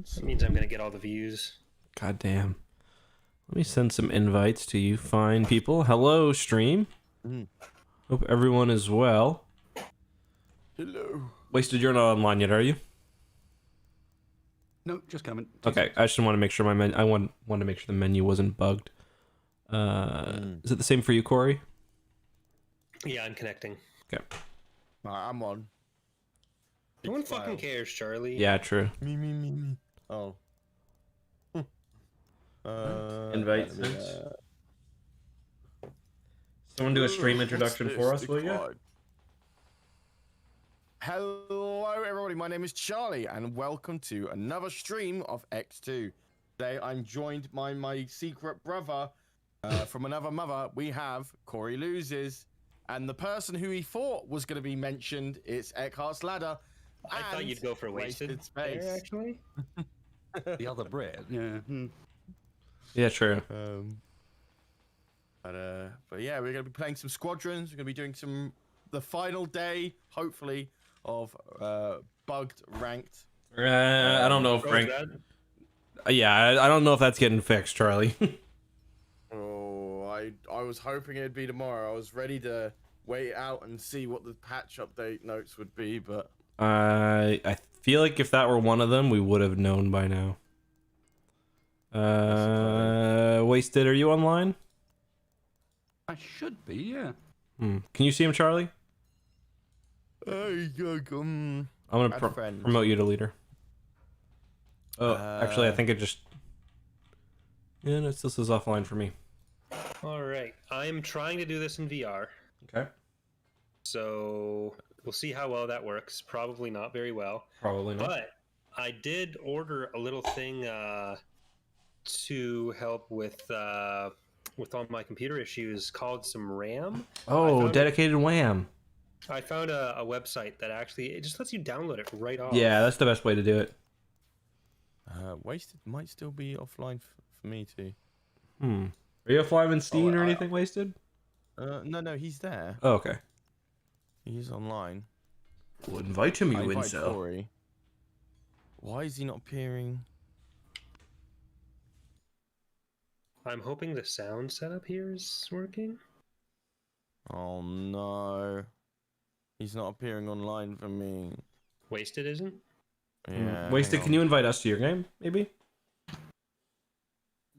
comments. That means I'm gonna get all the views. God damn. Let me send some invites to you fine people. Hello, stream. Hope everyone is well. Hello. Wasted, you're not online yet, are you? No, just coming. Okay, I just want to make sure my menu. I want to make sure the menu wasn't bugged. Is it the same for you, Corey? Yeah, I'm connecting. Okay. I'm on. No one fucking cares, Charlie. Yeah, true. Me. Oh. Invite Someone do a stream introduction for us, will you? Hello, everybody. My name is Charlie, and welcome to another stream of EcksToo. Today, I'm joined by my secret brother from another mother. We have Corey Loses, and the person who he thought was going to be mentioned is Eckhartsladder. I thought you'd go for Wasted Space. there, actually. The other Brit, yeah. Yeah, true. But yeah, we're going to be playing some Squadrons. We're going to be doing the final day, hopefully, of bugged ranked. I don't know if rank. Yeah, I don't know if that's getting fixed, Charlie. Oh, I was hoping it'd be tomorrow. I was ready to wait out and see what the patch update notes would be, but I feel like if that were one of them, we would have known by now. Wasted, are you online? I should be, yeah. Can you see him, Charlie? I'm I'm gonna promote you to leader. Oh, actually, I think it just. Yeah, no, it still says offline for me. All right, I'm trying to do this in VR. Okay. So we'll see how well that works. Probably not very well. Probably not. But I did order a little thing to help with all my computer issues called some RAM. Oh, dedicated wham. I found a website that actually it just lets you download it right off. Yeah, that's the best way to do it. Wasted might still be offline for me too. Are you offline in Steam or anything, Wasted? No, he's there. Oh, okay. He's online. We'll invite him, you invite incel. Corey. Why is he not appearing? I'm hoping the sound setup here is working. Oh no. He's not appearing online for me. Wasted isn't? Yeah. Wasted, can you invite us to your game, maybe?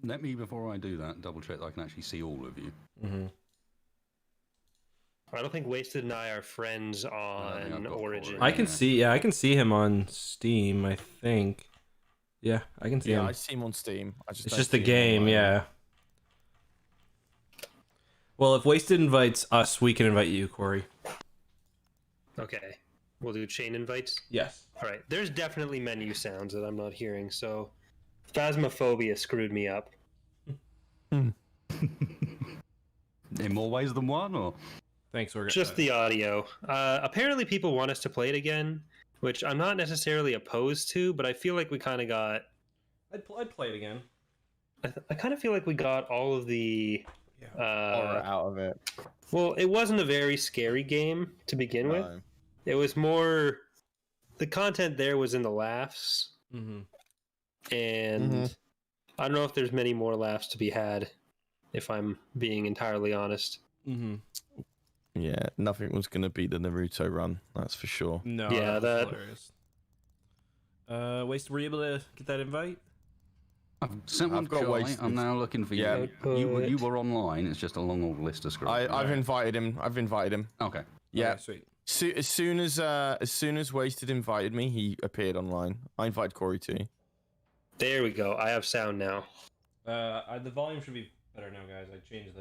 Let me, before I do that, double check that I can actually see all of you. I don't think Wasted and I are friends on Origin. I can see, I can see him on Steam, I think. Yeah, I can see him. Yeah, I see him on Steam. It's just the game, yeah. Well, if Wasted invites us, we can invite you, Corey. Okay. We'll do chain invites? Yes. All right. There's definitely menu sounds that I'm not hearing, so Phasmophobia screwed me up. In more ways than one, or? Thanks, Organ. Just the audio. Apparently people want us to play it again, which I'm not necessarily opposed to, but I feel like we kind of got... I'd play it again. I kind of feel like we got all of the... horror out of it. Well, it wasn't a very scary game to begin with. It was more... The content there was in the laughs. And I don't know if there's many more laughs to be had, if I'm being entirely honest. Yeah, nothing was going to beat the Naruto run, that's for sure. No, yeah, that was hilarious. Waste, were you able to get that invite? I've sent one, Charlie. I'm now looking for you. You were online. It's just a long old list of screens. I've invited him. Okay. Yeah. Okay, sweet. As soon as Wasted invited me, he appeared online. I invited Corey too. There we go. I have sound now. The volume should be better now, guys. I changed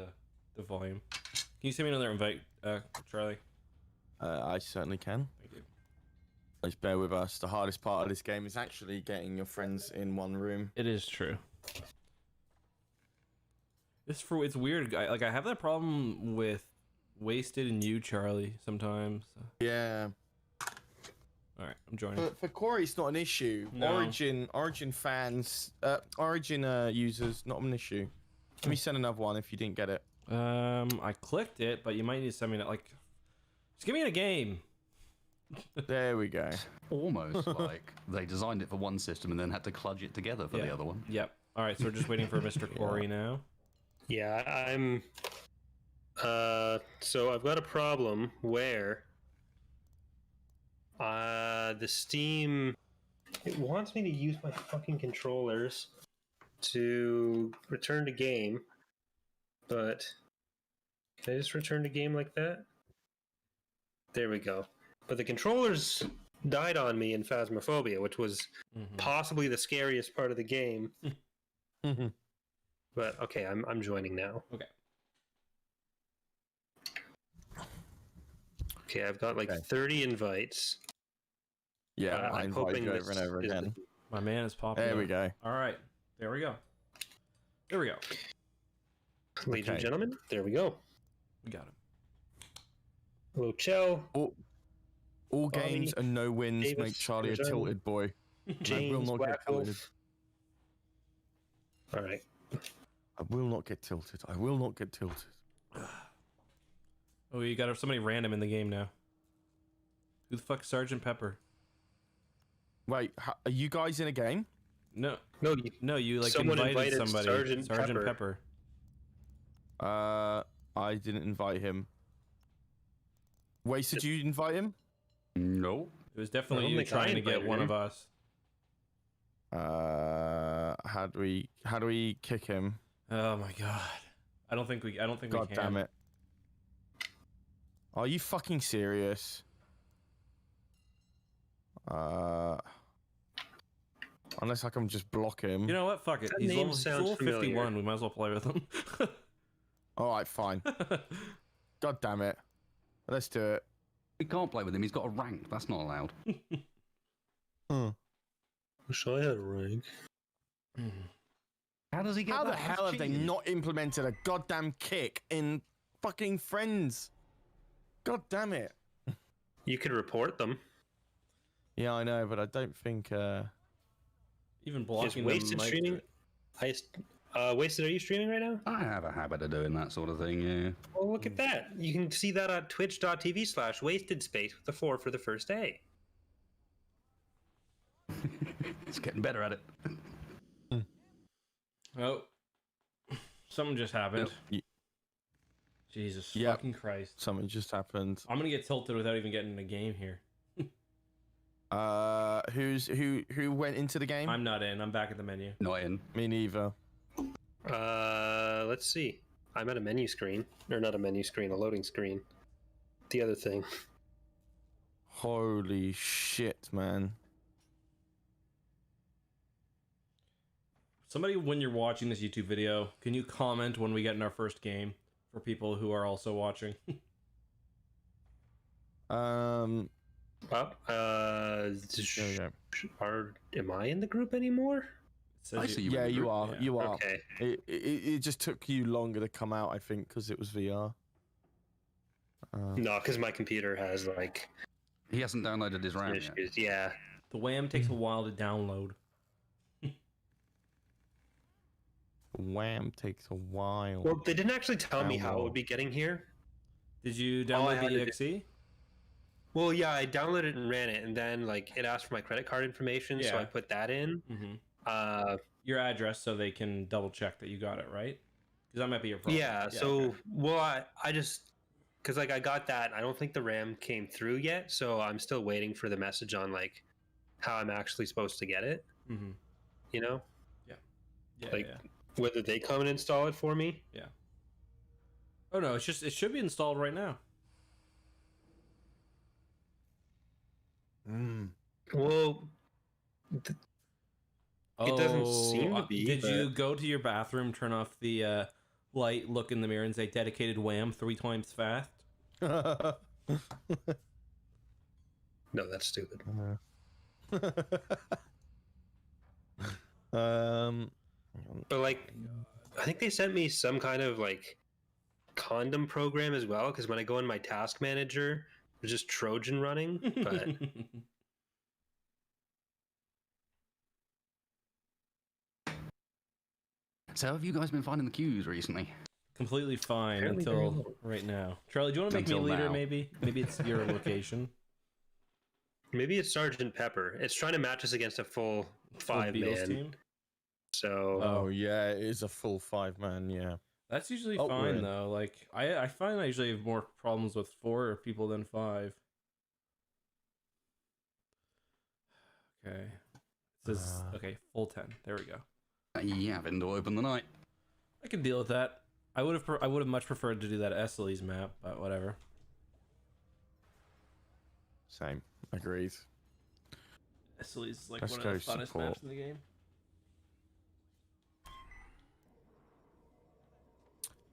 the volume. Can you send me another invite, Charlie? I certainly can. Thank you. Just bear with us. The hardest part of this game is actually getting your friends in one room. It is true. It's weird. I have that problem with Wasted and you, Charlie, sometimes. Yeah. All right, I'm joining. For Corey, it's not an issue. No. Origin fans, Origin users, not an issue. Let me send another one if you didn't get it. I clicked it, but you might need to send me that. Like, just give me a game. There we go. Almost like they designed it for one system and then had to kludge it together for the other one. Yep. All right, so we're just waiting for Mr. Corey now. Yeah, I'm. So I've got a problem where the Steam, it wants me to use my fucking controllers to return to game, but can I just return to game like that? There we go. But the controllers died on me in Phasmophobia, which was possibly the scariest part of the game. But okay, I'm joining now. Okay. Okay, I've got like 30 invites. Yeah, I I'm invite hoping you this over and over is again. My man is popping. There we go. All right. There we go. There we go. Ladies and Okay. gentlemen, there we go. We got him. Hello, Chell. All Bobby, games and no wins Davis, make Charlie a Regina, tilted boy. James, I will not get tilted. Wackwolf. All right. I will not get tilted. I will not get tilted. Oh, you got somebody random in the game now. Who the fuck is Sergeant Pepper? Wait, are you guys in a game? No, No, you like Someone invited invited somebody. Sergeant Pepper. I didn't invite him. Wasted, you invite him? No. It was definitely I don't you think I trying to get invited one him. of us. How do we kick him? Oh my god. I don't think we God can. damn it. Are you fucking serious? Unless I can just block him. You know what? Fuck it. That He's name level sounds 51. familiar. We might as well play with him. Alright, fine. God damn it. Let's do it. We can't play with him. He's got a rank. That's not allowed. Wish I had a rank. How does he get How that? the hell have they not implemented a goddamn kick in fucking Friends? God damn it. You could report them. Yeah, I know, but I don't think Even Is blocking Wasted them. streaming? Wasted, are you streaming right now? I have a habit of doing that sort of thing, yeah. Well, look at that. You can see that on twitch.tv/wastedspace with the 4 for the first day. It's getting better at it. Oh, something just happened. Yep. Jesus Yep. fucking Christ! something just happened. I'm gonna get tilted without even getting in the game here. Who went into the game? I'm not in. I'm back at the menu. Not in. Me neither. Let's see. I'm at a menu screen. Or not a menu screen, a loading screen. The other thing. Holy shit, man. Somebody, when you're watching this YouTube video, can you comment when we get in our first game for people who are also watching? There we go. Am I in the group ananymore? It says I see you. Yeah, in the you group. are. Yeah. You are. Okay. It just took you longer to come out, I think, because it was VR. No, because my computer has like He hasn't downloaded his RAM yet. issues. Yeah. The WAM takes a while to download. Wham takes a while. Well, they didn't actually tell me how it would be getting here. Did you All I download had the to EXE? Well, yeah, I downloaded it and ran it, and then like it asked for my credit card information, so Yeah. I put that in. Mm-hmm. Your address, so they can double check that you got it right. Because that might be your problem. Yeah. So, okay. well, I just because like I got that, I don't think the RAM came through yet, so I'm still waiting for the message on like how I'm actually supposed to get it. Mm-hmm. You know, Yeah, like yeah. whether they come and install it for me. Oh no, it's just it should be installed right now. Well, it doesn't seem to be. Did you but- go to your bathroom, turn off the light, look in the mirror, and say "dedicated wham" 3 times fast"? No, that's stupid. But like, I think they sent me some kind of like condom program as well. Because when I go in my task manager, there's just Trojan running. But So have you guys been finding the queues recently? Completely fine Apparently until very well. right now. Charlie, do you want to make me a Until leader? now. Maybe it's your location. Maybe it's Sergeant Pepper. It's trying to match us against a full Beatles 5-man. team. So. Oh yeah, it is a full 5-man. Yeah. That's usually we're fine in. though. Like I find I usually have more problems with 4 people than 5. Okay. It says okay, full 10. There we go. Yavin to open the night. I can deal with that. I would have much preferred to do that Esselie's map, but whatever. Same. Agreed. Esselie's like Let's one of the go funnest support. maps in the game.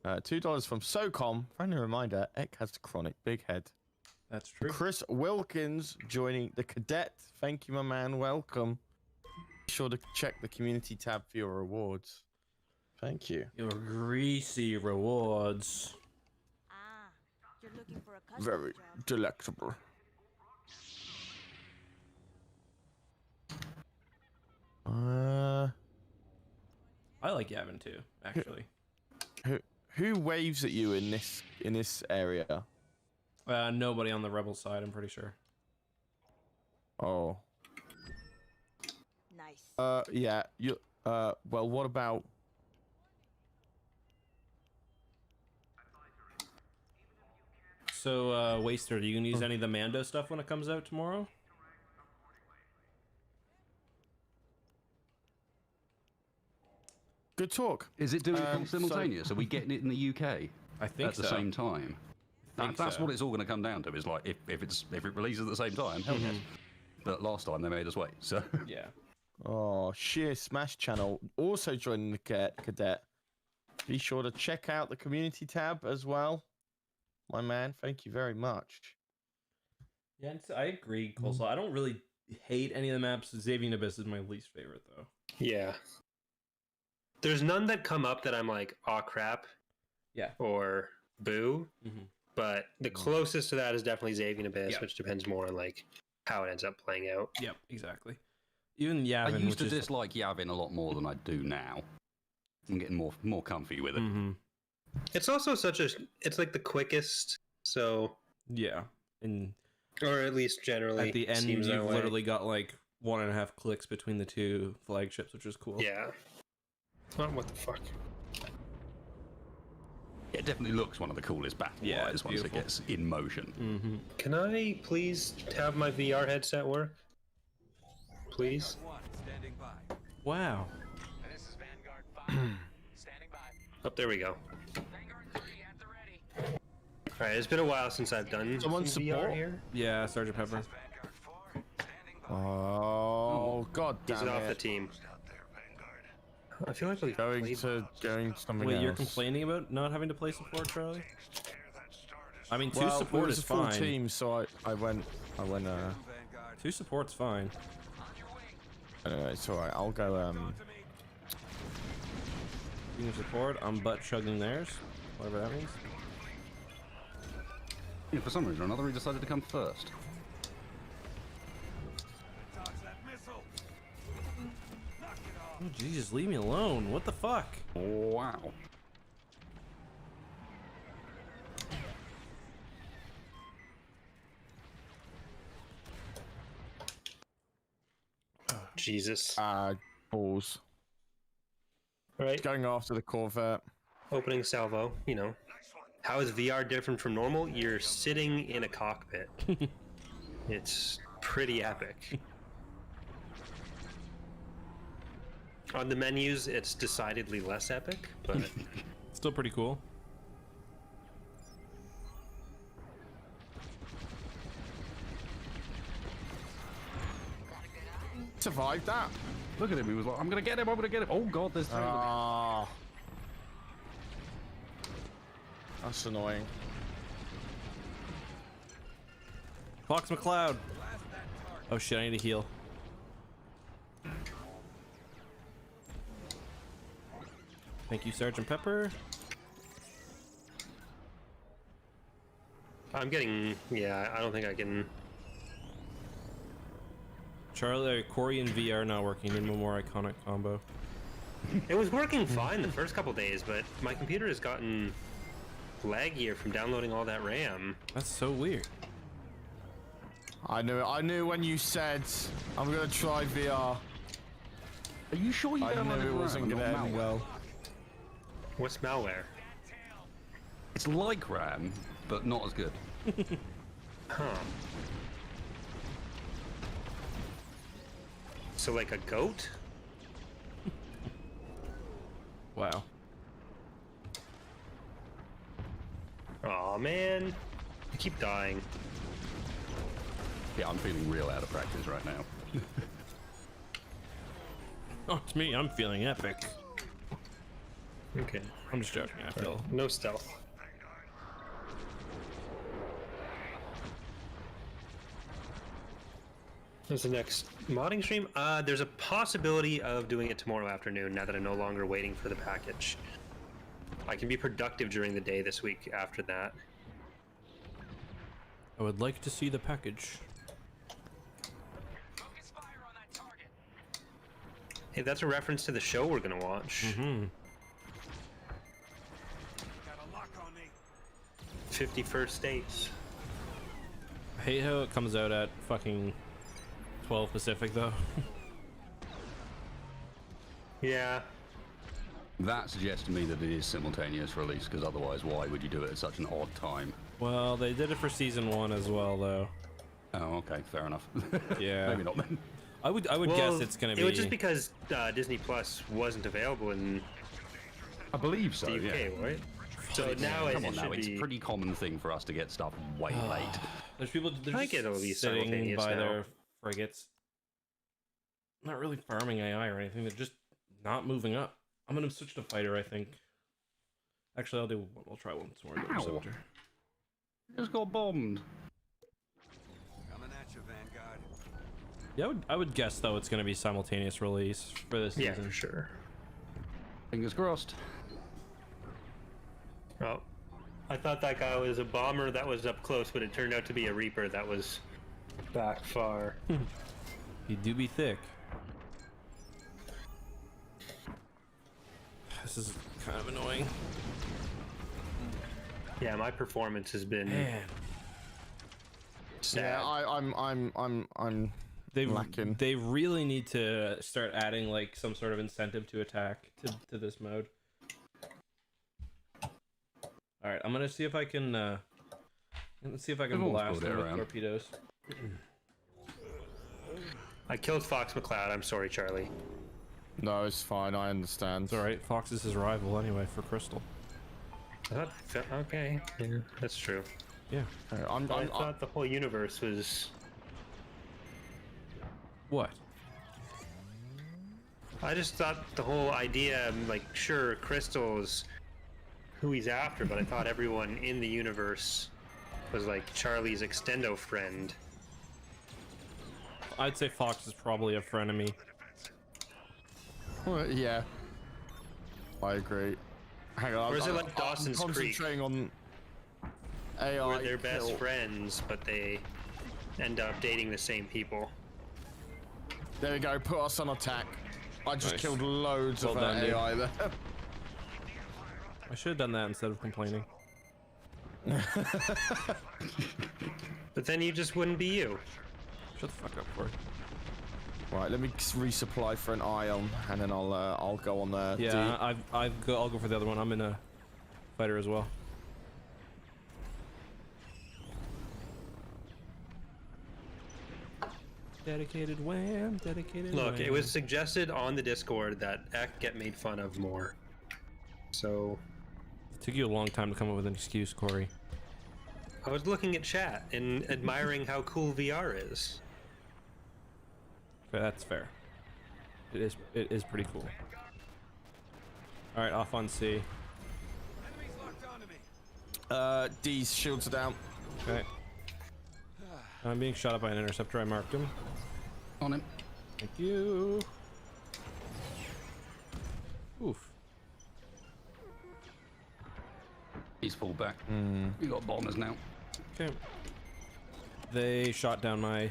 $2 from SOCOM. Friendly reminder: Eck has the chronic big head. That's true. Chris Wilkins joining the cadet. Thank you, my man. Welcome. Be sure to check the community tab for your rewards. Thank you. Your greasy rewards. You're looking for a custom Very job. delectable. I like Yavin too, actually. Who waves at you in this area? Nobody on the rebel side, I'm pretty sure. Oh. Nice. Yeah. You. Well, what about? So, Waster, are you gonna use any of the Mando stuff when it comes out tomorrow? Good talk. Is it doing it all simultaneous? Are we getting it in the UK I think at the so. same time? That's so. what it's all going to come down to. Is like if it releases at the same time, hell yes. But last time they made us wait. So Yeah. Oh, Sheer Smash channel also joining the cadet. Be sure to check out the community tab as well, my man. Thank you very much. Yeah, I agree, Coleslaw. I don't really hate any of the maps. Xavier Abyss is my least favorite, though. Yeah. There's none that come up that I'm like, aw crap. Yeah. Or boo. Mhm. But the closest to that is definitely Xavier Abyss, Yeah. which depends more on like how it ends up playing out. Yep, exactly. Even Yavin, I used which to is... dislike Yavin a lot more than I do now. I'm getting more comfy with it. Mhm. It's also it's like the quickest, so Yeah, and or at least generally at the end, seems that you've way. literally got like 1.5 clicks between the 2 flagships, which is cool. Yeah. Oh, what the fuck? It definitely looks one of the coolest battle Yeah, lines it's once it beautiful. gets in motion. Mm-hmm. Can I please have my VR headset work? Please? Wow. Oh, there we go. Alright, it's been a while since I've done Someone some support? VR here. Yeah, Sergeant Pepper. Oh, god He's damn off the it. team. I feel like we Going played... to something Wait, else. you're complaining about not having to play support, Charlie? I mean, 2 Well, support it was is a full fine. team, so I went. 2 support's fine. Anyway, it's alright. I'll go. Being support, I'm butt chugging theirs. Whatever that means. Yeah, for some reason or another, he decided to come first. Oh, Jesus, leave me alone. What the fuck? Wow. Jesus. Balls. Alright, Going after the Corvette. opening salvo, you know. How is VR different from normal? You're sitting in a cockpit. It's pretty epic. On the menus, it's decidedly less epic, but Still pretty cool. Survived that. Look at him. He was like, I'm going to get him. I'm going to get him. Oh, God, there's 3 of them. Ah. That's annoying. Fox McCloud. Oh shit, I need to heal. Thank you, Sergeant Pepper. I'm getting... Yeah, I don't think I can... Charlie, Corey and V are not working. Need one more iconic combo. It was working fine the first couple days, but my computer has gotten laggier from downloading all that RAM. That's so weird. I knew it. I knew when you said I'm gonna try VR. Are you sure you I don't knew run it wasn't gonna end well. What's malware? It's like RAM, but not as good. Huh. So like a goat? Wow. Aw, man. I keep dying. Yeah, I'm feeling real out of practice right now. Oh, it's me. I'm feeling epic. Okay. I'm just joking. I feel. No stealth. What's the next modding stream? There's a possibility of doing it tomorrow afternoon now that I'm no longer waiting for the package. I can be productive during the day this week after that. I would like to see the package. Hey, that's a reference to the show we're gonna watch. Mm-hmm. 51st Dates. I hate how it comes out at fucking 12 Pacific though. Yeah. That suggests to me that it is simultaneous release, because otherwise why would you do it at such an odd time? Well, they did it for season 1 as well though. Oh, okay, fair enough. Yeah. Maybe not then. I would guess it's gonna be. It was just because Disney Plus wasn't available in I believe so, the UK, yeah. right? So now Come on it now, should it's a be. pretty common thing for us to get stuff way late. There's people they're I just get it'll be sitting simultaneous by now. their frigates, not really farming AI or anything. They're just not moving up. I'm gonna switch to fighter, I think. Actually, I'll try once more. Ow. Just got bombed. Coming at you, Vanguard. Yeah, I would guess though it's gonna be simultaneous release for this Yeah, season. for sure. Fingers crossed. Well, I thought that guy was a bomber that was up close, but it turned out to be a Reaper that was back far. He do be thick. This is kind of annoying. Yeah, my performance has been Man, sad. Yeah, I'm lacking. they really need to start adding like some sort of incentive to attack to this mode. All right, I'm gonna see if I can. Let's see if I can Everyone's blast pulled it them with around. torpedoes. I killed Fox McCloud. I'm sorry, Charlie. No, it's fine. I understand. It's all right. Fox is his rival anyway for Crystal. Okay, yeah, that's true. Yeah. I'm I thought the whole universe was. What? I just thought the whole idea, like, sure, Crystal's who he's after, but I thought everyone in the universe was like Charlie's extendo friend. I'd say Fox is probably a frenemy. Well, yeah, I agree. Hang on, Or is it like I'm Dawson's Creek, concentrating on AI. where they're best kill. friends, but they end up dating the same people? There we go. Put us on attack. I just Nice. killed loads Well of done, dude. AI there. I should have done that instead of complaining. But then you just wouldn't be you. Shut the fuck up, Corey. Right, let me resupply for an ion, and then I'll go on there. Yeah, I'll go for the other one. I'm in a fighter as well. Dedicated wham, dedicated Look, it wham. was suggested on the Discord that Eck get made fun of more. So It took you a long time to come up with an excuse, Corey. I was looking at chat and admiring how cool VR is. Okay, that's fair. It is pretty cool. All right, off on C. Enemies locked onto me. D's shields are down. Okay. I'm being shot at by an interceptor. I marked him. On him. Thank you. Oof. He's pulled back. We got bombers now. Okay. They shot down my.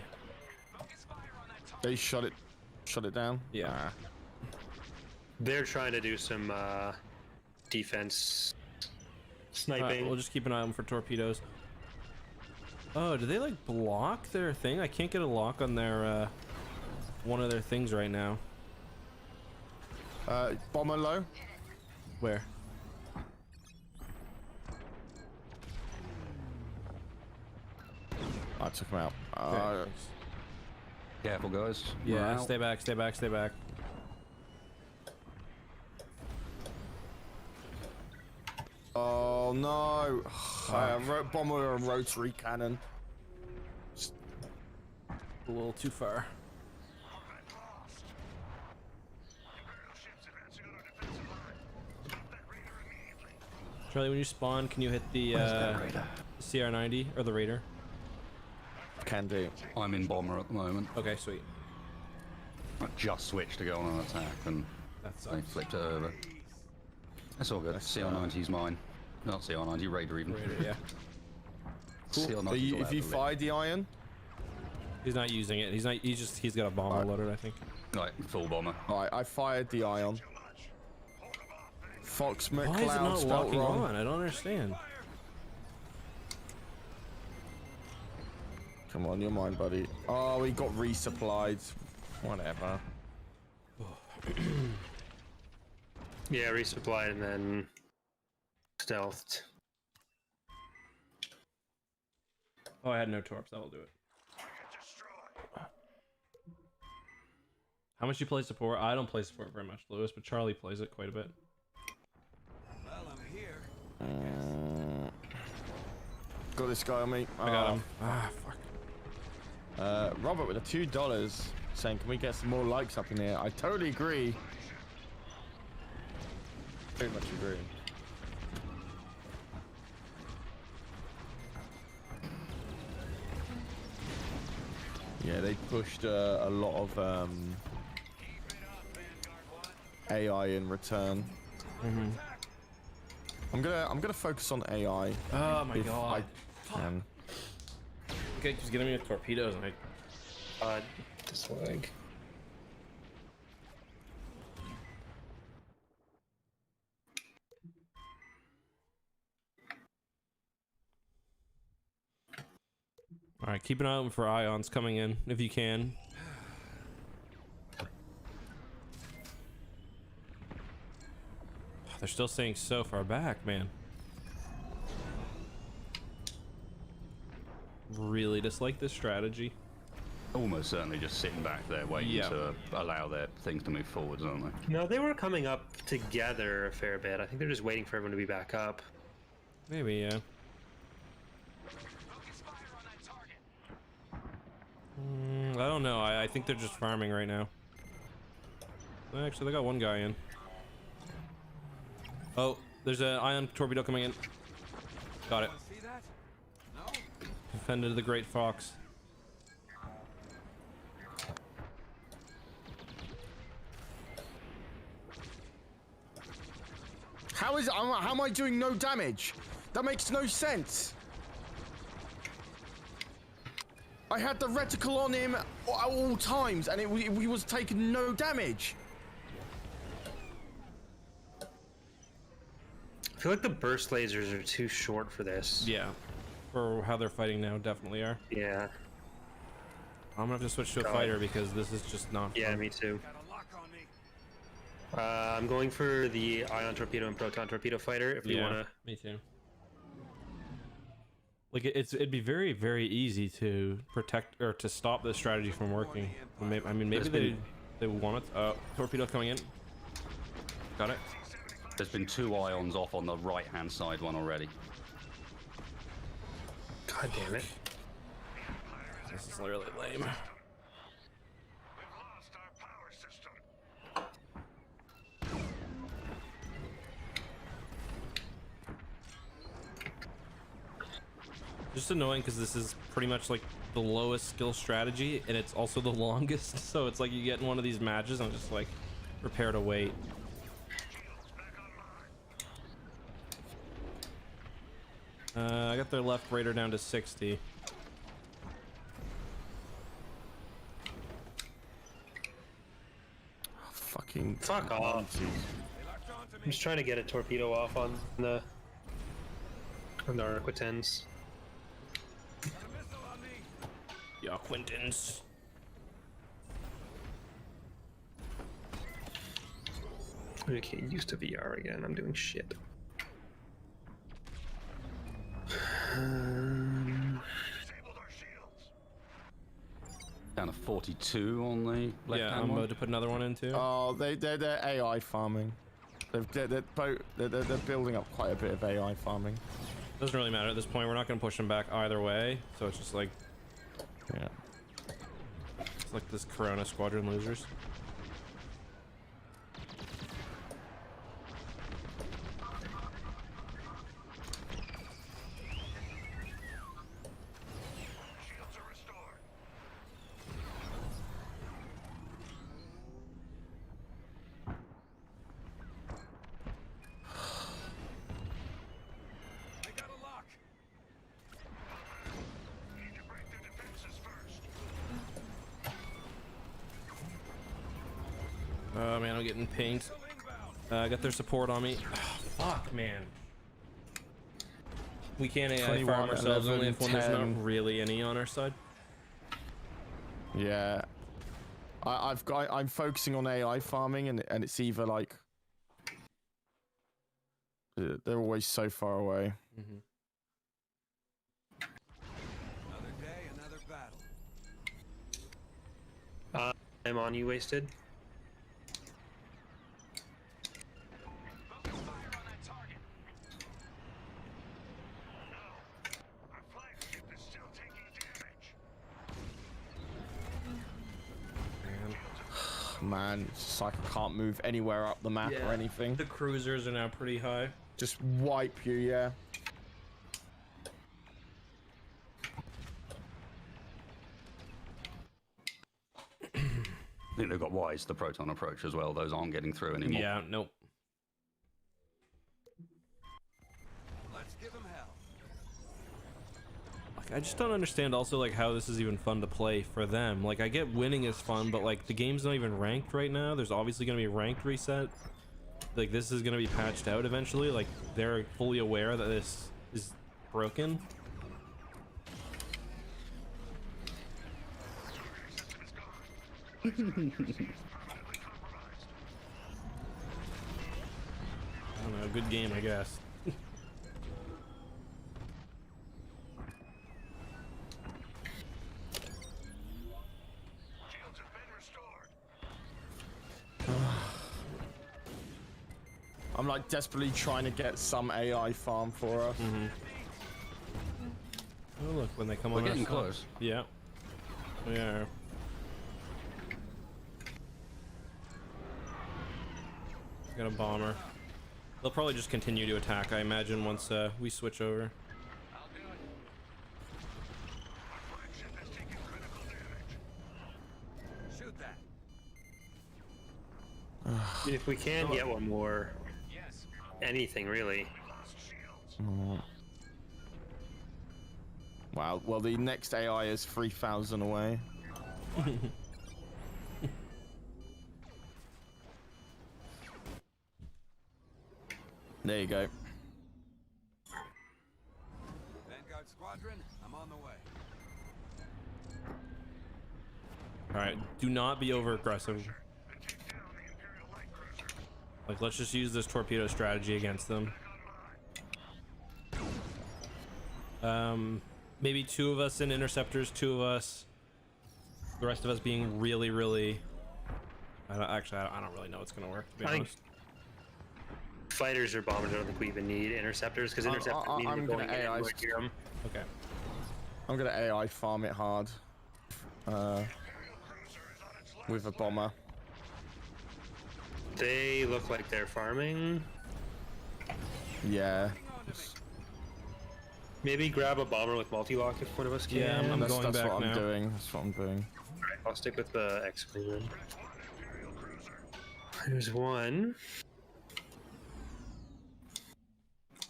They shut it down. Yeah. Ah. They're trying to do some defense sniping. We'll just keep an eye on for torpedoes. Oh, do they like block their thing? I can't get a lock on their one of their things right now. Bomber low. Where? I took him out. Okay, thanks. Careful, guys. Yeah, We're out. stay back, stay back, stay back. Oh no! Bomber and rotary cannon. A little too far. Charlie, when you spawn, can you hit the CR90 or the Raider? Can do. I'm in bomber at the moment. Okay, sweet. I just switched to go on an attack and That's they flipped it over. That's all good. CR90's mine. Not CR90, Raider even. Raider, yeah. Cool. CR90's If you fired the iron, He's not using it. He's not. He's got a bomber loaded, I think. Right, full bomber. alright, I fired the ion. Fox McCloud Why is it not spelled locking wrong. on? I don't understand. Come on, you're mine, buddy. Oh, we got resupplied. Whatever. Yeah, resupplied and then stealthed. Oh, I had no torps. That'll do it. How much do you play support? I don't play support very much, Lewis, but Charlie plays it quite a bit. Well, I'm here. Got this guy on me. I got him. Ah, fuck. Robert with the $2 saying, can we get some more likes up in here? I totally agree. Very much agree. Yeah, they pushed a lot of AI in return. I'm gonna focus on AI. Oh my if god. I can. Okay, keeps getting me with torpedoes and I... This leg. Alright, keep an eye out for ions coming in, if you can. They're still staying so far back, man. Really dislike this strategy. Almost certainly just sitting back there waiting to allow their things to move forwards, aren't they? No, they were coming up together a fair bit. I think they're just waiting for everyone to be back up. Maybe, yeah. I don't know. I think they're just farming right now. Actually, they got one guy in. Oh, there's an ion torpedo coming in. Got it. See that? No? Defended the Great Fox. How am I doing no damage? That makes no sense. I had the reticle on him at all times, and he was taking no damage. I feel like the burst lasers are too short for this. Yeah. For how they're fighting now, definitely are. Yeah. I'm gonna have to switch to a fighter because this is just not Yeah, fun. me too. Got a lock on me. I'm going for the ion torpedo and proton torpedo fighter if you wanna. Me too. Like it'd be very, very easy to protect or to stop this strategy from working. I mean, maybe they want it. Torpedo coming in. Got it. There's been 2 ions off on the right-hand side one already. God damn it. This is really lame. Just annoying because this is pretty much like the lowest skill strategy and it's also the longest, so it's like you get in one of these matches and just like prepare to wait. I got their left raider down to 60. Fucking Fuck off. I'm just trying to get a torpedo off on the Arquitens. Quintins. Okay, used to VR again. I'm doing shit. Down to 42 on the left-hand Yeah, I'm one. about to put another one in too. Oh, they're AI farming. They're building up quite a bit of AI farming. Doesn't really matter at this point. We're not going to push them back either way. So it's just like, Yeah. it's like this Corona Squadron losers. Oh man, I'm getting pinged. I got their support on me. Oh, fuck, man. We can't AI farm ourselves 11, only if when there's 10. not really any on our side. Yeah. I'm focusing on AI farming, and it's either like they're always so far away. Mm-hmm. Another day, another battle. I'm on you, Wasted. Man, it's just like I can't move anywhere up the map or anything. The cruisers are now pretty high. Just wipe you, yeah. I think they've got wise the proton approach as well. Those aren't getting through anymore. Yeah, nope. Let's give him hell. Like, I just don't understand also like how this is even fun to play for them. Like I get winning is fun, but like the game's not even ranked right now. There's obviously gonna be a ranked reset. Like this is gonna be patched out eventually. Like they're fully aware that this is broken. Oh, I don't know, good game, I guess. I'm like desperately trying to get some AI farm for us. Mm-hmm. Oh look, when they come We're on, getting our side. close. Yeah, we are. Got a bomber. They'll probably just continue to attack, I imagine, once we switch over. Shoot that. If we can get one more, anything really. Wow. Well, the next AI is 3,000 away. There you go. Vanguard Squadron, I'm on the way. All right, do not be over aggressive. Like, let's just use this torpedo strategy against them. Maybe 2 of us in interceptors, 2 of us. The rest of us being really. I don't really know what's gonna work, to be honest. Fighters or bombers, I don't think we even need interceptors because interceptors mean we're going in and we're here 'em. Okay. I'm gonna AI farm it hard. With a bomber. They look like they're farming. Yeah. Maybe grab a bomber with multi-lock if one of us can. Yeah, I'm That's going back what now. I'm doing. That's what I'm doing. Alright, I'll stick with the EcksCrew then. There's one.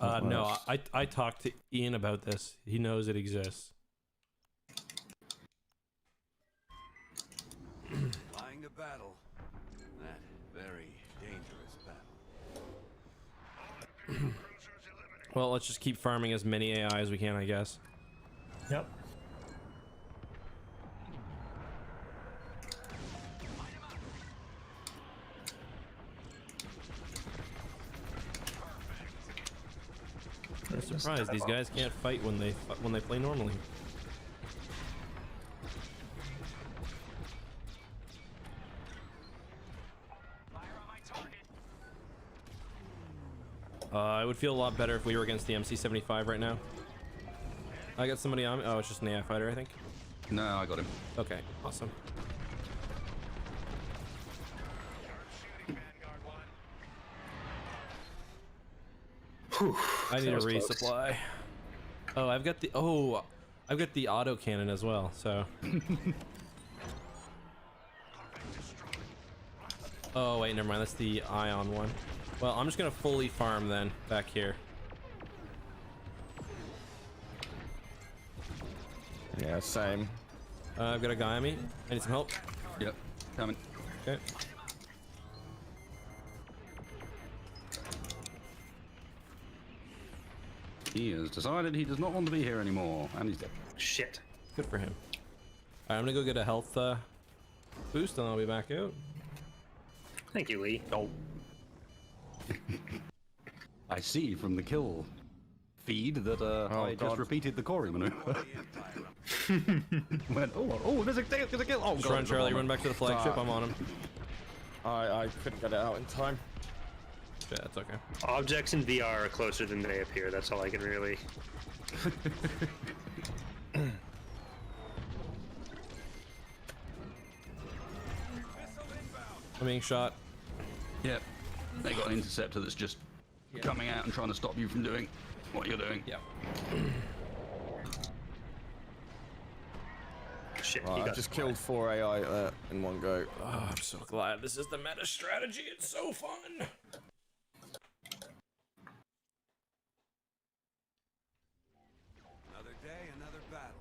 No, I talked to Ian about this. He knows it exists. Flying to battle. That very dangerous battle. Well, let's just keep farming as many AI as we can, I guess. Yep. surprised. These guys can't fight when they play normally. I would feel a lot better if we were against the MC-75 right now. I got somebody on me. Oh, it's just an AI fighter, I think. No, I got him. Okay, awesome. Whew, I need a that was close. resupply. Oh, I've got the auto cannon as well. So. Oh wait, never mind. That's the ion one. Well, I'm just gonna fully farm then back here. Yeah, same. I've got a guy on me. I need some help. Yep, coming. Okay. He has decided he does not want to be here anymore, and he's dead. Shit. Good for him. Alright, I'm gonna go get a health boost, and I'll be back out. Thank you, Lee. Oh. I see from the kill feed that I just repeated the Corey maneuver. Went, there's a kill. Oh, Just run, Charlie, run back to the flagship. I'm on him. I couldn't get it out in time. Yeah, that's okay. Objects in VR are closer than they appear. That's all I can really. I'm being shot. Yep. They got an interceptor that's just coming out and trying to stop you from doing what you're doing. Yep. Shit. I just killed 4 AI in one go. Oh, I'm so glad this is the meta strategy. It's so fun. Another day, another battle.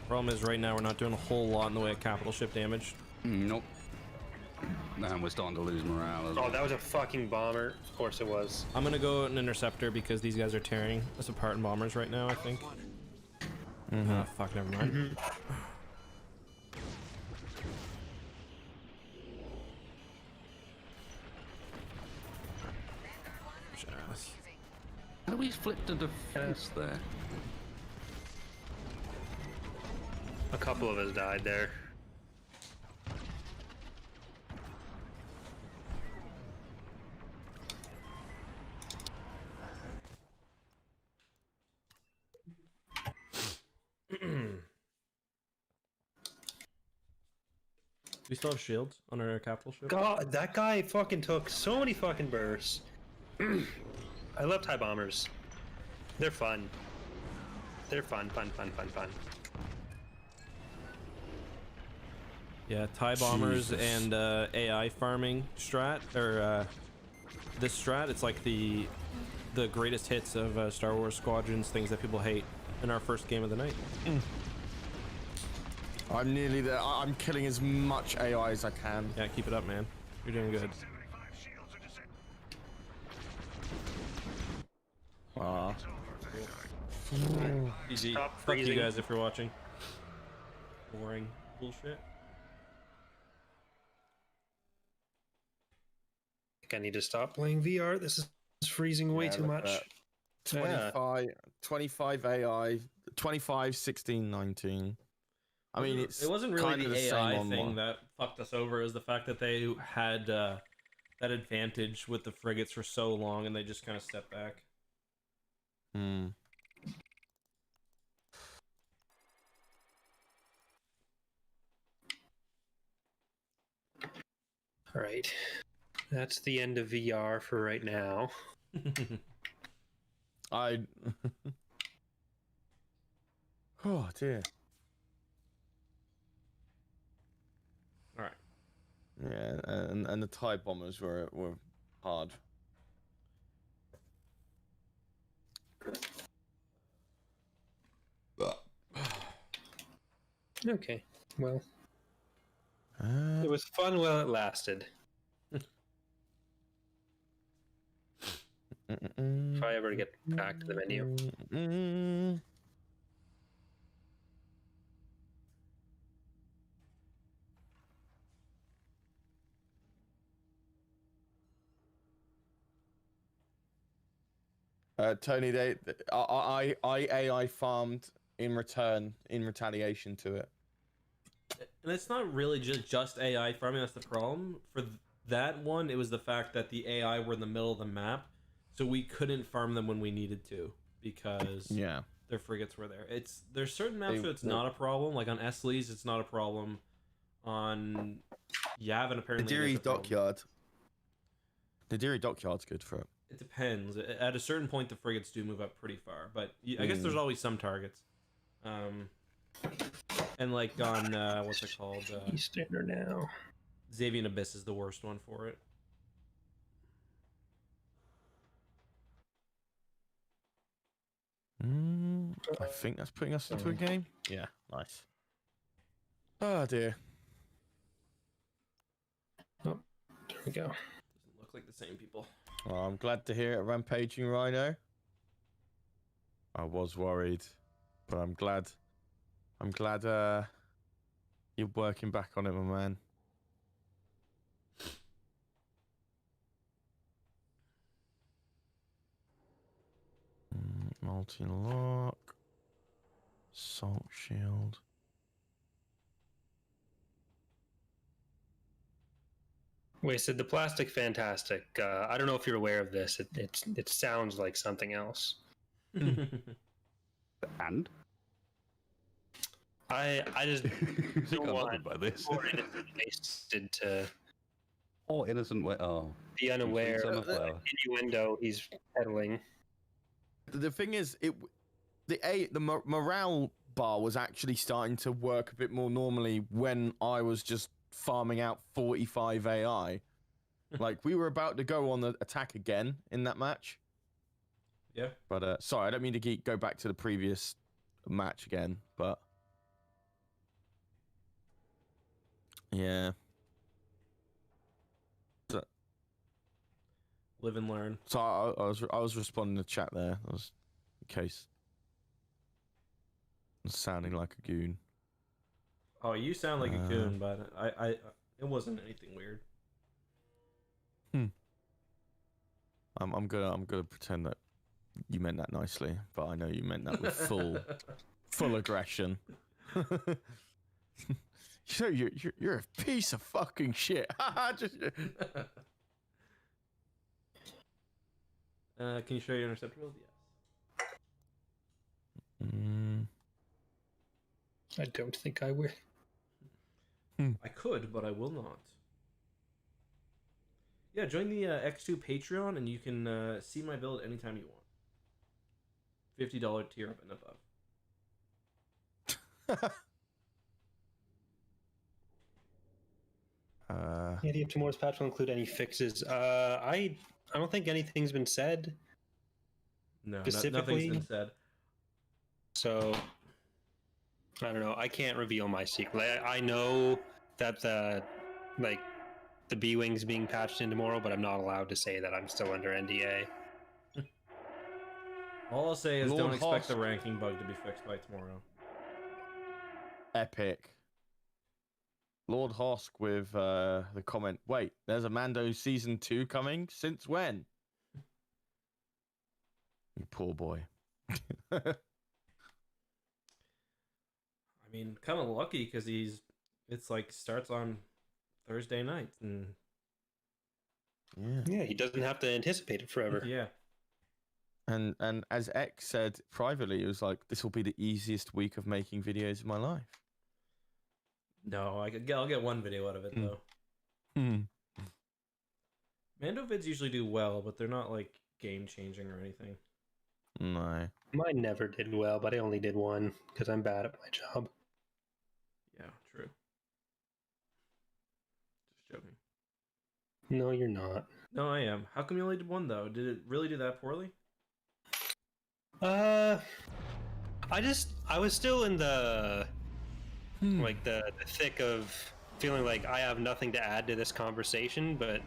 Problem is, right now we're not doing a whole lot in the way of capital ship damage. Nope. And we're starting to lose morale as well. Oh, that was a fucking bomber. Of course it was. I'm gonna go an interceptor because these guys are tearing us apart in bombers right now, I think. Ah, fuck, never mind. How do we flip to defense there? A couple of us died there. We still have shields on our capital ship? God, that guy fucking took so many fucking bursts. I love TIE bombers. They're fun. They're fun. Yeah, TIE bombers and AI farming strat, or this strat, it's like the greatest hits of Star Wars Squadrons, things that people hate in our first game of the night. I'm nearly there. I'm killing as much AI as I can. Yeah, keep it up, man. You're doing good. Easy. Stop Fuck you freezing. guys if you're watching. Boring bullshit. I think I need to stop playing VR. This is freezing way Yeah, too look much. at that. 25 AI, 25, 16, 19. I mean, It wasn't really kind of the the AI same on thing one. that fucked us over. It was the fact that they had that advantage with the frigates for so long, and they just kind of stepped back. Hmm. All right. That's the end of VR for right now. Oh dear. All right. Yeah, and the TIE bombers were hard. Okay. Well, it was fun while it lasted. If I ever get back to the menu. Tony, I AI farmed in retaliation to it. And it's not really just AI farming that's the problem. For that one, it was the fact that the AI were in the middle of the map, so we couldn't farm them when we needed to because their frigates were there. There's certain maps where it's not a problem, like on Esleys, it's not a problem. On Yavin, apparently, Nadiri Dockyard. Nadiri Dockyard's good for it. It depends. At a certain point, the frigates do move up pretty far, but I guess there's always some targets. And like on what's it called? Easterner now. Xavian Abyss is the worst one for it. I think that's putting us into a game. Yeah, nice. Oh dear. Oh, there we go. Doesn't look like the same people. Well, I'm glad to hear it, Rampaging Rhino. I was worried, but I'm glad you're working back on it, my man. Multi-lock. Salt shield. Wasted the plastic, fantastic. I don't know if you're aware of this. It sounds like something else. And I just don't got want bothered by this. poor innocent wasted to Oh, innocent way. Oh, be unaware Son of of the flower. innuendo he's peddling. The thing is, the morale bar was actually starting to work a bit more normally when I was just farming out 45 AI. Like, we were about to go on the attack again in that match. Yeah. But, sorry, I don't mean to go back to the previous match again, but... Yeah. Live and learn. So I was responding to chat there. That was in case. I was sounding like a goon. Oh, you sound like a goon, but it wasn't anything weird. I'm gonna pretend that you meant that nicely, but I know you meant that with full aggression. You're a piece of fucking shit. Just... Can you show your intercept build? Yes. I don't think I will. I could, but I will not. Yeah, join the EcksToo Patreon, and you can see my build anytime you want. $50 tier up and above. The idea of tomorrow's patch will include any fixes. I don't think anything's been said. No, specifically. nothing's been said. So I don't know. I can't reveal my secret. I know that the B-Wing's being patched in tomorrow, but I'm not allowed to say that. I'm still under NDA. All I'll say is Lord don't expect Hosk. the ranking bug to be fixed by tomorrow. Epic. Lord Hosk with the comment, wait, there's a Mando Season 2 coming? Since when? You poor boy. I mean, kind of lucky because it's like starts on Thursday night, and Yeah, he doesn't have to anticipate it forever. yeah. And as X said privately, it was like, this will be the easiest week of making videos of my life. No, I'll get one video out of it though. Mando vids usually do well, but they're not like game changing or anything. No. Mine never did well, but I only did one because I'm bad at my job. Yeah, true. Just joking. No, you're not. No, I am. How come you only did one though? Did it really do that poorly? I was still in the the thick of feeling like I have nothing to add to this conversation, but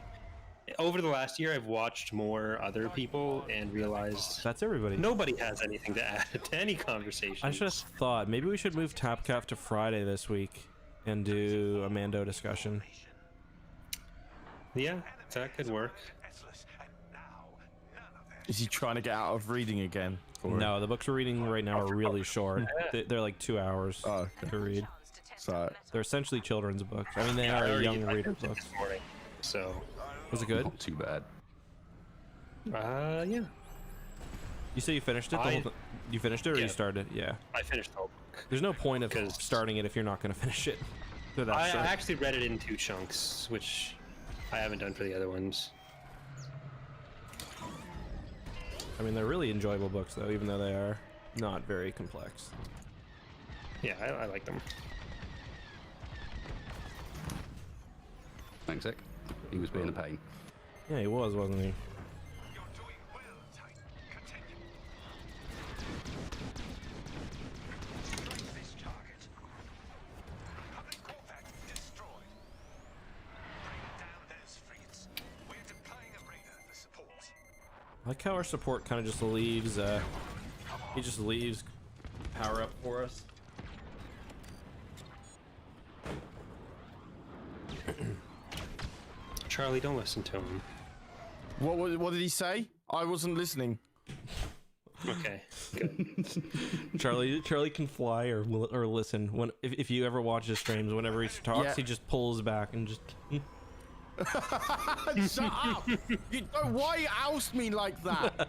over the last year, I've watched more other people and realized That's everybody. nobody has anything to add to any conversation. I should have thought maybe we should move Tapcaf to Friday this week and do a Mando discussion. Yeah, that could work. Is he trying to get out of reading again? No, the books we're reading right now are really short. They're like 2 hours to read. So They're essentially children's books. I mean, they are young reader books. This morning, so Was it good? Not too bad. yeah, You say you finished it? The whole you finished it or you started it? Yeah. I finished the whole book. There's no point of starting it if you're not going to finish it. I actually read it in 2 chunks, which I haven't done for the other ones. I mean, they're really enjoyable books, though, even though they are not very complex. Yeah, I like them. Thanks, Eck. He was being a pain. Yeah, he was, wasn't he? I like how our support kind of just leaves, he just leaves power up for us. Charlie, don't listen to him. what did he say? I wasn't listening. Okay, good. Charlie can fly or listen. If you ever watch his streams, whenever he talks, he just pulls back and just... Shut up! You don't, why you oust me like that?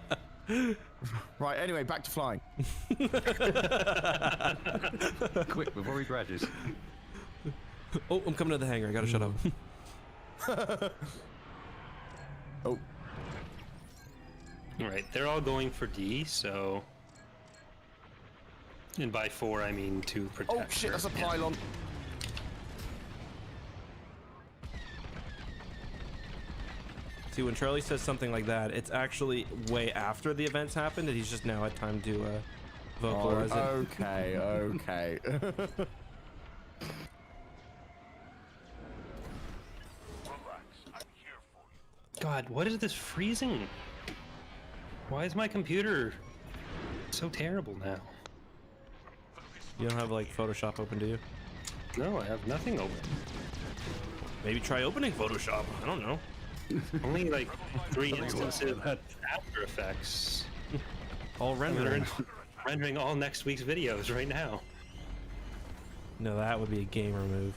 Right, anyway, back to flying. Quick, before he crashes. Oh, I'm coming to the hangar. I gotta shut up. Oh. All right, they're all going for D, so... And by 4, I mean to protect Oh shit, that's a pylon. See, when Charlie says something like that, it's actually way after the events happened, and he's just now had time to vocalize it. Okay, okay. God, what is this freezing? Why is my computer so terrible now? You don't have like Photoshop open, do you? No, I have nothing open. Maybe try opening Photoshop. I don't know. Only like 3 instances of After Effects. All rendering. Rendering all next week's videos right now. No, that would be a gamer move.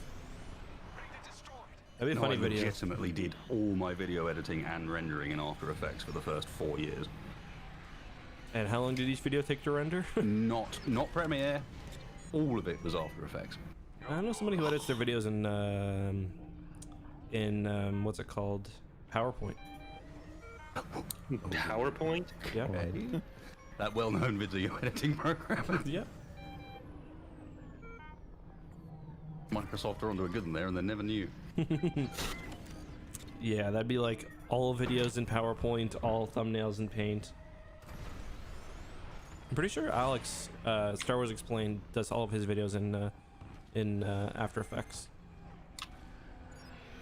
That'd be a funny I video. legitimately did all my video editing and rendering in After Effects for the first 4 years. And how long did each video take to render? Not Premiere. All of it was After Effects. I know somebody who edits their videos in what's it called? PowerPoint. PowerPoint? Yeah. Okay. That well-known video editing program. Yep. Microsoft are onto a good one there, and they never knew. Yeah, that'd be like all videos in PowerPoint, all thumbnails in Paint. I'm pretty sure Alex, Star Wars Explained, does all of his videos in After Effects.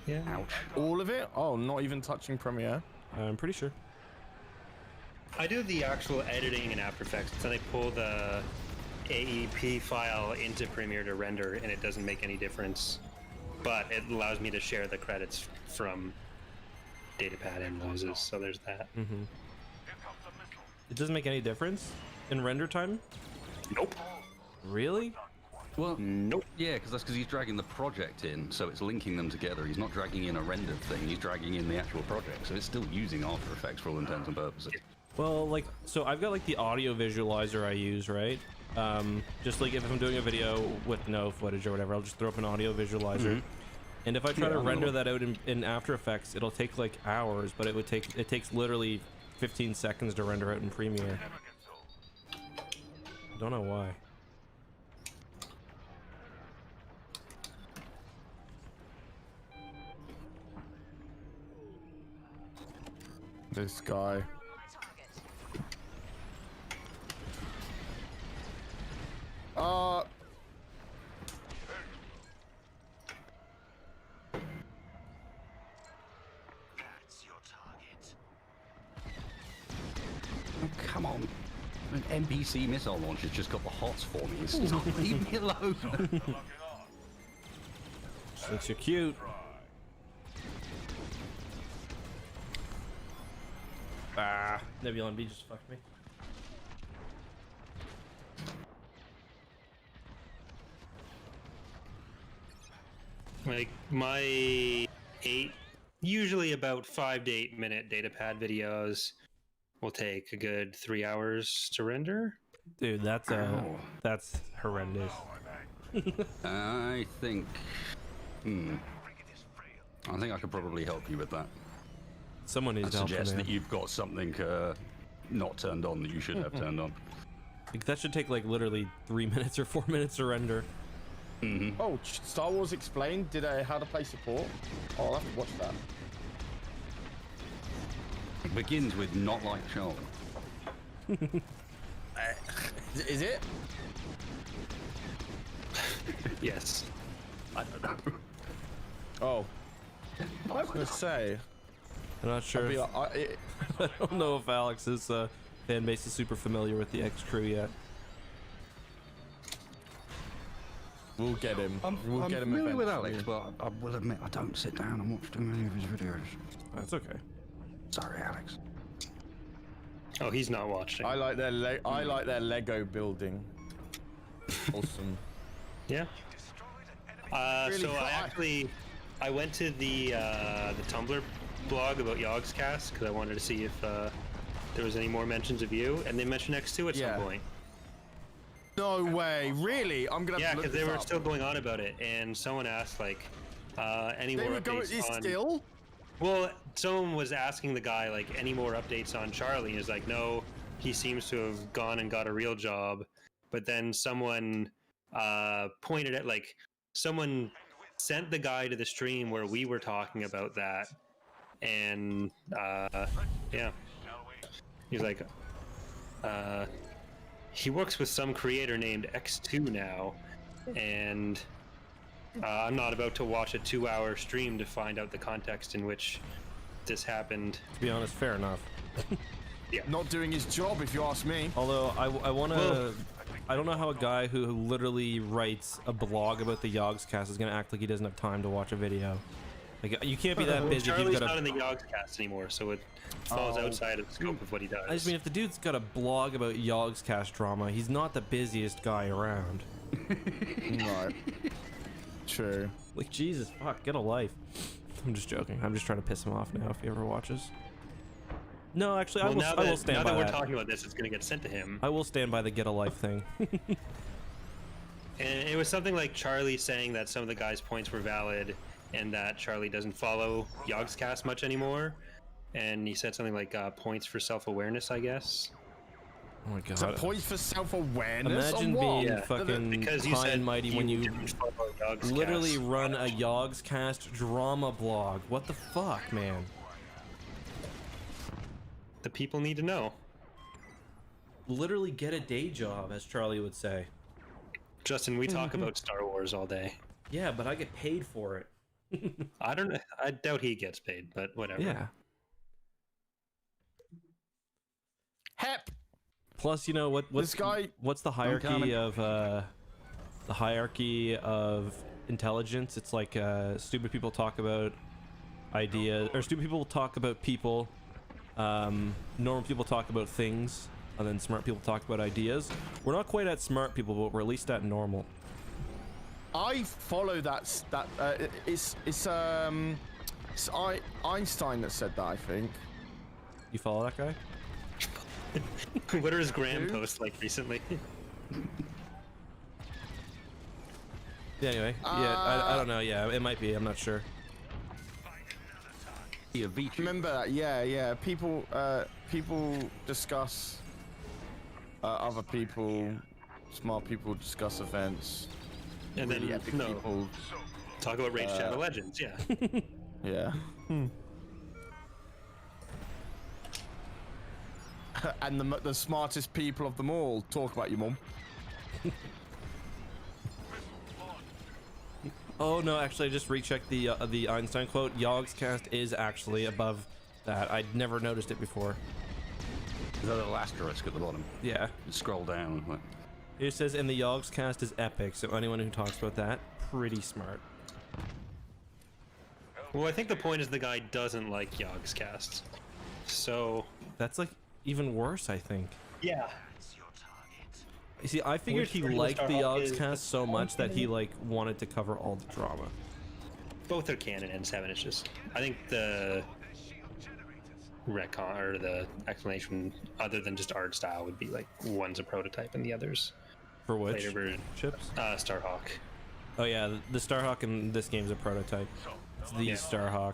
Yeah. Ouch. All of it? Oh, not even touching Premiere? I'm pretty sure. I do the actual editing in After Effects, then I pull the AEP file into Premiere to render, and it doesn't make any difference. But it allows me to share the credits from Datapad and Moses, so there's that. Mm-hmm. It doesn't make any difference in render time? Nope. Really? Well, Nope. yeah, because he's dragging the project in, so it's linking them together. He's not dragging in a rendered thing, he's dragging in the actual project, so it's still using After Effects for all intents and purposes. Well, like, so I've got like the audio visualizer I use, right? Just like if I'm doing a video with no footage or whatever, I'll just throw up an audio visualizer. And if I try to render that out in After Effects, it'll take like hours, but it takes literally 15 seconds to render out in Premiere. Don't know why. This guy. That's your come on. An NPC missile launcher's just got the hots for me. Stop, leave me alone. Thinks you're cute. Ah, Nebulon B just fucked me. Like my usually about 5 to 8 minute datapad videos will take a good 3 hours to render. Dude, that's horrendous. I think I could probably help you with that. Someone needs I to help suggest him, that man. you've got something not turned on that you should have turned on. Like, that should take like literally 3 minutes or 4 minutes to render. Oh, Star Wars Explained did how to play support. Oh, I'll have to watch that. It begins with not like Charlie. Is it? Yes. I don't know. Oh, I was gonna say. I'm not sure. I'll be If, like, I don't know if Alex's fan base is super familiar with the EcksCrew yet. we'll get him. I'm We'll get him familiar with eventually. Alex, but I will admit I don't sit down and watch too many of his videos. That's okay. Sorry, Alex. Oh, he's not watching. I like their Lego building. Awesome. Yeah. Really So cool. I went to the Tumblr blog about Yogscast because I wanted to see if there was any more mentions of you, and they mentioned EcksToo at Yeah. some point. No way, really? I'm gonna. Yeah, have to because look they this were up. still going on about it, and someone asked like, any They more were going. updates It's on. still. Well, someone was asking the guy like any more updates on Charlie. He's like, no, he seems to have gone and got a real job. But then someone pointed at like someone sent the guy to the stream where we were talking about that, and yeah, he's like, he works with some creator named EcksToo now, and I'm not about to watch a 2-hour stream to find out the context in which this happened. To be honest, fair enough. Not doing his job, if you ask me. Although I want to, Well- I don't know how a guy who literally writes a blog about the Yogscast is gonna act like he doesn't have time to watch a video. Like, you can't be that busy if Charlie's you've got not in a. the Yogscast anymore, so it falls Oh. outside of the scope of what he does. I just mean, if the dude's got a blog about Yogscast drama, he's not the busiest guy around. Right. True. Like, Jesus, fuck, get a life. I'm just joking. I'm just trying to piss him off now if he ever watches. No, actually, well, I will stand now by that we're that. talking about this, it's going to get sent to him. I will stand by the get a life thing. And it was something like Charlie saying that some of the guy's points were valid and that Charlie doesn't follow Yogscast much anymore. And he said something like points for self-awareness, I guess. Oh my So god. points for self-awareness. Imagine on what? being Yeah. fucking Because you high said and mighty when you didn't follow Yogscast. literally run a Yogscast drama blog. What the fuck, man? The people need to know. Literally get a day job, as Charlie would say. Justin, we talk about Star Wars all day. Yeah, but I get paid for it. I don't know. I doubt he gets paid, but whatever. Yeah. Hep. Plus, you know what's This guy- what's the hierarchy of intelligence? It's like stupid people talk about ideas, or stupid people talk about people. Normal people talk about things, and then smart people talk about ideas. We're not quite at smart people, but we're at least at normal. I follow that. It's Einstein that said that, I think. You follow that guy? What are his gram posts like recently? Yeah. Anyway, yeah. I don't know. Yeah, it might be. I'm not sure. Yeah, Vici. Remember that? Yeah. People discuss other people. Smart people discuss events. And Really then epic no, people. talk about Raid Shadow Legends. Yeah. Yeah. And the smartest people of them all talk about your mum. Oh no, actually, I just rechecked the Einstein quote. Yogscast is actually above that. I'd never noticed it before. There's a little asterisk at the bottom. Yeah. You scroll down. Like, It says, and the Yogs cast is epic, so anyone who talks about that, pretty smart. Well, I think the point is the guy doesn't like Yogg's casts. So That's like even worse, I think. yeah, You see, I figured Which he version of liked the Starhawk Yogs is cast so much that he like wanted to cover all the drama. both are canon and 7. It's just I think the retcon or the explanation, other than just art style, would be like one's a prototype and the other's For which later version. chips? Starhawk. Oh yeah, the Starhawk in this game's a prototype. It's the Yeah. Starhawk.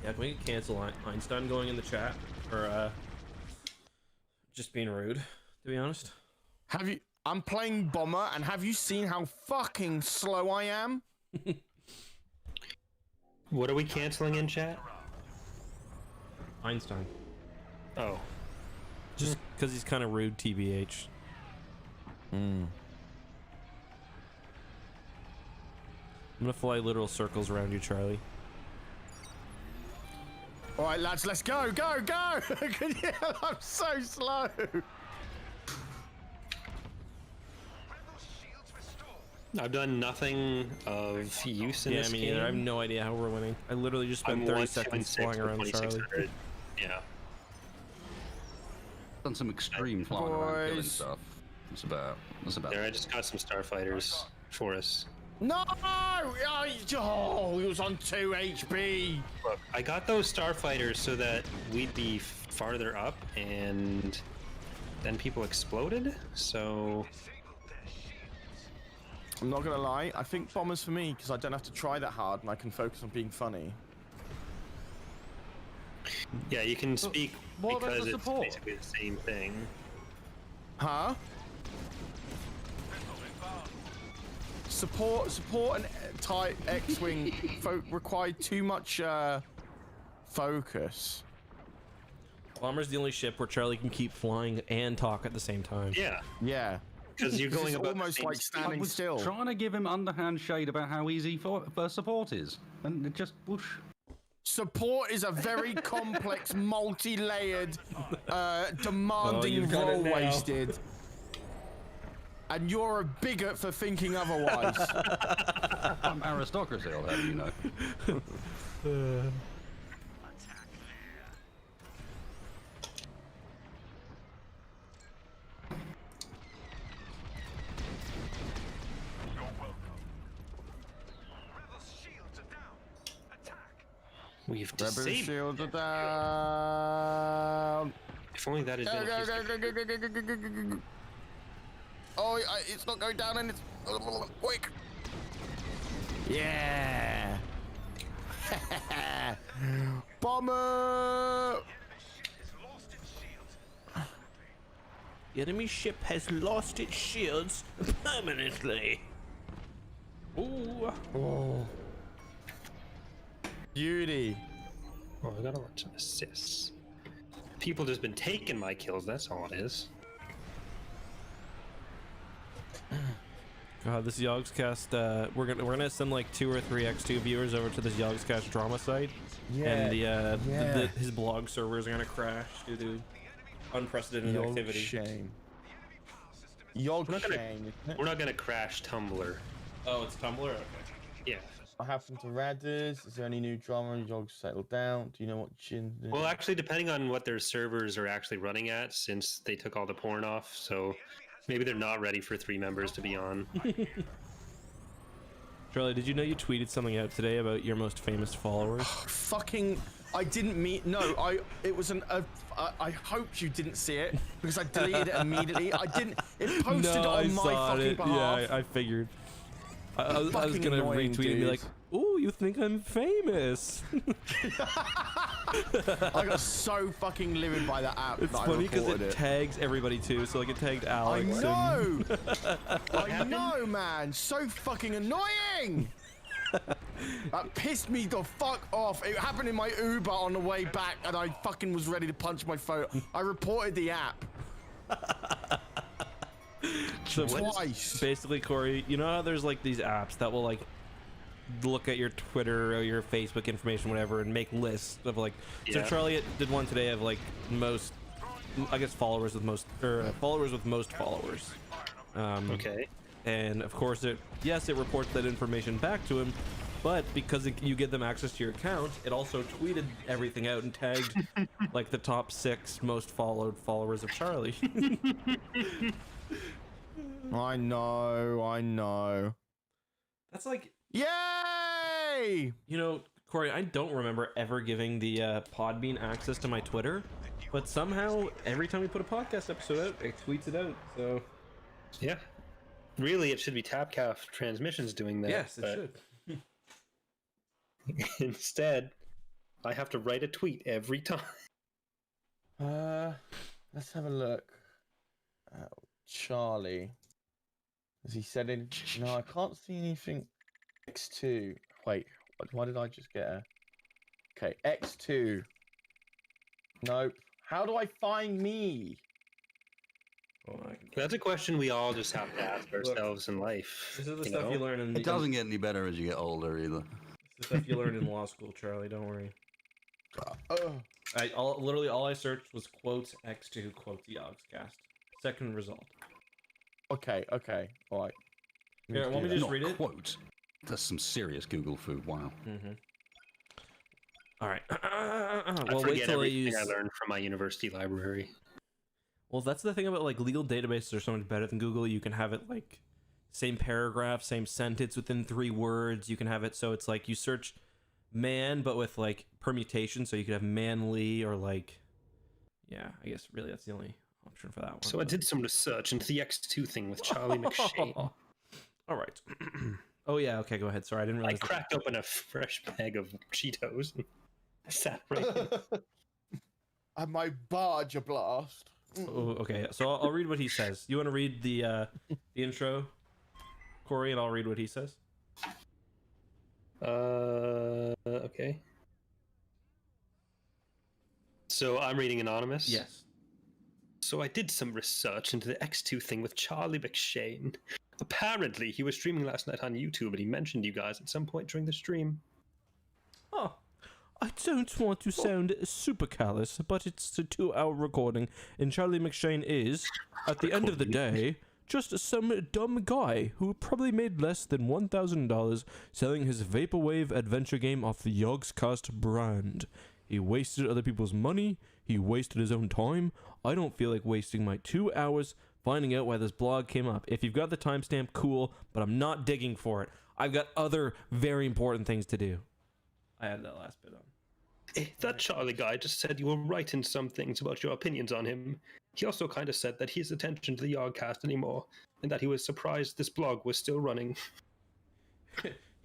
Yeah, can we cancel Einstein going in the chat? Or just being rude, to be honest? Have you? I'm playing Bomber, and have you seen how fucking slow I am? What are we canceling in chat? Einstein. Oh, Just because he's kind of rude, TBH. I'm gonna fly literal circles around you, Charlie. All right, lads, let's go, go, go! Yeah, I'm so slow. I've done nothing of use in Yeah, this me game. neither. I have no idea how we're winning. I literally just spent I'm 30 176 seconds flying with around Charlie. 2600. Yeah. done some extreme flying around killing Boys. stuff. That's about. There, I just got some starfighters for us. No! Oh, he was on 2 HP. Look, I got those starfighters so that we'd be farther up, and then people exploded. So I'm not gonna lie, I think Bomber's for me because I don't have to try that hard and I can focus on being funny. yeah, you can speak what about because the it's support? basically the same thing. Huh? Support and tight X-wing required too much focus. Bomber's the only ship where Charlie can keep flying and talk at the same time. Yeah, Yeah. because you're going It's about the almost same like speed. I standing was still. trying to give him underhand shade about how easy support is, and it just whoosh. Support is a very complex, multi-layered, demanding you've got it role now. wasted. And you're a bigot for thinking otherwise. I'm aristocracy, I'll have you know. We've Rebel disabled. shields are down. If only that had Go, been. go, a go, go, go, go, go, go, go, go, go. Oh, it's not going down and it's quick. Yeah. Bomber. The enemy ship has lost its shields permanently. Ooh. Oh. Beauty. Oh, I gotta watch some assists. People just been taking my kills. That's all it is. God, this Yogscast, we're gonna send like 2 or 3 EcksToo viewers over to this Yogscast drama site, and his blog servers are gonna crash due to unprecedented Yog activity. shame. Yog We're not gonna- shame. Isn't it? We're not gonna crash Tumblr. Oh, it's Tumblr. Okay. Yeah. What happened to Radders? Is there any new drama? Yog settled down. Do you know what Chin? Well, actually, depending on what their servers are actually running at, since they took all the porn off, so maybe they're not ready for 3 members to be on. Charlie, did you know you tweeted something out today about your most famous followers? Fucking, I didn't mean. No, it was an. I hope you didn't see it because I deleted it immediately. I didn't. It posted on my fucking behalf. Yeah, I figured. I was Fucking gonna annoying, retweet and be like, dude. "Ooh, you think I'm famous?" I got so fucking livid by that app. It's that funny I because reported it tags everybody too. So like it tagged I Alex. And know. I know, man. So fucking annoying. That pissed me the fuck off. It happened in my Uber on the way back, and I fucking was ready to punch my phone. I reported the app. So Twice. basically, Corey, you know how there's like these apps that will like look at your Twitter or your Facebook information, whatever, and make lists of like. So Yeah. Charlie did one today of like most, I guess, followers with most, or followers with most followers. Okay. And of course, it reports that information back to him, but because you give them access to your account, it also tweeted everything out and tagged like the top 6 most followed followers of Charlie. I know. That's like, Yay! you know, Corey, I don't remember ever giving the Podbean access to my Twitter, but somehow every time we put a podcast episode out, it tweets it out. So Yeah. Really, it should be Tapcaf Transmissions doing that. yes, it but should. Instead, I have to write a tweet every time. Let's have a look. Charlie. Has he said any? No, I can't see anything. EcksToo. Wait, why did I just get a? Okay, EcksToo. Nope. How do I find me? That's a question we all just have to ask ourselves in life. This is the stuff you learn in It doesn't get any better as you get older either. the stuff you learn in law school, Charlie. Don't worry. Oh. Literally all I searched was quotes EcksToo quotes Yogscast. Second result. Okay. All right. Here, want me to just Not read it? quote. That's some serious Google food. Wow. Mm-hmm. All right. I Well, wait forget till I everything use. I learned from my university library. Well, that's the thing about like legal databases are so much better than Google. You can have it like same paragraph, same sentence within 3 words. You can have it so it's like you search man, but with like permutation. So you could have manly or like, yeah. I guess really that's the only option for that one. So I did some research into the EcksToo thing with Charlie McShane. All right. Oh yeah. Okay. Go ahead. Sorry, I didn't I realize. cracked open a fresh bag of Cheetos and I sat right in. And my barge a blast. Oh, okay. So I'll read what he says. You want to read the intro, Corey, and I'll read what he says. Okay. So I'm reading anonymous. Yes. So I did some research into the EcksToo thing with Charlie McShane. Apparently, he was streaming last night on YouTube, and he mentioned you guys at some point during the stream. Oh, I don't want to sound super callous, but it's a 2-hour recording, and Charlie McShane is, at the end of the day, just some dumb guy who probably made less than $1,000 selling his vaporwave adventure game off the Yogscast brand. He wasted other people's money, he wasted his own time. I don't feel like wasting my 2 hours finding out why this blog came up. If you've got the timestamp, cool, but I'm not digging for it. I've got other very important things to do. I had that last bit on. That Charlie guy just said you were right in some things about your opinions on him. He also kind of said that he has attention to the Yogcast anymore, and that he was surprised this blog was still running.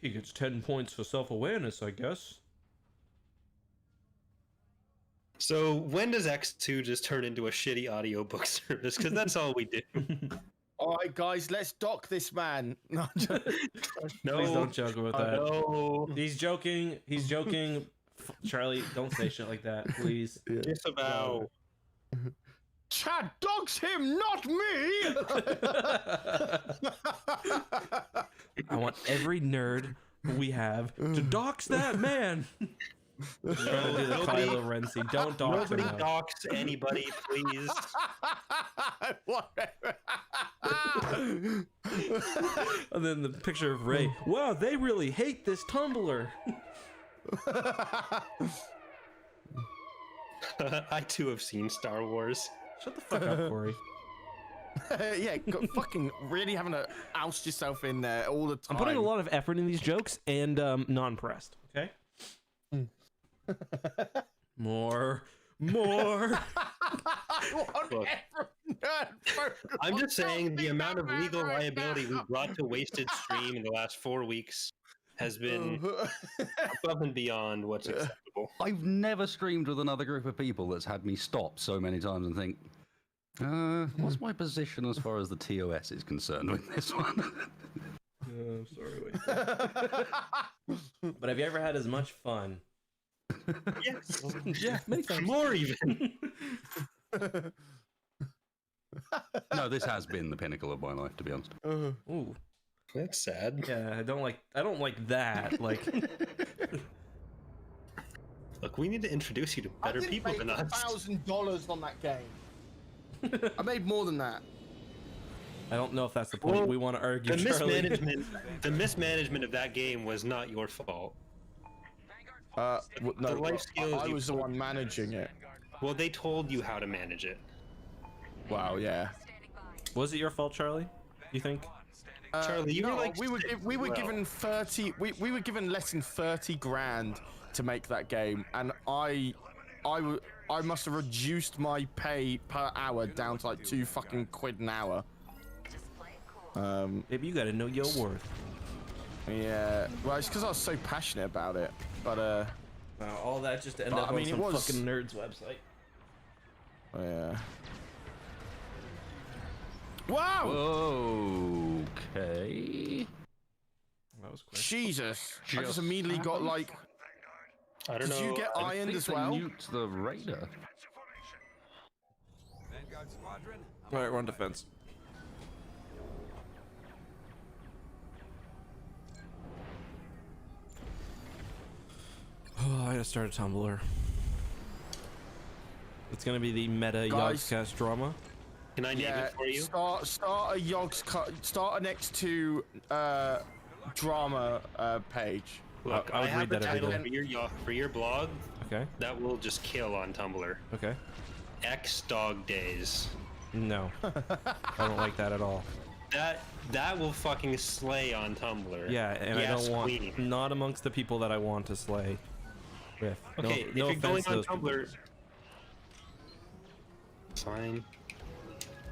He gets 10 points for self-awareness, I guess. So when does EcksToo just turn into a shitty audiobook service? Because that's all we do. All right, guys, let's dock this man. No, No, Please don't joke about that. no. He's joking. He's joking. Charlie, don't say shit like that, please. Disavow. Chad dogs him, not me. I want every nerd we have to dox that man. Trying to do the Nobody- Kylo Ren scene. Don't dox him. Nobody now. dox anybody, please. Whatever. And then the picture of Rey. Wow, they really hate this Tumblr. I too have seen Star Wars. Shut the fuck up, Corey. Yeah, fucking really having to oust yourself in there all the time. I'm putting a lot of effort in these jokes, and not impressed. Okay. More. Whatever. I'm just saying the amount of legal liability we brought to Wasted Stream in the last 4 weeks has been above and beyond what's acceptable. I've never streamed with another group of people that's had me stop so many times and think, what's my position as far as the TOS is concerned with this one? I'm sorry. Wait. But have you ever had as much fun? Yes, Yeah, many times. more even. No, this has been the pinnacle of my life, to be honest. Ooh. That's sad. Yeah, I don't like that. Like, Look, we need to introduce you to better people than us. $1,000 on that game. I made more than that. I don't know if that's the point Well, we want to argue, The Charlie. mismanagement of that game was not your fault. No, the life skills I you was the put- one managing it. Well, they told you how to manage it. Wow, yeah. Was it your fault, Charlie? You think? Charlie, you were no, like we were given 30. We were given less than 30 grand to make that game, and I must have reduced my pay per hour down to like £2 an hour. Maybe you gotta know your worth. Yeah. Well, it's because I was so passionate about it, but Wow, all that just to end But, up I mean, on it some was- fucking nerd's website. yeah. Wow! Okay. That was quick. Jesus! I just Just immediately got happened. like. I don't Did know. you get I ironed think as they well? nuked the raider. Vanguard Squadron. All right, we're on defense. Oh, I gotta start a Tumblr. It's gonna be the meta Guys. Yogscast drama. Can I name Yeah. it for you? Start an X2 drama page. Look, I I would have read the that every title day. for your blog Okay. that will just kill on Tumblr. Okay. X Dog Days. No, I don't like that at all. That will fucking slay on Tumblr. Yeah, and Yes, I don't want queen. not amongst the people that I want to slay. With. Okay, no, if no you're going offense to on those people. Tumblr, fine.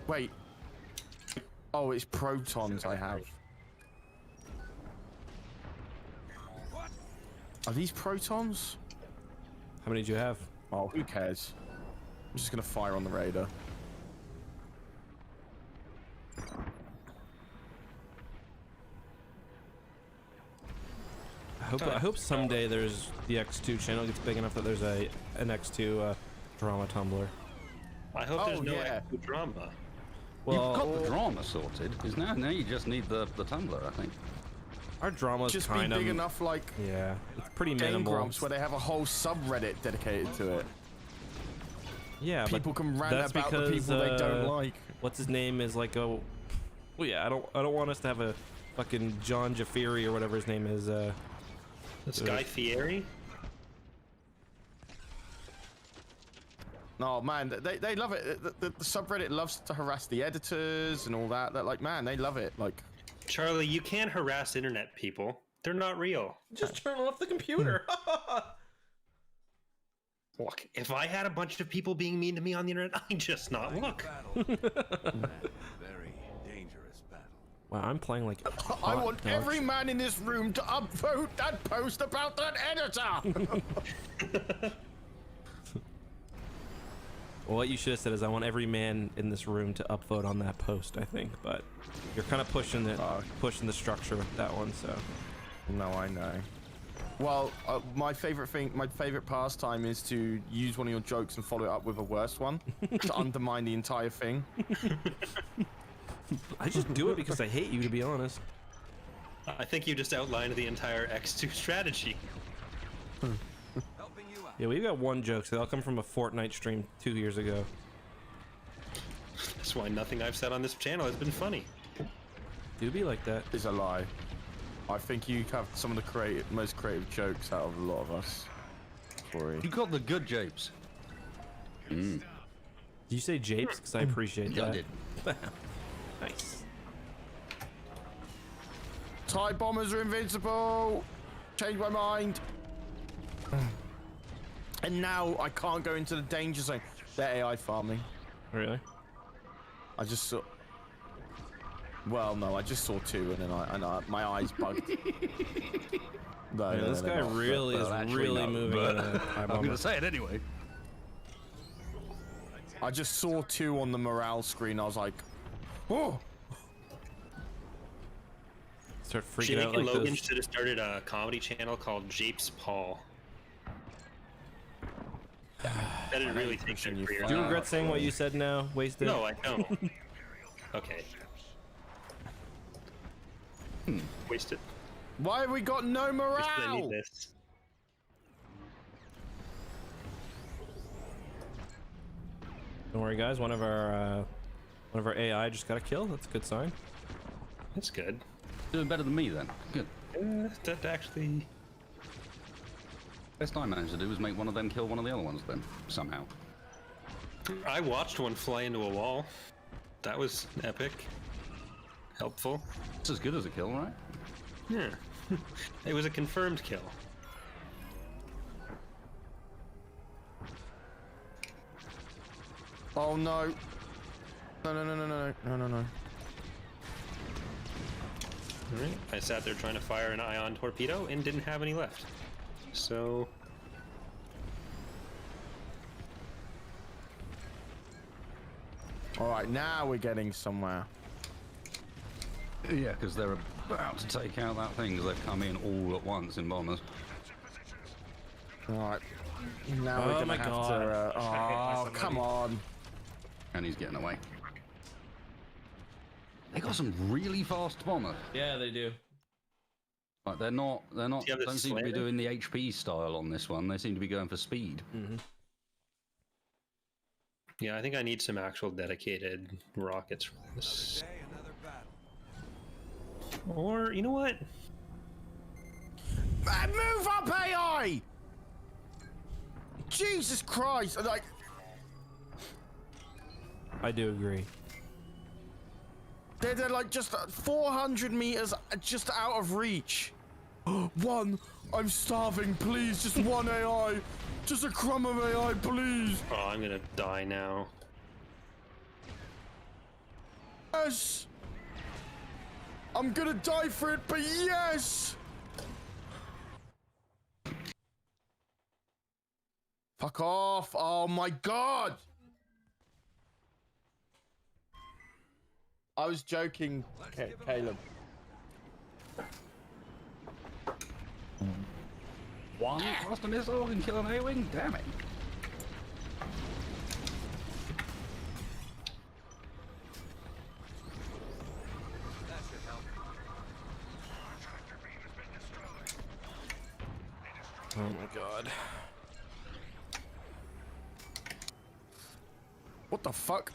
Wait. Oh, it's protons I have. Are these protons? How many do you have? Oh, who cares? I'm just gonna fire on the raider. I hope someday there's the EcksToo channel gets big enough that there's an EcksToo drama Tumblr. I hope there's Oh, no yeah. actual drama. Well, You've got the drama sorted. Is now you just need the Tumblr, I think. our drama's Just be kind of big enough like Yeah, it's pretty Game minimal. Grumps where they have a whole subreddit dedicated to it. Yeah, People but can rant that's about the because, people they don't like. What's his name is like a. Well, yeah, I don't want us to have a fucking John Jafiri or whatever his name is. This Guy Fieri? No, man, they love it. The subreddit loves to harass the editors and all that. That like, man, they love it. Like, Charlie, you can't harass internet people. They're not real. Just turn off the computer. Look, if I had a bunch of people being mean to me on the internet, I'd just not look. Battle. That very dangerous battle. Wow, I'm playing like. I want every man in this room to upvote that post about that editor. Well, what you should have said is, I want every man in this room to upvote on that post. I think, but you're kind of pushing the structure with that one. So. No, I know. Well, my favorite pastime is to use one of your jokes and follow it up with a worse one to undermine the entire thing. I just do it because I hate you, to be honest. I think you just outlined the entire X2 strategy. Helping you out. Yeah, we've got one joke, so that'll come from a Fortnite stream 2 years ago. That's why nothing I've said on this channel has been funny. Do be like that. Is a lie. I think you have some of the most creative jokes out of a lot of us. Corey. You got the good japes. Did you say japes? Because I appreciate Yeah, that. I did. Nice. TIE bombers are invincible. Change my mind. And now I can't go into the danger zone. They're AI farming. Really? I just saw. Well, no, I just saw two, and then my eyes bugged. No, Yeah, no, this they're guy not. really is Actually, really no, moving. but at a high I'm bomber. gonna say it anyway. I just saw two on the morale screen. I was like, oh. Start freaking Jake out and like Logan this. should have started a comedy channel called Japes Paul. That'd really take their pushing you career. Do you far. regret saying what you said now? Wasted? No, I don't. Okay. Wasted. Why have we got no Just 'cause I morale? need this. Don't worry, guys. One of our AI just got a kill. That's a good sign. That's good. Doing better than me then. Good. That actually. Best I managed to do was make one of them kill one of the other ones then, somehow. I watched one fly into a wall. That was epic. Helpful. It's as good as a kill, right? Yeah. It was a confirmed kill. Oh no. No, no, no, no, no, no, no, no. Alright. I sat there trying to fire an ion torpedo and didn't have any left. So. Alright, now we're getting somewhere. Yeah, because they're about to take out that thing because they've come in all at once in bombers. Alright. Now we're Oh gonna my have God. to. Oh, come on. And he's getting away. They got some really fast bombers. Yeah, they do. Like they're not, Do you have the don't seem to be slammer? doing the HP style on this one. They seem to be going for speed. Yeah, I think I need some actual dedicated rockets for this. Day, another battle. Or, you know what? Move up, AI! Jesus Christ! Like, I do agree. they're like just 400 meters just out of reach. One, I'm starving, please. Just one AI. Just a crumb of AI, please. Oh, I'm gonna die now. Yes! I'm gonna die for it, but yes! Fuck off. Oh my God! I was joking, Caleb. One cluster missile can kill an A-wing? Damn it. That should help. Oh my God. What the fuck?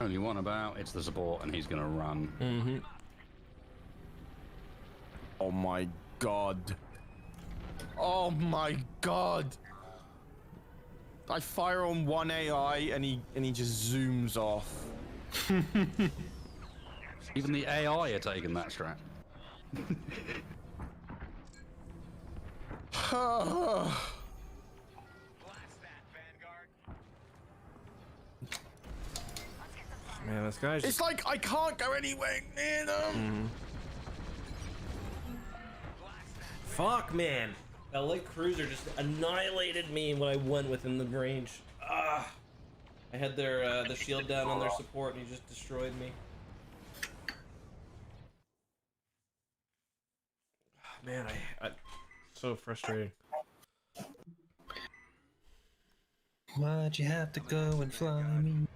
Only one about, it's the support, and he's gonna run. Oh my God. Oh my God. I fire on one AI and he just zooms off. Even the AI are taking that strat. Man, this guy's It's just... like I can't go anywhere near them. Fuck, man. That light cruiser just annihilated me when I went within the range. Ah. I had their the shield down on their support and he just destroyed me. Man, I so frustrating. Why'd you have to go and fly me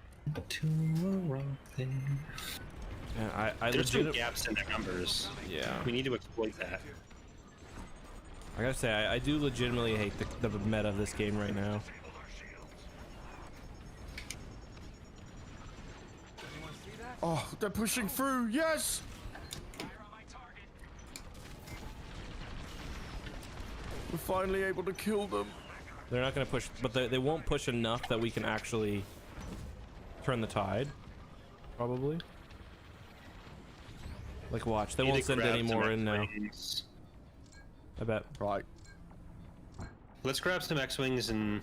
to a wrong thing? Yeah, I There's some legit... gaps in their numbers. Yeah. We need to exploit that. I gotta say, I do legitimately hate the meta of this game right now. Oh, they're pushing through. Yes. We're finally able to kill them. They're not gonna push, but they won't push enough that we can actually turn the tide. Probably. Like, watch. They Need to won't send grab any some more in now. X-Wings. I bet. Right. Let's grab some X-Wings and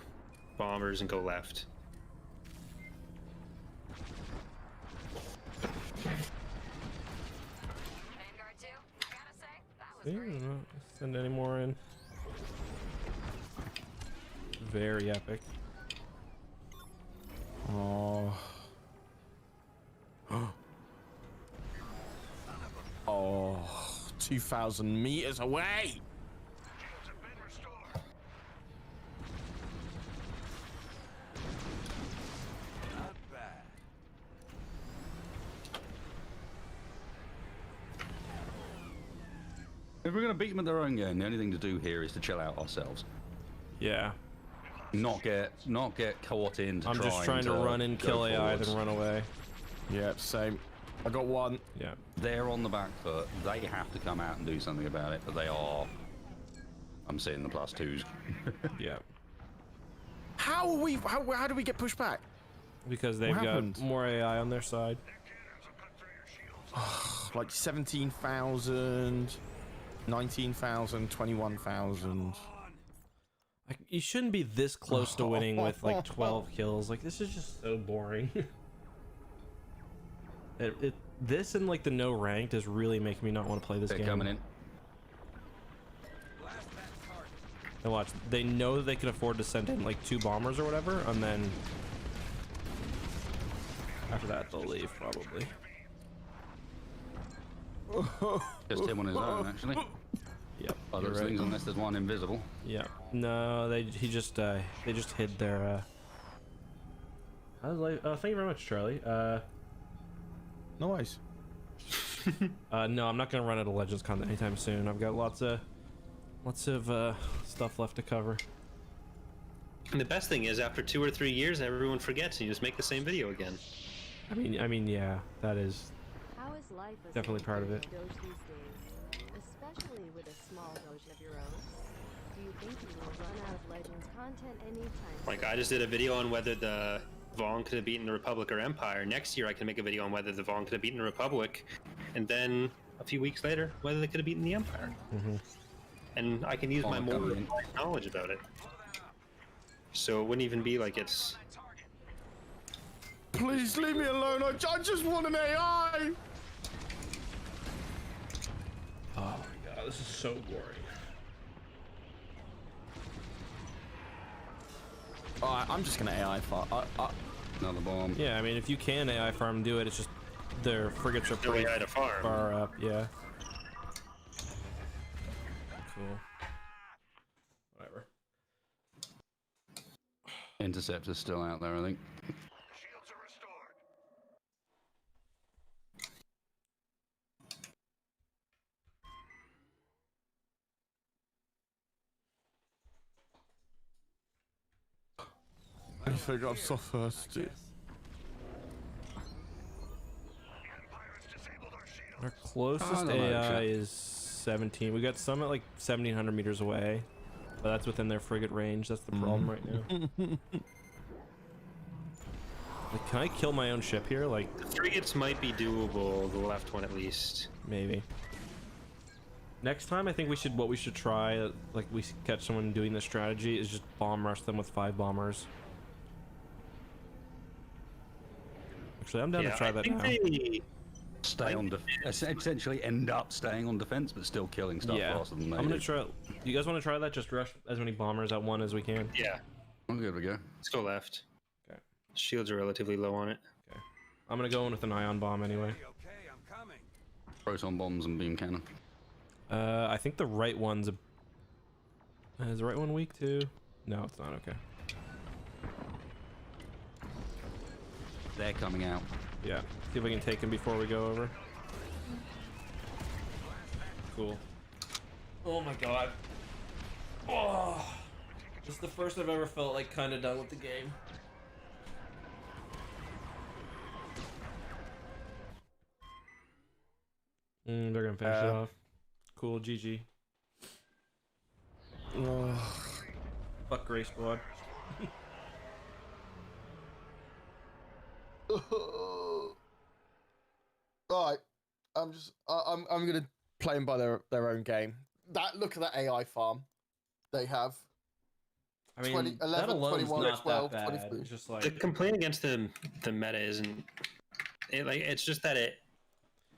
bombers and go left. Vanguard 2, I gotta say, that was Yeah, great. not send any more in. Very epic. Oh. 2,000 meters away. Not bad. If we're going to beat them at their own game, the only thing to do here is to chill out ourselves. Yeah. Not get caught in. I'm just trying to run and kill AI, then run away. Yeah, same. I got one. Yeah. They're on the back foot. They have to come out and do something about it, but they are. I'm seeing the +2s. Yeah. How are we? How do we get pushed back? Because they've What got happened? more AI on their side. Like 17,000, 19,000, 21,000. Like, you shouldn't be this close to winning with like 12 kills. Like, this is just so boring. This and like the no ranked is really making me not want to play this They're game. coming in. And watch, they know that they can afford to send in like 2 bombers or whatever, and then after that they'll leave probably. Just him on his own, actually. Yep. Other you're right. things, unless there's one invisible. Yeah. No, they just hid their how's life? Thank you very much, Charlie. Nice. No, I'm not gonna run out of Legends content anytime soon. I've got lots of stuff left to cover. And the best thing is, after 2 or 3 years, everyone forgets, and you just make the same video again. I mean, yeah, that is How is life as definitely part of it. Doge these days, especially with a small Doge of your own? Do you think you will run out of Legends content anytime? Like, I just did a video on whether the Vaughn could have beaten the Republic or Empire. Next year, I can make a video on whether the Vaughn could have beaten the Republic, and then a few weeks later, whether they could have beaten the Empire. And I can use my more coming in. knowledge about it. So it wouldn't even be like it's. Please leave me alone. I just want an AI. Oh my god, this is so boring. I'm just gonna AI far. Another bomb. Yeah, I mean, if you can AI farm, do it. It's just their frigates are No pretty AI to farm. far up. Yeah. Cool. Whatever. Interceptor's still out there, I think. I think I'm so thirsty. Our closest don't know, AI shit. is 17. We got some at like 1,700 meters away, but that's within their frigate range. That's the problem right now. Like, can I kill my own ship here? Like, The frigates might be doable, the left one at least. maybe. Next time, I think what we should try, like we catch someone doing this strategy, is just bomb rush them with 5 bombers. Actually, I'm down to try that now. Stay on essentially end up staying on defense, but still killing stuff Yeah, faster than they I'm gonna do. try. You guys want to try that? Just rush as many bombers at one as we can. Yeah, Oh, good we go. let's go left. Okay. Shields are relatively low on it. Okay. I'm gonna go in with an ion bomb anyway. Okay, I'm coming. Proton bombs and beam cannon. I think the right one's a. Is the right one weak too? No, it's not. Okay. They're coming out. Yeah. See if we can take him before we go over. Cool. Oh my god. Oh. This is the first I've ever felt like kind of done with the game. They're gonna finish it off. Cool, GG. Fuck Gray Squad. Alright, I'm gonna play them by their own game. Look at that AI farm they have. I mean, 20, that 11, alone's 21, not 12, that bad. 23. It's just The like, complaint against the meta isn't it, like it's just that it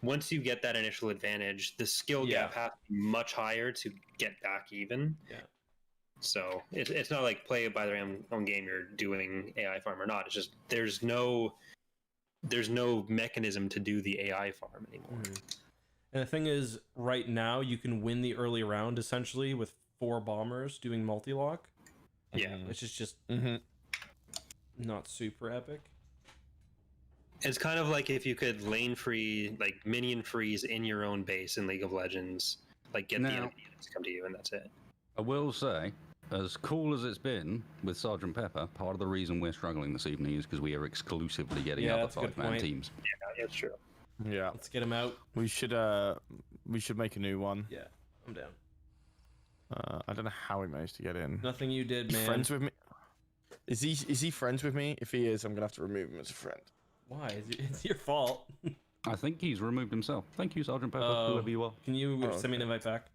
once you get that initial advantage, the skill Yeah. gap has to be much higher to get back even. Yeah. So it's not like play it by their own game. You're doing AI farm or not. It's just there's no mechanism to do the AI farm anymore. And the thing is, right now you can win the early round essentially with 4 bombers doing multi-lock, Yeah. which is just Mhm. not super epic. It's kind of like if you could lane free, like minion freeze in your own base in League of Legends, like get the Now- enemy to come to you, and that's it. I will say, as cool as it's been with Sergeant Pepper, part of the reason we're struggling this evening is because we are exclusively getting Yeah, other that's a good 5-man point. teams. Yeah, that's true. Yeah. Let's get him out. We should make a new one. Yeah, I'm down. I don't know how he managed to get in. Nothing you did, He's man. friends with me. Is he friends with me? If he is, I'm gonna have to remove him as a friend. Why? It's your fault. I think he's removed himself. Thank you, Sergeant Pepper, Oh. whoever you are. Can you Oh, send me an okay. invite back?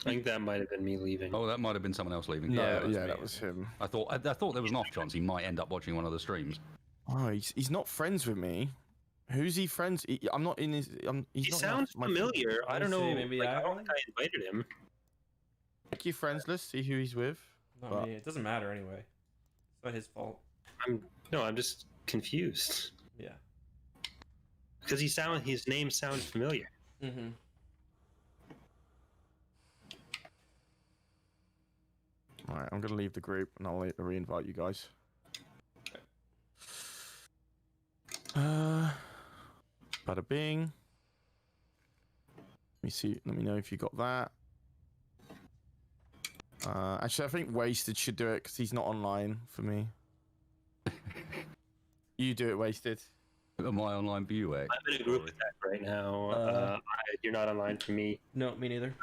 I think that might have been me leaving. Oh, that might have been someone else leaving. Yeah, No, it was yeah, me. that was him. I thought there was an off chance he might end up watching one of the streams. Oh, he's not friends with me. Who's he friends? I'm not in his. He's He not sounds my familiar. I don't Let's see, know. maybe Like, I don't I- think I invited him. Check your friends list. See who he's with. Not But- me. It doesn't matter anyway. It's not his fault. I'm just confused Yeah. because his name sounds familiar. Mm-hmm. All right, I'm gonna leave the group and I'll re-invite you guys. Bada bing. Let me see. Let me know if you got that. Actually, I think Wasted should do it because he's not online for me. You do it, Wasted. Am I online view, Egg? I'm in a group with that right now. You're not online for me. No, me neither.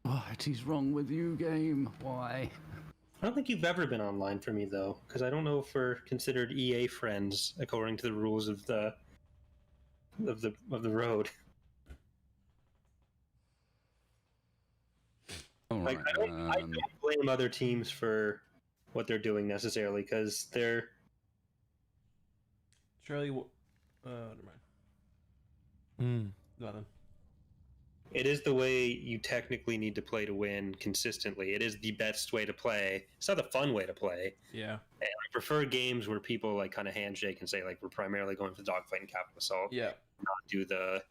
What is wrong with you, game? Why? I don't think you've ever been online for me though, because I don't know if we're considered EA friends according to the rules of the road. All Like right, I don't blame other teams for what they're doing necessarily, because they're Charlie, never mind. Nothing. it is the way you technically need to play to win consistently. It is the best way to play. It's not the fun way to play. Yeah. And I prefer games where people like kind of handshake and say like we're primarily going for the dogfight and capital assault, Yeah. not do the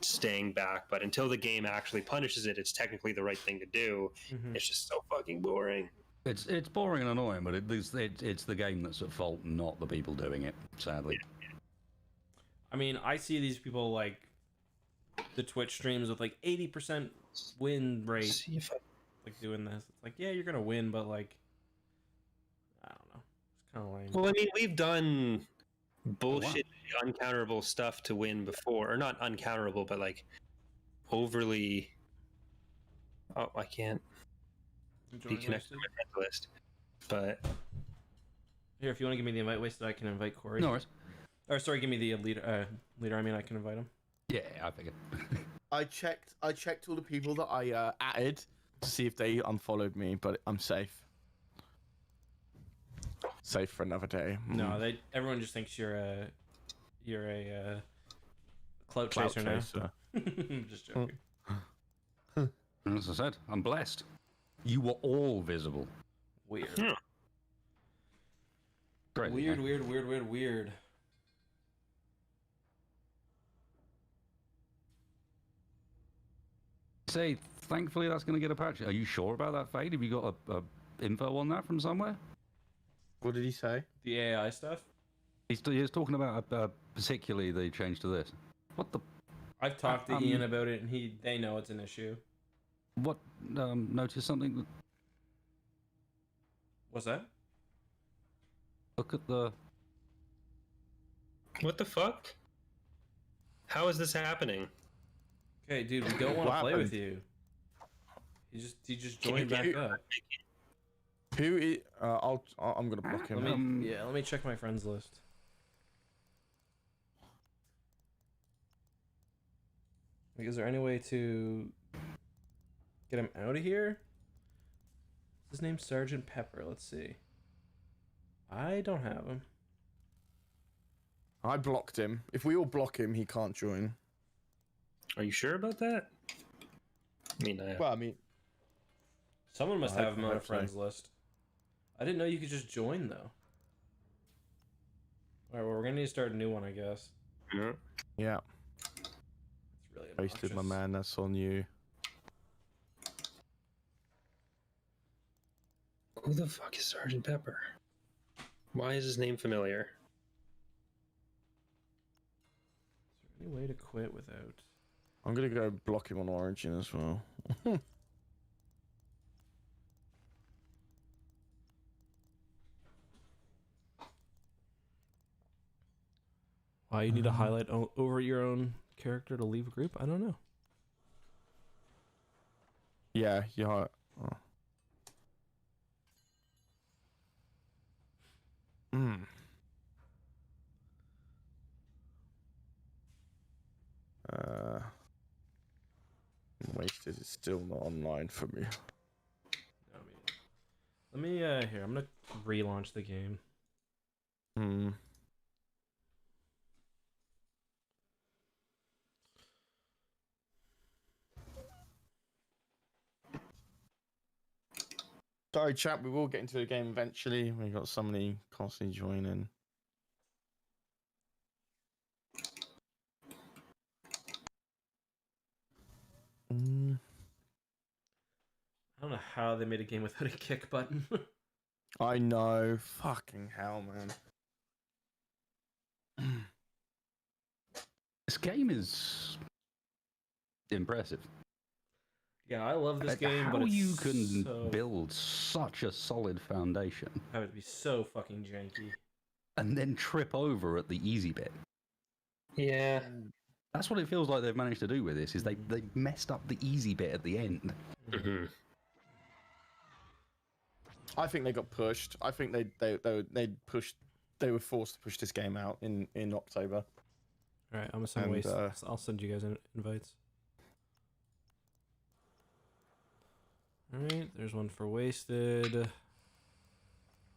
staying back. But until the game actually punishes it, it's technically the right thing to do. Mhm. It's just so fucking boring. it's boring and annoying, but it's the game that's at fault, not the people doing it. Sadly. I mean, I see these people like the Twitch streams with like 80% win rate, See if I like doing this. It's like, yeah, you're gonna win, but like, I don't know. It's kind of lame. Well, I mean, we've done bullshit, uncounterable stuff to win before, or not uncounterable, but like overly. Oh, I can't be connected to my friends list. But Here, if you want to give me the invite wasted, I can invite Corey. No worries. Or sorry, give me the leader. Leader. I mean, I can invite him. Yeah, I figured. I checked all the people that I added to see if they unfollowed me, but I'm safe. Safe for another day. No, everyone just thinks you're a clout Clout chaser now. chaser. Just joking. And as I said, I'm blessed. You were all visible. Weird. Yeah. Great. Weird. Say, thankfully that's going to get a patch. Are you sure about that, Fade? Have you got a info on that from somewhere? What did he say? The AI stuff. He's talking about particularly the change to this. What the? I've talked to Ian about it, and they know it's an issue. What? Notice something? What's that? Look at the. what the fuck? How is this happening? Okay, dude, we don't want to What play with happened? you. He just Can you joined back get- up. Who is? I'm gonna block him. Let me check my friends list. Like, is there any way to get him out of here? His name's Sergeant Pepper. Let's see. I don't have him. I blocked him. If we all block him, he can't join. Are you sure about that? I mean, Well, I mean, Someone must I have him on a hope so. friends list. I didn't know you could just join though. Alright, well, we're gonna need to start a new one, I guess. yeah. yeah. pasted, my Obnoxious. man. That's on you. Who the fuck is Sergeant Pepper? Why is his name familiar? Is there any way to quit without? I'm gonna go block him on Origin as well. Why you need to highlight over your own character to leave a group? I don't know. Yeah, yeah. Oh. Wasted is still not online for me. I mean, let me here. I'm gonna relaunch the game. Sorry, chat. We will get into the game eventually. We got somebody constantly joining. I don't know how they made a game without a kick button. I know. Fucking hell, man. This game is impressive. Yeah, I love this game, How but it's you can so... build such a solid foundation That would be so fucking janky. and then trip over at the easy bit. Yeah. That's what it feels like they've managed to do with this. Is they messed up the easy bit at the end. Mm-hmm. I think they got pushed. I think they pushed. They were forced to push this game out in October. All right, I'm gonna send And, waste. I'll send you guys invites. All right, there's one for wasted.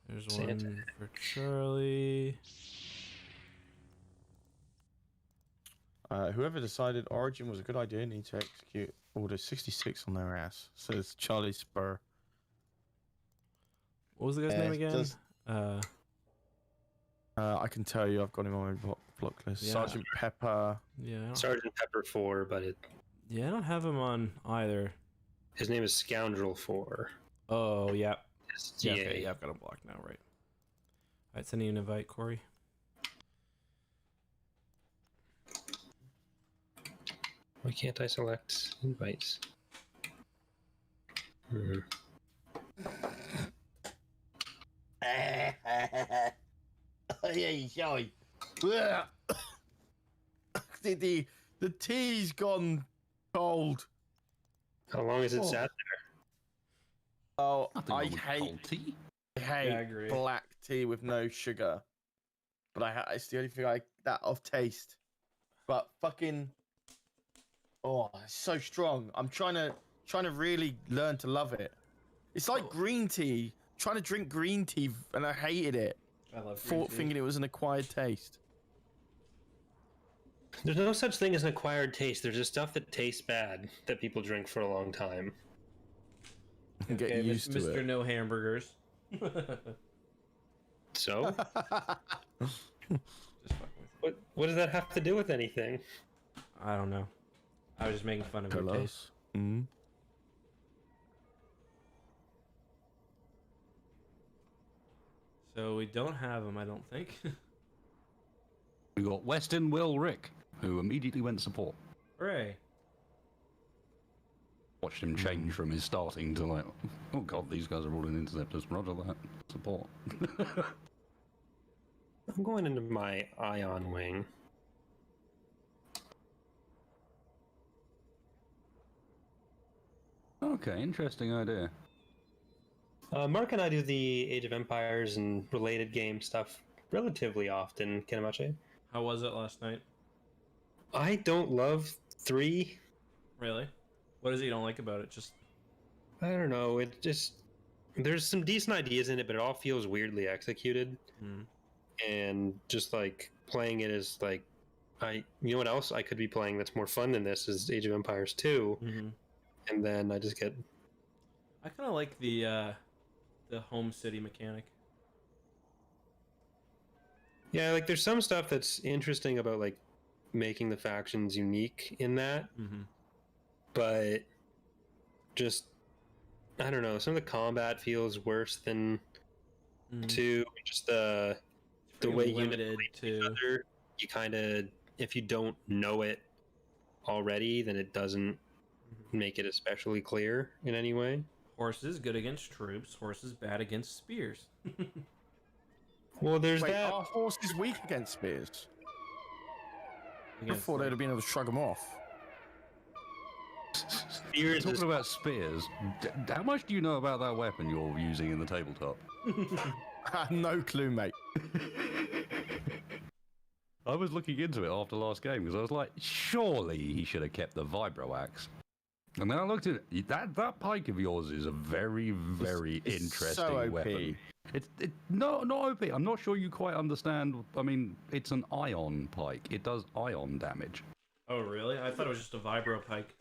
There's Santa. one for Charlie. Whoever decided Origin was a good idea need to execute Order 66 on their ass. Says Charlie Spur. What was the guy's name again? does- Uh, I can tell you, I've got him on my block list. Yeah. Sergeant Pepper. yeah, I don't, Sergeant Pepper 4, but yeah, I don't have him on either. his name is Scoundrel 4. Oh, yeah. Yeah, Yeah. okay, yeah, I've got him blocked now, right? All right, sending you an invite, Corey. Why can't I select invites? Hmm. Yeah, sorry. the tea's gone cold. How long is it sat Oh, Nothing I wrong with hate cold tea. Yeah, I agree. black tea with no sugar. But it's the only thing that of taste. But fucking, oh, it's so strong. I'm trying to really learn to love it. It's like green tea. Trying to drink green tea and I hated it. I love green tea. Thinking it was an acquired taste. There's no such thing as an acquired taste. There's just stuff that tastes bad that people drink for a long time. And get Okay, used to Mr. it. No Hamburgers. So, Just fucking with what does that have to do with anything? you. I don't know. I was just making fun of your Tell taste. us. Mm. So we don't have him, I don't think. We got Weston Will Rick, who immediately went support. Hooray. Watched him change from his starting to like, oh god, these guys are all in interceptors. Roger that. Support. I'm going into my Ion wing. Okay, interesting idea. Mark and I do the Age of Empires and related game stuff relatively often, Kinemachi. How was it last night? I don't love 3. Really? What is it you don't like about it? Just I don't know. It just there's some decent ideas in it, but it all feels weirdly executed. And just like playing it is like, you know what else I could be playing that's more fun than this is Age of Empires 2, and then I just get. I kind of like the home city mechanic. Yeah, like there's some stuff that's interesting about like making the factions unique in that, Mm-hmm. but just I don't know. Some of the combat feels worse than two. Just the way you limited to. other, you kind of, if you don't know it already, then it doesn't make it especially clear in any way. Horses good against troops. Horses bad against spears. Well, there's Wait, that. are horses weak against spears? I Against, thought they'd have been able to shrug them off. Spears is Talking about spears, how much do you know about that weapon you're using in the tabletop? No clue, mate. I was looking into it after last game because I was like, surely he should have kept the vibro axe. And then I looked at it. That pike of yours is a very, very It's interesting so OP. weapon. It's not OP. I'm not sure you quite understand. I mean, it's an ion pike. It does ion damage. Oh really? I thought it was just a vibro pike.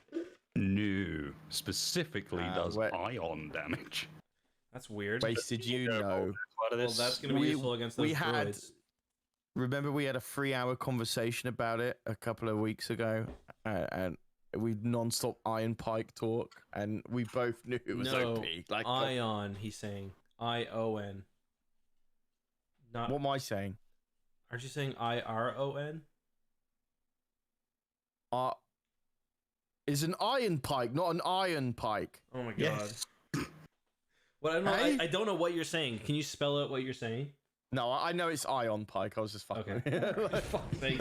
No, specifically does wait. ion damage. That's weird. Wasted, you know. a lot of Well, this. that's gonna be useful against those droids. Remember, we had a 3-hour conversation about it a couple of weeks ago, and we non-stop Iron Pike talk, and we both knew it was No, OP. Like, ion. He's saying ION. Not. what am I saying? Aren't you saying IRON? Is an Iron Pike, not an Iron Pike. Oh my god. Yes. What I don't know. Hey? I don't know what you're saying. Can you spell out what you're saying? No, I know it's Ion Pike. I was just fucking. Okay. Fuck's sake.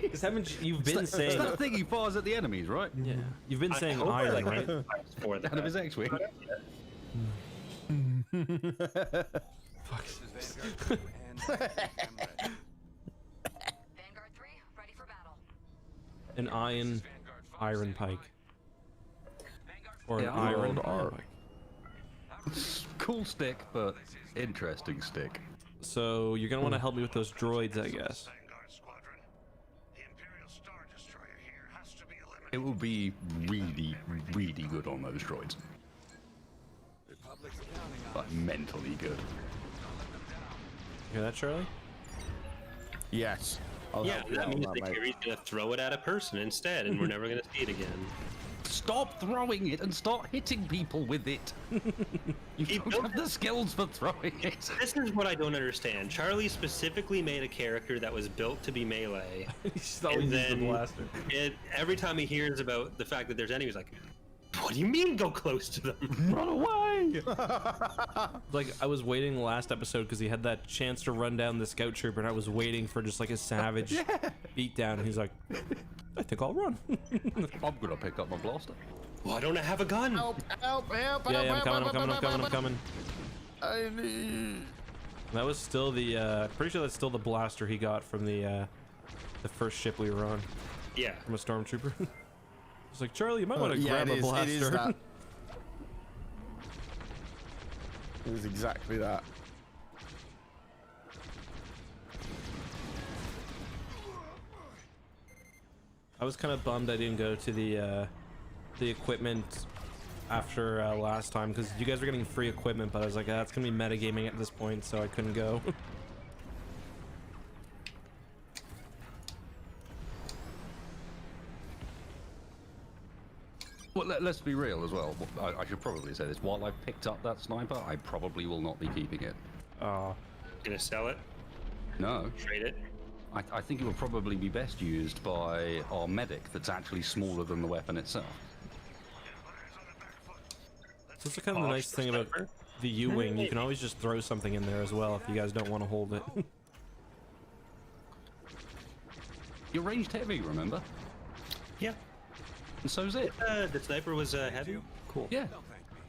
Because haven't you've been It's saying? that thing he fires at the enemies, right? Yeah. You've been saying hope I iron, like right? for Out of that. his X-wing. Fuck. This is Vanguard 2 and I'm ready. Vanguard 3, ready for battle. An iron pike. Or an Yeah, iron old pike. Cool stick, but interesting stick. So you're gonna want to help me with those droids, I guess. Vanguard Squadron. The Imperial Star Destroyer here has to be eliminated. It will be really, really good on those droids. Republic's counting on Like, mentally good. You hear that, Charlie? Yes. I'll Yeah, help you that out on means that, the mate. carry's gonna throw it at a person instead, and we're never gonna see it again. Stop throwing it and start hitting people with it. You He don't built have the skills for throwing it. This is what I don't understand. Charlie specifically made a character that was built to be melee. He's always And used the then blaster. every time he hears about the fact that there's enemies, like, what do you mean go close to them? Run away! Like I was waiting the last episode because he had that chance to run down the scout trooper, and I was waiting for just like a savage beatdown, and he's like, "I think I'll run." I'm gonna pick up my blaster. Why don't I have a gun? Help! Help! Help! Yeah, help, I'm help, coming. help, help, help, I'm coming. I need- That was still the. Pretty sure that's still the blaster he got from the first ship we were on, Yeah. from a stormtrooper. It's like, Charlie, you might want to Yeah, grab it a is, blaster. it is that. It was exactly that. I was kind of bummed I didn't go to the equipment after last time because you guys were getting free equipment, but I was like, that's gonna be metagaming at this point, so I couldn't go. Well, let's be real as well. I should probably say this. While I've picked up that sniper, I probably will not be keeping it. Gonna sell it? No. Trade it? I think it would probably be best used by our medic that's actually smaller than the weapon itself. So that's kind of the nice thing about the U-Wing. You can always just throw something in there as well if you guys don't want to hold it. You're ranged heavy, remember? Yeah. And so's it. The sniper was heavy. Cool. Yeah.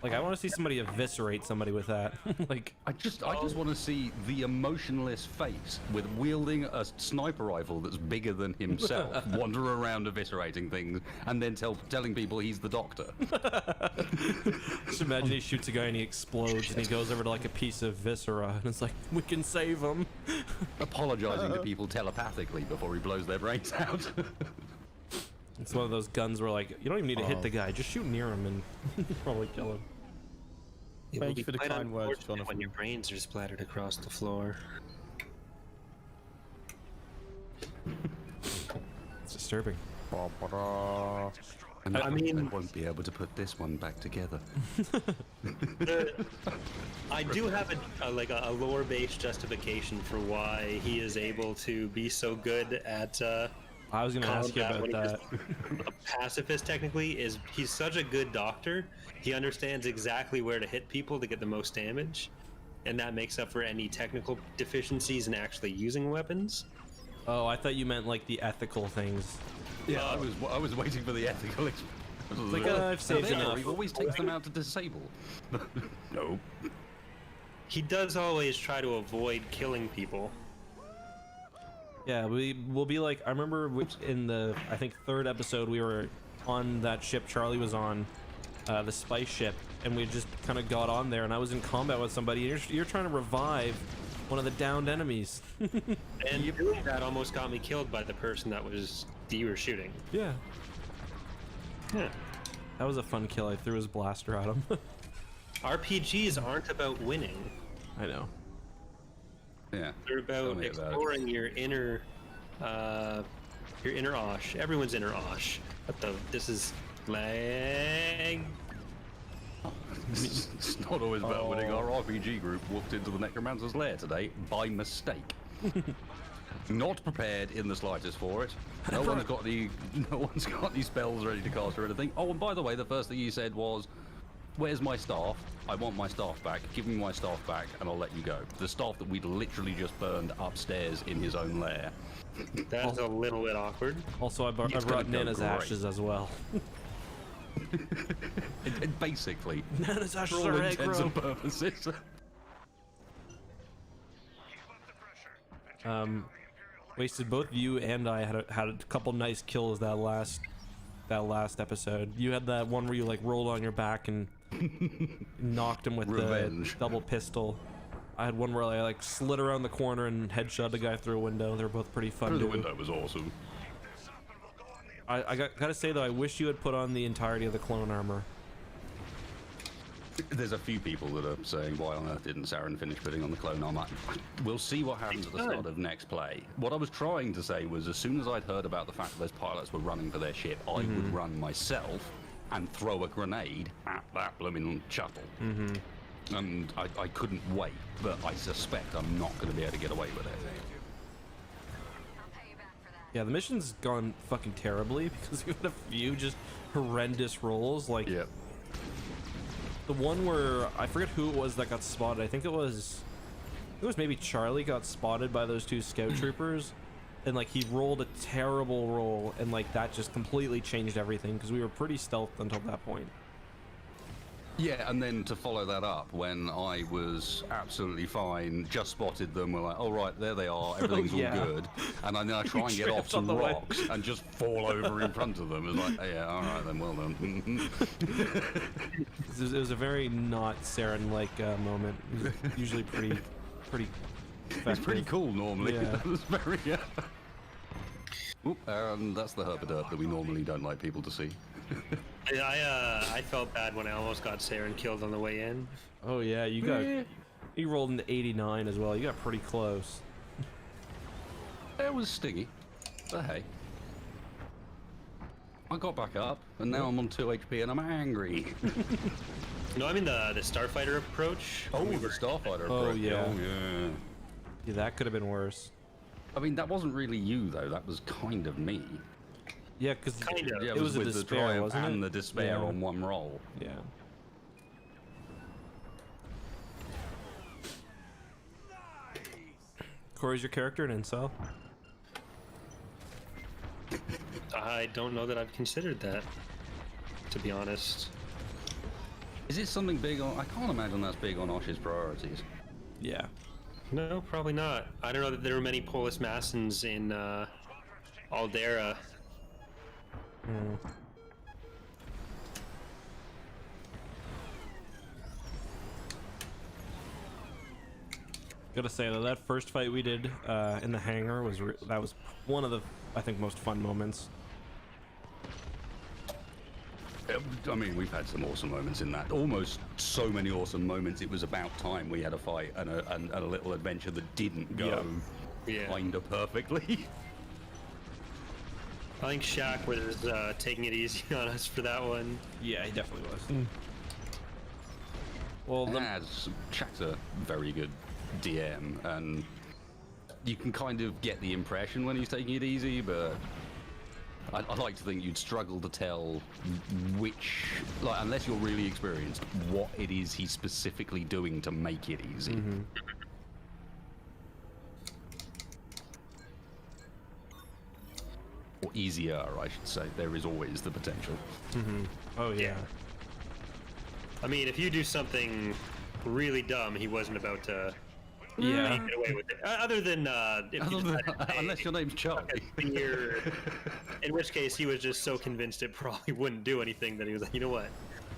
Like, I want to see somebody eviscerate somebody with that. Like, I just want to see the emotionless face with wielding a sniper rifle that's bigger than himself wander around eviscerating things and then telling people he's the doctor. just imagine he shoots a guy and he explodes and he goes over to like a piece of viscera and it's like, we can save him. Apologizing to people telepathically before he blows their brains out. It's one of those guns where like, you don't even need to hit the guy, just shoot near him and probably kill him. It Thank will be you for the quite kind words, unfortunate when Jonathan. your brains are splattered across the floor. It's just disturbing. And I mean- I won't be able to put this one back together. I do have a lore-based justification for why he is able to be so good at I was gonna ask you combat about when he's that. a pacifist. Technically, is he's such a good doctor. He understands exactly where to hit people to get the most damage, and that makes up for any technical deficiencies in actually using weapons. Oh, I thought you meant like the ethical things. Yeah, I was waiting for the ethical. Like, I've saved enough. He always takes them out to disable. No. He does always try to avoid killing people. Yeah, we will be like, I remember in the, I think, 3rd episode, we were on that ship Charlie was on, the spice ship, and we just kind of got on there, and I was in combat with somebody, and you're trying to revive one of the downed enemies. And doing that almost got me killed by the person that you were shooting. Yeah. Yeah. That was a fun kill. I threw his blaster at him. RPGs aren't about winning. I know. Yeah. They're Tell about me about it. exploring your inner Osh. Everyone's inner Osh. This is lag. It's not always about winning. Our RPG group walked into the Necromancer's lair today by mistake. Not prepared in the slightest for it. No one's got any spells ready to cast or anything. Oh, and by the way, the first thing he said was, "Where's my staff? I want my staff back. Give me my staff back, and I'll let you go." The staff that we'd literally just burned upstairs in his own lair. That's a little bit awkward. Also, I brought It's gonna go Nana's great. ashes as well. Basically, Nana's ashes for all are intents and aggro. purposes. Wasted, both you and I had a couple nice kills that last episode. You had that one where you like rolled on your back and knocked him with Revenge. the double pistol. I had one where I like slid around the corner and headshot a guy through a window. They were both pretty fun. Through the too. window was awesome. I gotta say though, I wish you had put on the entirety of the clone armor. There's a few people that are saying, why on earth didn't Saren finish putting on the clone armor? We'll see what happens at the start of next play. What I was trying to say was, as soon as I'd heard about the fact that those pilots were running for their ship, I would run myself and throw a grenade at that blooming shuttle. And I couldn't wait, but I suspect I'm not going to be able to get away with it. Yeah, the mission's gone fucking terribly because we had a few just horrendous rolls. Like Yep. the one where I forget who it was that got spotted. I think it was maybe Charlie got spotted by those 2 scout troopers, and like he rolled a terrible roll, and like that just completely changed everything because we were pretty stealthed until that point. Yeah, and then to follow that up, when I was absolutely fine, just spotted them, we're like, oh right, there they are, everything's yeah. all good. And then I try and get off tripped on some the way. rocks and just fall over in front of them. It's like, oh, yeah, all right then, well done. It was a very not Saren-like moment. It was usually pretty It's pretty effective. cool normally. Yeah. That was very, Oop, and that's the herpaderp that we normally don't like people to see. I felt bad when I almost got Saren killed on the way in. Oh yeah, you rolled into 89 as well. You got pretty close. It was stingy, but hey. I got back up, and now I'm on 2 HP and I'm angry. No, I mean the Starfighter approach. Oh, the Starfighter Oh, approach. yeah. Oh, yeah. Yeah, that could have been worse. I mean, that wasn't really you, though. That was kind of me. Yeah, because Kind of. Yeah, it was a with despair, the triumph wasn't it? and the despair Yeah. on one roll. Yeah. Corey's your character in Incel? I don't know that I've considered that, to be honest. Is it something big on... I can't imagine that's big on Osh's priorities. Yeah. No, probably not. I don't know that there were many Polis Massons in Aldera. Gotta say though, that first fight we did in the hangar was that was one of the, I think, most fun moments. I mean, we've had some awesome moments in that. Almost so many awesome moments. It was about time we had a fight and a little adventure that didn't go Yeah. kind of perfectly. I think Shaq was taking it easy on us for that one. Yeah, he definitely was. Well, Shaq's a very good DM, and you can kind of get the impression when he's taking it easy, but I like to think you'd struggle to tell which, like, unless you're really experienced, what it is he's specifically doing to make it easy. Or easier, I should say. There is always the potential. Oh yeah. I mean, if you do something really dumb, he wasn't about to Yeah. get away with it. Other than if you Unless your name's Charlie. spear, in which case he was just so convinced it probably wouldn't do anything that he was like, you know what?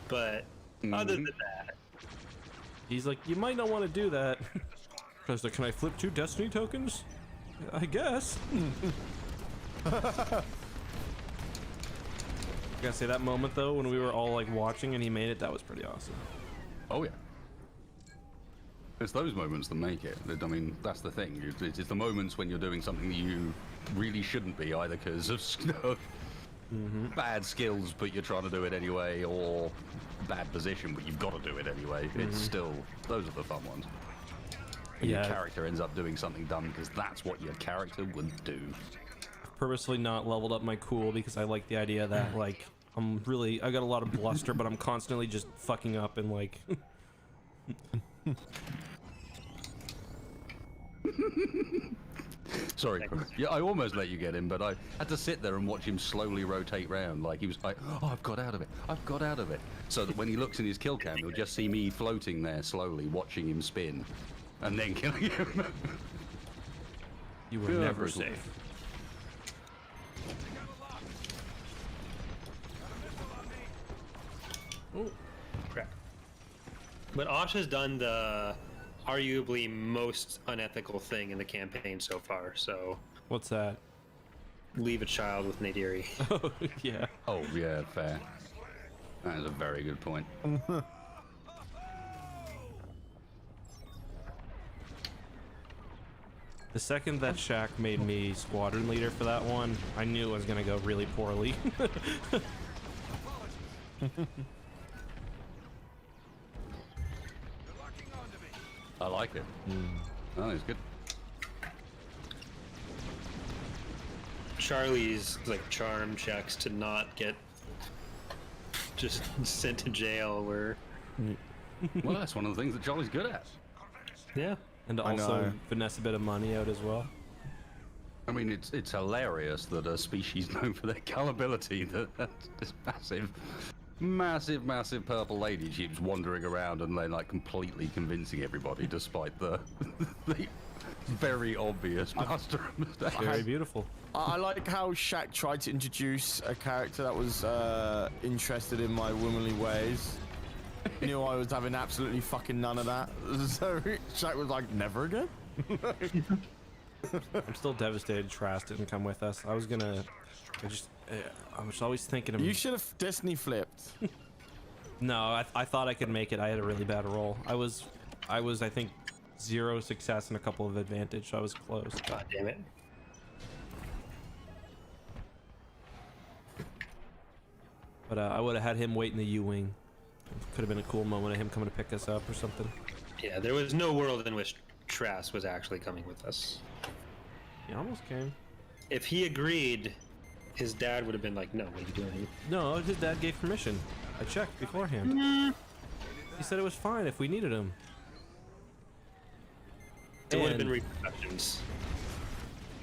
But other than that, He's like, you might not want to do that. Because can I flip 2 destiny tokens? I guess. I gotta say, that moment though, when we were all like watching and he made it, that was pretty awesome. Oh yeah. It's those moments that make it. I mean, that's the thing. It's the moments when you're doing something that you really shouldn't be, either because of bad skills, but you're trying to do it anyway, or bad position, but you've got to do it anyway. It's still, those are the fun ones. When your character ends up doing something dumb because that's what your character would do. Purposely not leveled up my cool because I like the idea that like I got a lot of bluster, but I'm constantly just fucking up and like. Sorry, yeah, I almost let you get him, but I had to sit there and watch him slowly rotate round, like he was like, "Oh, I've got out of it, I've got out of it." So that when he looks in his kill cam, he'll just see me floating there slowly, watching him spin, and then killing him. You were never safe. oh crap! But Osh has done the arguably most unethical thing in the campaign so far. So What's that? leave a child with Nadiri. Oh yeah. Oh yeah, fair. That is a very good point. The second that Shaq made me squadron leader for that one, I knew it was gonna go really poorly. I like it. Oh, it's good. Charlie's like charm checks to not get just sent to jail were Well, that's one of the things that Charlie's good at. yeah. And also finesse a bit of money out as well. I mean, it's hilarious that a species known for their gullibility, that this massive purple lady keeps wandering around and then like completely convincing everybody, despite the very obvious master of mistakes. Very beautiful. I like how Shaq tried to introduce a character that was interested in my womanly ways. Knew I was having absolutely fucking none of that. So Shaq was like, never again? I'm still devastated Trask didn't come with us. I was always thinking of You should have Destiny flipped. No, I thought I could make it. I had a really bad roll. I was I think 0 success and a couple of advantage, so I was close. God damn it. But I would have had him wait in the U-wing. Could have been a cool moment of him coming to pick us up or something. Yeah, there was no world in which Trask was actually coming with us. He almost came. If he agreed, his dad would have been like, no, what are you doing? No, his dad gave permission. I checked beforehand. He said it was fine if we needed him. There would have been repercussions.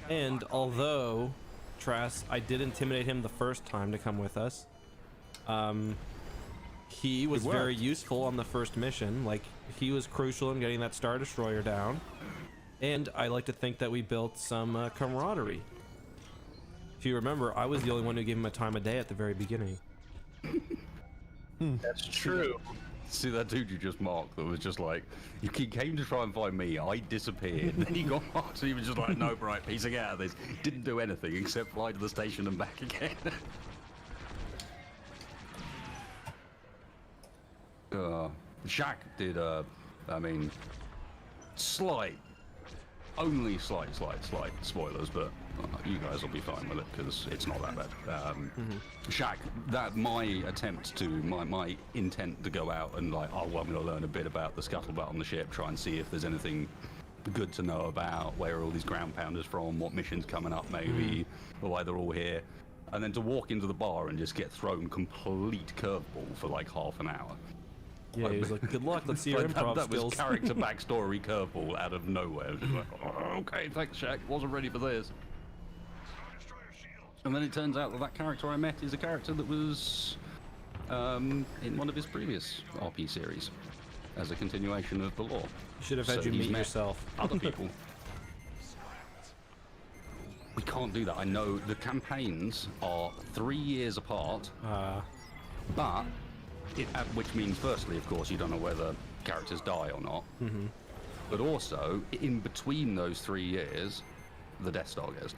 And although Trask, I did intimidate him the first time to come with us. He was very useful on the first mission. Like, he was crucial in getting that Star Destroyer down. And I like to think that we built some camaraderie. If you remember, I was the only one who gave him a time of day at the very beginning. That's true. See that dude you just marked that was just like, he came to try and find me, I disappeared, then he got marked, so he was just like, nope, right, piecing out of this. Didn't do anything except fly to the station and back again. Shaq did, I mean, only slight spoilers, but You guys will be fine with it because it's not that bad. Shaq, that my intent to go out and like, oh, well, I'm going to learn a bit about the scuttlebutt on the ship, try and see if there's anything good to know about, where are all these ground pounders from, what mission's coming up maybe, or why they're all here. And then to walk into the bar and just get thrown complete curveball for like half an hour. Yeah, he was like, good luck, let's see your Like, improv that skills. was character backstory curveball out of nowhere. Just like, oh, okay, thanks, Shaq. Wasn't ready for this. And then it turns out that that character I met is a character that was in one of his previous RP series as a continuation of the lore. You should have had you he's meet met yourself. Other people. We can't do that. I know the campaigns are 3 years apart, but which means, firstly, of course, you don't know whether characters die or not. But also, in between those 3 years, the Death Star gets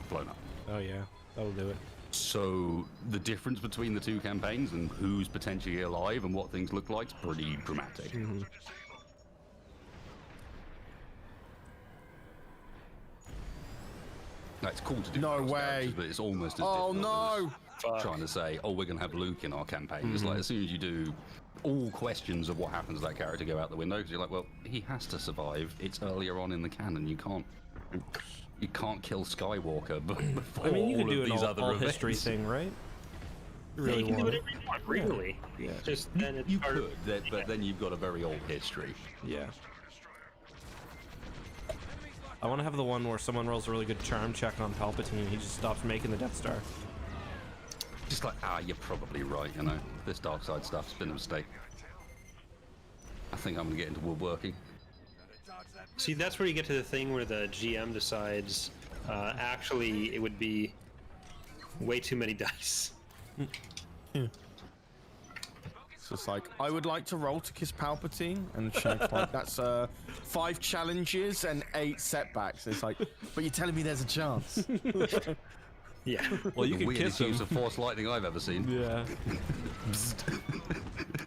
blown up. Oh yeah, that'll do it. So the difference between the two campaigns and who's potentially alive and what things look like is pretty dramatic. No, it's cool to do. No cross way. characters, but it's almost as Oh difficult no! as trying to say, oh, we're going to have Luke in our campaign. It's like as soon as you do, all questions of what happens to that character go out the window because you're like, well, he has to survive. It's earlier on in the canon. You can't kill Skywalker before I mean, you can all do of an these all, other all events. history thing, right? You Yeah, really you can do want it. whatever you want, really. Yeah. Just then it's You part of- could, but then you've got a very old history. Yeah. I want to have the one where someone rolls a really good charm check on Palpatine and he just stops making the Death Star. Just like, you're probably right, you know. This dark side stuff's been a mistake. I think I'm going to get into woodworking. See, that's where you get to the thing where the GM decides, actually, it would be way too many dice. So it's like, I would like to roll to kiss Palpatine, and Shaq's like, that's 5 challenges and 8 setbacks. It's like, but you're telling me there's a chance. Yeah. Well, you The can weirdest kiss him. use of force lightning I've ever seen. Yeah.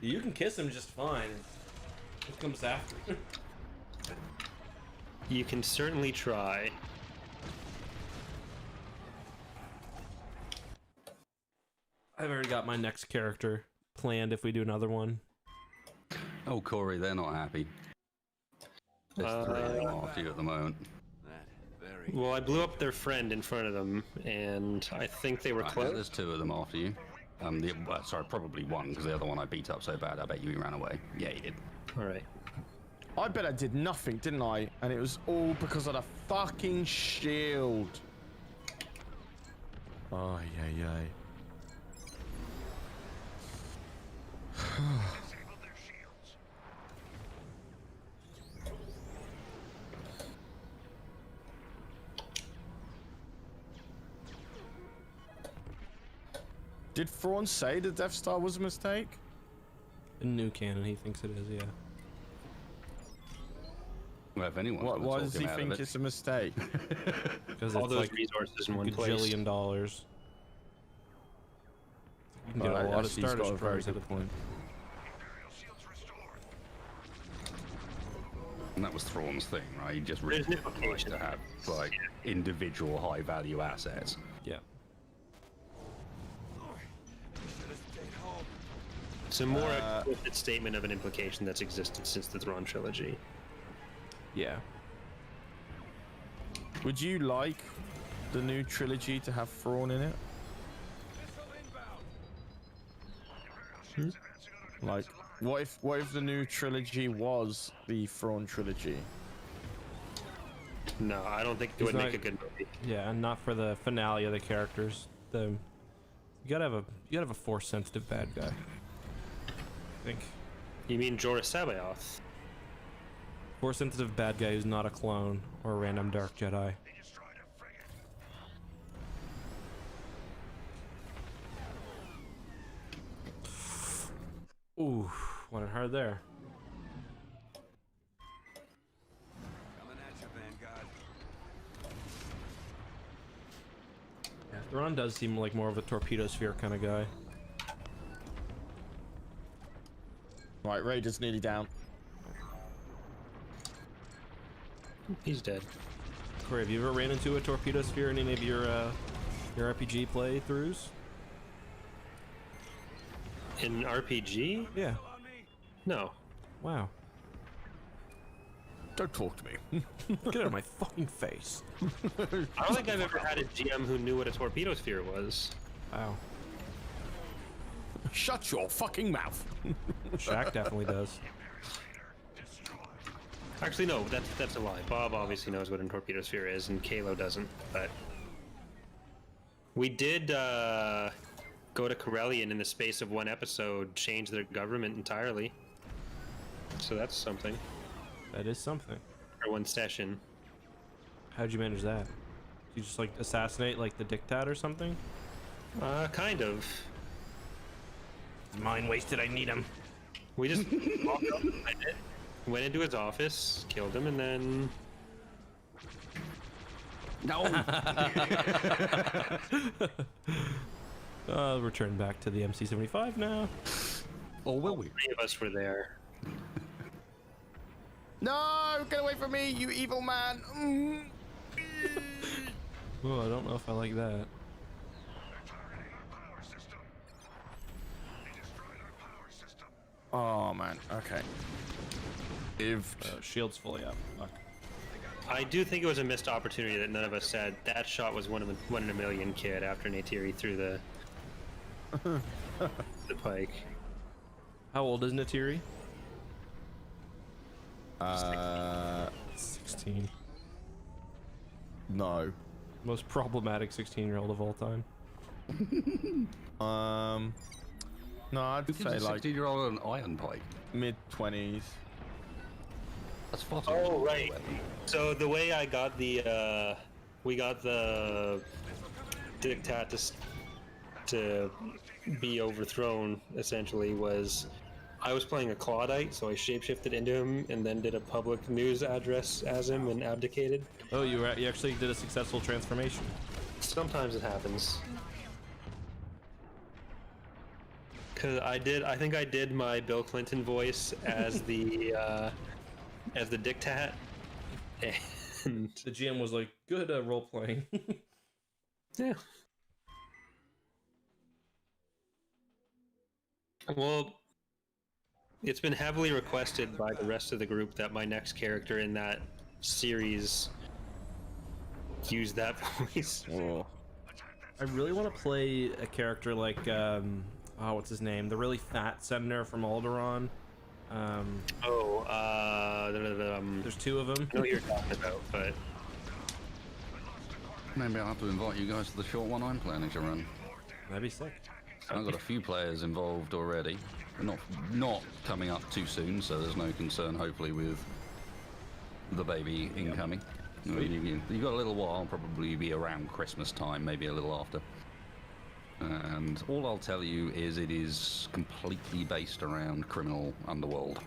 You can kiss him just fine. It comes after. You can certainly try. I've already got my next character planned if we do another one. Oh, Corey, they're not happy. There's 3 of them after you at the moment. That very Well, I blew up their friend in front of them, and I think they were Right, close. there's 2 of them after you. Sorry, probably 1, because the other one I beat up so bad, I bet you he ran away. Yeah, he did. All right. I bet I did nothing, didn't I? And it was all because of the fucking shield. Oh, yeah, yeah. Disabled their shields. Did Thrawn say the Death Star was a mistake? In new canon, he thinks it is, yeah. Well, if anyone's Why, gonna why talk does him he out of think it. it's a mistake? Because All it's those like resources in a one place. gajillion dollars. You can get Alright, a lot of actually, he's Star got a very Destroyers at good a point. Imperial shields restored. And that was Thrawn's thing, right? He just There's really an liked implication. to have like individual high-value assets. Yeah. It's a more explicit statement of an implication that's existed since the Thrawn trilogy. Yeah. Would you like the new trilogy to have Thrawn in it? Like, what if the new trilogy was the Thrawn trilogy? No, I don't think it He's would make not- a good movie. Yeah, and not for the finale of the characters. You gotta have a force sensitive bad guy. I think. You mean Jorah Sabaoth? Force sensitive bad guy who's not a clone or a random dark Jedi. They destroyed a frigate. Ooh, went in hard there. coming at you, Vanguard. Yeah, Thrawn does seem like more of a torpedo sphere kind of guy. Right, Raider's nearly down. He's dead. Corey, have you ever ran into a torpedo sphere in any of your RPG playthroughs? In RPG? Yeah. No. Wow. Don't talk to me. Get out of my fucking face. I don't think I've ever had a GM who knew what a torpedo sphere was. Wow. Shut your fucking mouth. Shaq definitely does. Actually, no, that's a lie. Bob obviously knows what a torpedo sphere is, and Kalo doesn't. But we did go to Corellian in the space of one episode, change their government entirely. So that's something. That is something. Or one session. How'd you manage that? You just like assassinate like the dictat or something? Kind of. Mine wasted, I need him. We just walked up behind it, went into his office, killed him, and then... No. Return back to the MC-75 now. Or will we? Three of us were there. No, get away from me, you evil man. Oh, I don't know if I like that. Targeting our power system. They destroyed our power system. Oh man, okay. If Shield's fully up. Fuck. I do think it was a missed opportunity that none of us said. That shot was one in a million, kid, after Neytiri threw the pike. How old is Neytiri? 16. no. Most problematic 16-year-old of all time. No, I'd Who gives say a like 16-year-old an iron pike? mid-20s. That's far too Oh, much. right. So the way I got the, we got the dictat to be overthrown, essentially, was I was playing a Claudite, so I shapeshifted into him and then did a public news address as him and abdicated. Oh, you actually did a successful transformation. Sometimes it happens. Cause I think I did my Bill Clinton voice as the dictat, and The GM was like, good role playing. yeah. Well, it's been heavily requested by the rest of the group that my next character in that series use that voice. Oh. I really want to play a character like, what's his name? The really fat senator from Alderaan. There's There's two of them. I know what you're talking about, but Maybe I'll have to invite you guys to the short one I'm planning to run. That'd be sick. I've got a few players involved already. Not coming up too soon, so there's no concern, hopefully, with the baby incoming. You've got a little while, probably be around Christmas time, maybe a little after. And all I'll tell you is it is completely based around criminal underworld.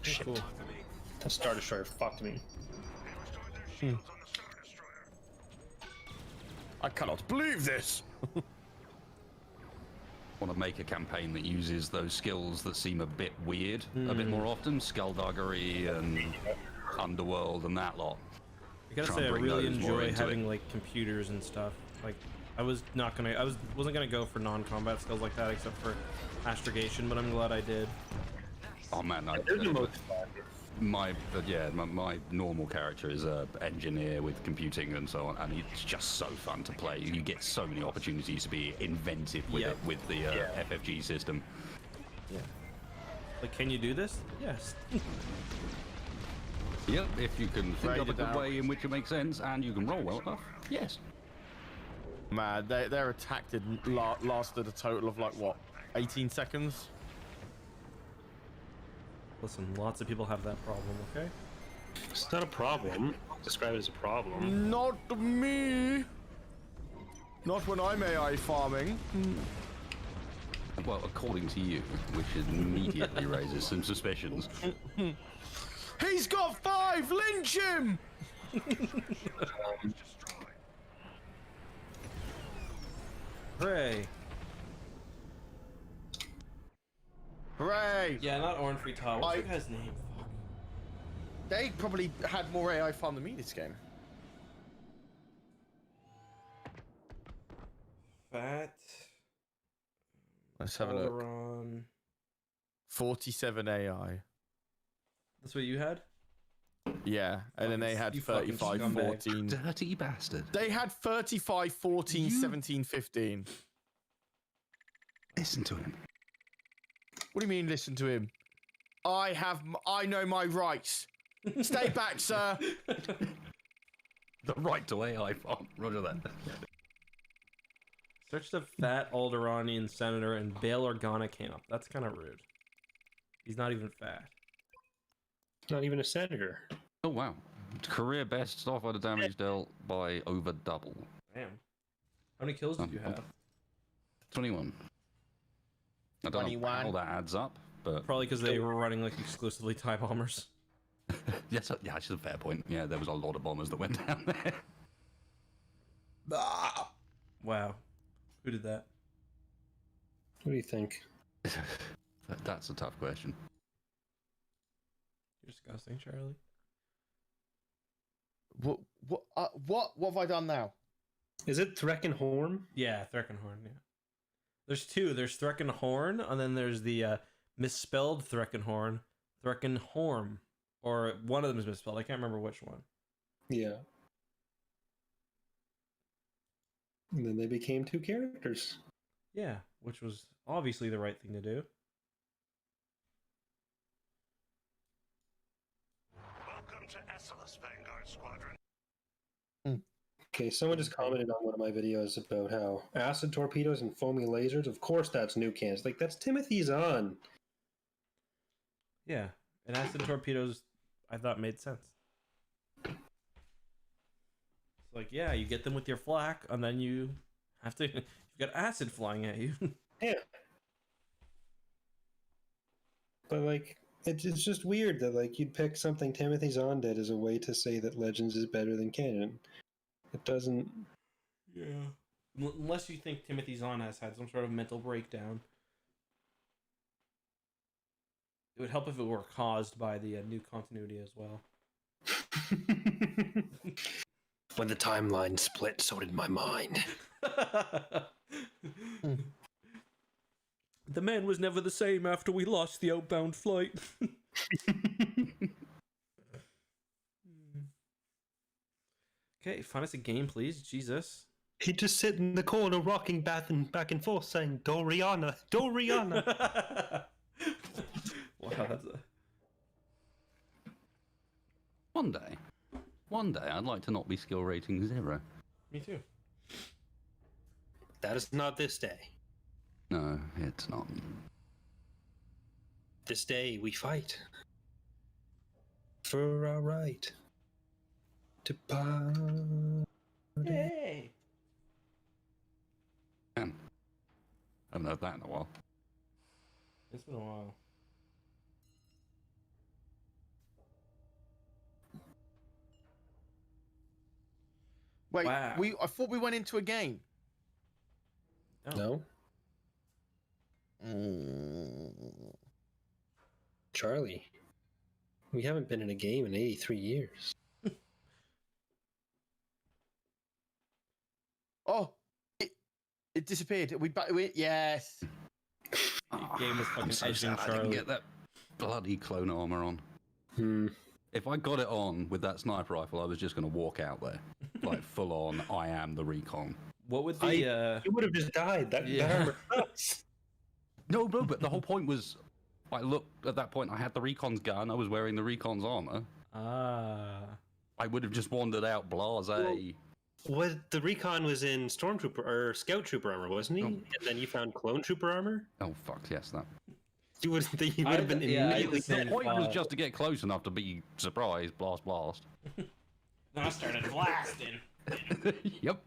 shit. Cool. The Star Destroyer fucked me. They restored their shields on the Star Destroyer. I cannot believe this. Want to make a campaign that uses those skills that seem a bit weird a bit more often, skullduggery and underworld and that lot. I gotta Try say, I and bring really those more enjoy into having it. like computers and stuff. Like, wasn't gonna go for non-combat skills like that except for astrogation, but I'm glad I did. Oh man, They're the most fun. my normal character is a engineer with computing and so on, and it's just so fun to play. You get so many opportunities to be inventive with Yep. it with the FFG system. Like, can you do this? Yes. Yep, if you can think Write of a it good down. way in which it makes sense and you can roll well enough, yes. Man, their attack lasted a total of like what, 18 seconds? Listen, lots of people have that problem. Okay. It's not a problem. Describe it as a problem. Not me. Not when I'm AI farming. Well, according to you, which immediately raises some suspicions. He's got 5. Lynch him. Hooray! Hooray! Yeah, not Orange Free Top. What's I- your guy's name? Fuck. They probably had more AI farm than me this game. Fat. Let's have a look. Alderon. 47 AI. That's what you had? Yeah, and then they had You fucking 35, scumbag. 14. Dirty bastard. They had 35, 14, 17, 15. Listen to him. What do you mean, listen to him? I know my rights. Stay back, sir. The right to AI font. Roger that. Search the fat Alderanian senator and Bail Organa came up. That's kind of rude. He's not even fat. Not even a senator. Oh, wow. Career best Starfighter damage dealt by over double. Damn. How many kills did you have? 21. I don't know 21. how that adds up, but... Probably because they were running like exclusively TIE bombers. Yes, yeah, that's a fair point. Yeah, there was a lot of bombers that went down there. Wow. Who did that? What do you think? That's a tough question. You're disgusting, Charlie. What have I done now? Is it Threckenhorn? Yeah, Threckenhorn, yeah. There's two. There's Threckenhorn, and then there's the misspelled Threckenhorn, Threckenhorn. Or one of them is misspelled. I can't remember which one. Yeah. And then they became two characters. Yeah, which was obviously the right thing to do. Welcome to Essalus, Vanguard Squadron. Okay, someone just commented on one of my videos about how acid torpedoes and foamy lasers, of course that's new cans. Like, that's Timothy Zahn. Yeah, and acid torpedoes, I thought made sense. It's like, yeah, you get them with your flak, and then you have to. You've got acid flying at you. Yeah. But, like, it's just weird that, like, you'd pick something Timothy Zahn did as a way to say that Legends is better than canon. It doesn't... Yeah. Unless you think Timothy Zahn has had some sort of mental breakdown. It would help if it were caused by the new continuity as well. When the timeline split, so did my mind. The man was never the same after we lost the outbound flight. Okay, find us a game, please. Jesus. He'd just sit in the corner rocking back and forth saying, Doriana, Doriana. Wow, that's a... One day, I'd like to not be skill rating 0. Me too. That is not this day. No, it's not. This day we fight for our right to party. Hey! Man, I haven't heard that in a while. It's been a while. Wait, Wow. I thought we went into a game. No? Mm. Charlie, we haven't been in a game in 83 years. Oh, it disappeared. Yes. Game was fucking I'm so edging sad I didn't Charlie. get that bloody clone armor on. Hmm. If I got it on with that sniper rifle, I was just going to walk out there. Like, full on, I am the recon. What would the... You would have just died. That armor sucks. No, but the whole point was, I looked at that point, I had the recon's gun, I was wearing the recon's armor. I would have just wandered out blasé. Well, the recon was in Stormtrooper or Scout Trooper armor, wasn't he? Oh. And then you found Clone Trooper armor. Oh, fuck, yes, that. You would have been immediately The dead. point was just to get close enough to be surprised, blast, blast. Then I started blasting. Yep.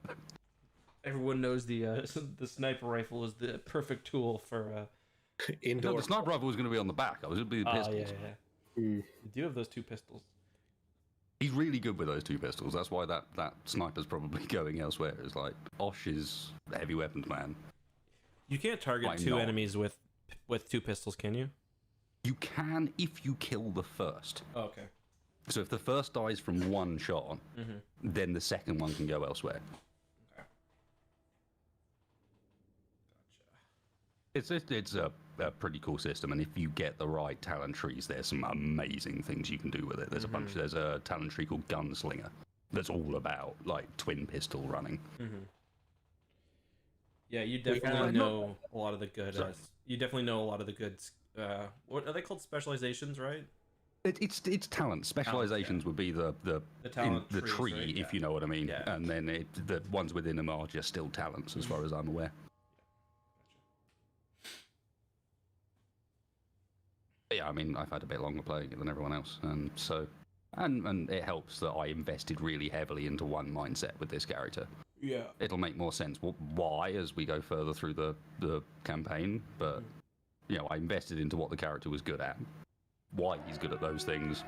Everyone knows the sniper rifle is the perfect tool for... No, Indoor. the sniper rifle was going to be on the back. I was going to be the pistols. yeah. Hmm. You do have those two pistols. He's really good with those two pistols. That's why that sniper's probably going elsewhere. It's like, Osh is the heavy weapons man. You can't target Why two not? enemies with two pistols, can you? You can if you kill the first. Oh, okay. So if the first dies from one shot, then the second one can go elsewhere. Okay. It's a pretty cool system, and if you get the right talent trees, there's some amazing things you can do with it. There's a bunch. There's a talent tree called Gunslinger that's all about like twin pistol running. Yeah, you definitely know a lot of the good. You definitely know a lot of the good. What are they called? Specializations, right? It's talent. Specializations would be the talent the trees, tree, right? if you know what I mean. Yeah. And then the ones within them are just still talents, as far as I'm aware. Yeah, I mean, I've had a bit longer playing it than everyone else, and so, and it helps that I invested really heavily into one mindset with this character. Yeah. It'll make more sense why as we go further through the campaign, but you know, I invested into what the character was good at, why he's good at those things.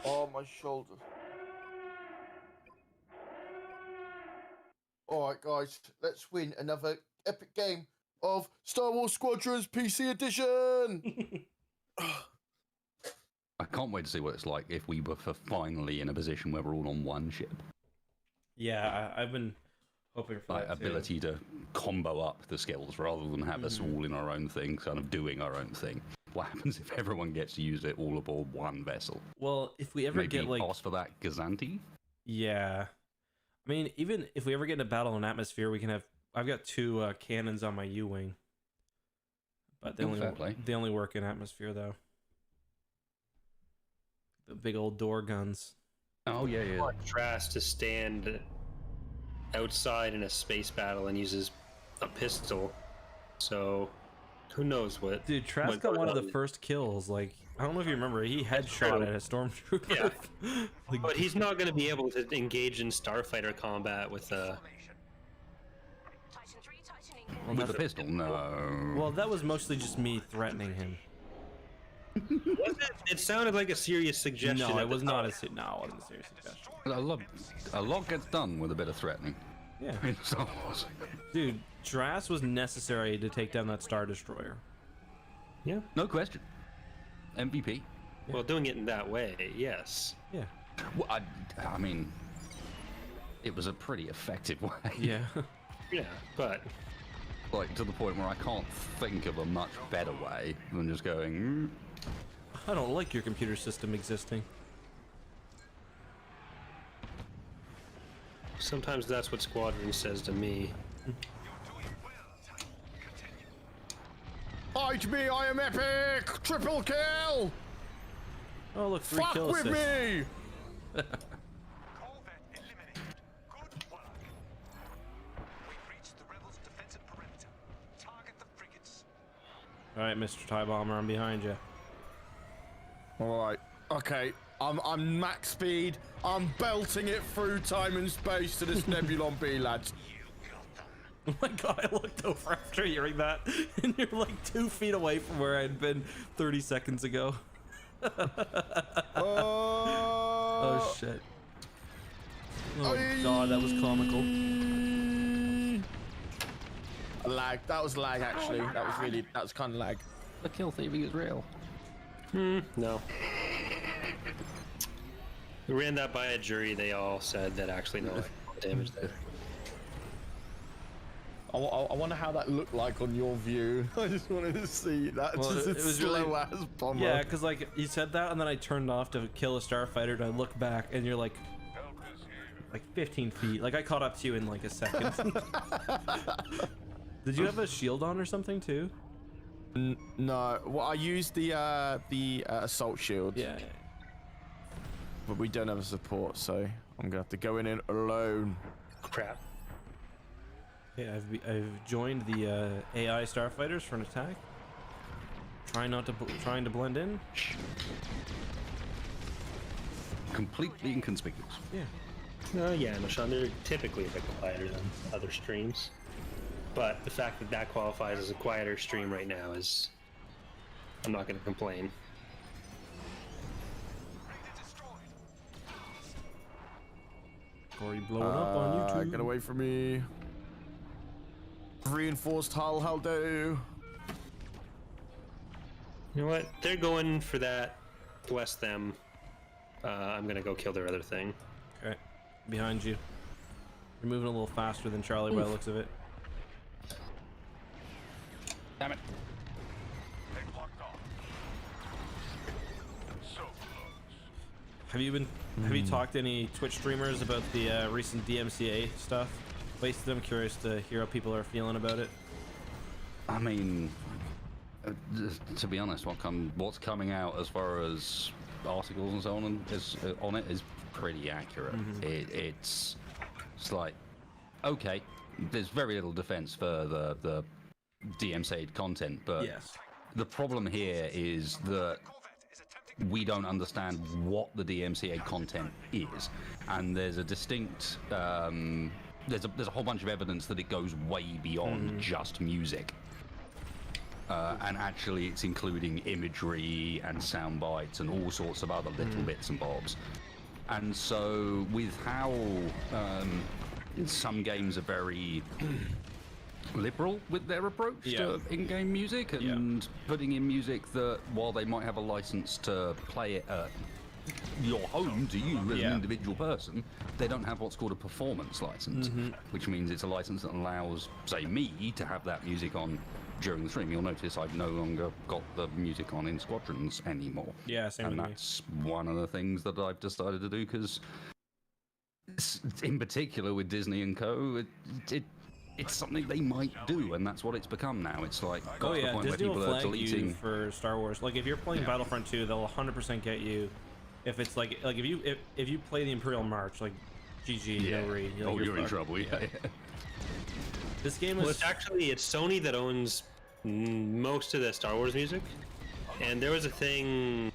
Oh, my shoulder. Alright, guys, let's win another epic game of Star Wars Squadrons PC Edition! I can't wait to see what it's like if we were finally in a position where we're all on one ship. Yeah, I've been hoping for Like that too. ability to combo up the skills rather than have us all in our own thing, kind of doing our own thing. What happens if everyone gets to use it all aboard one vessel? Well, if we ever Maybe get like, ask for that Gazanti? yeah, I mean, even if we ever get in a battle in atmosphere, we can have. I've got 2 cannons on my U-wing, but they Fair play. only work in atmosphere though. The big old door guns. Oh yeah, yeah. want Trask to stand outside in a space battle and uses a pistol. So who knows what? Dude, Trask got one of the first kills. Like, I don't know if you remember, he headshot at a stormtrooper. Yeah. Like, But he's not going to be able to engage in starfighter combat with a. Titan 3, tightening. With a pistol? No. well, that was mostly just me threatening him. It sounded like a serious suggestion. No, at it the was not time. no, it wasn't a serious suggestion. A lot gets done with a bit of threatening. Yeah, In Star Wars. dude, Trask was necessary to take down that Star Destroyer. Yeah. No question. MVP. Well, doing it in that way, yes. Yeah. Well, I mean, it was a pretty effective way. Yeah. Yeah, but Like, to the point where I can't think of a much better way than just going, I don't like your computer system existing. sometimes that's what Squadron says to me. Hide me, I am epic! Triple kill! Oh, look, 3 Fuck kill with assists. me! Corvette eliminated. Good work. We've reached the rebels' defensive perimeter. Target the frigates. All right, Mr. TIE Bomber, I'm behind you. Alright, okay. I'm max speed. I'm belting it through time and space to this Nebulon B, lads. Oh my god, I looked over after hearing that, and you're like 2 feet away from where I'd been 30 seconds ago. Oh shit. Oh god, that was comical. Lag. That was lag, actually. That was kind of lag. the kill thieving is real. No. We ran that by a jury. They all said that actually no damage there. I wonder how that looked like on your view. I just wanted to see that. Well, Just it a was slow really- ass bomber. Yeah, because like you said that, and then I turned off to kill a starfighter, and I look back, and you're like 15 feet. Like I caught up to you in like a second. Did you have a shield on or something too? No, well, I used the assault shield. Yeah. But we don't have a support, so I'm gonna have to go in it alone. Crap. Yeah, I've joined the AI starfighters for an attack. Trying to blend in. Completely inconspicuous. Yeah. Yeah, no, Sean, they're typically a bit quieter than other streams. But the fact that that qualifies as a quieter stream right now is... I'm not going to complain. Already blowing up on YouTube. Get away from me. Reinforced hull, how do? You know what? They're going for that. Bless them. I'm gonna go kill their other thing. Okay, behind you. You're moving a little faster than Charlie by the looks of it. Damn it. They blocked off. So close. Have you talked to any Twitch streamers about the recent DMCA stuff? Wasted. I'm curious to hear how people are feeling about it. I mean, to be honest, what's coming out as far as articles and so on on it is pretty accurate. It's like, okay, there's very little defense for the DMCA'd content, but Yes. the problem here is that we don't understand what the DMCA content is, and there's a distinct there's a whole bunch of evidence that it goes way beyond just music. And actually it's including imagery and sound bites and all sorts of other little bits and bobs. And so with how some games are very liberal with their approach to in-game music and putting in music that, while they might have a license to play it at your home to you as an individual person, they don't have what's called a performance license, which means it's a license that allows, say, me to have that music on during the stream. You'll notice I've no longer got the music on in Squadrons anymore. Yeah, same and with me. that's one of the things that I've decided to do, because in particular with Disney and Co, it's something they might do, and that's what it's become now. It's like got Oh to the yeah, point where Disney will people are flag deleting. you for Star Wars. Like if you're playing Battlefront 2, they'll 100% get you. If it's like if you play the Imperial March, like GG, no re, You're in fucked. trouble. Yeah. This game Well, is it's Sony that owns most of the Star Wars music, and there was a thing,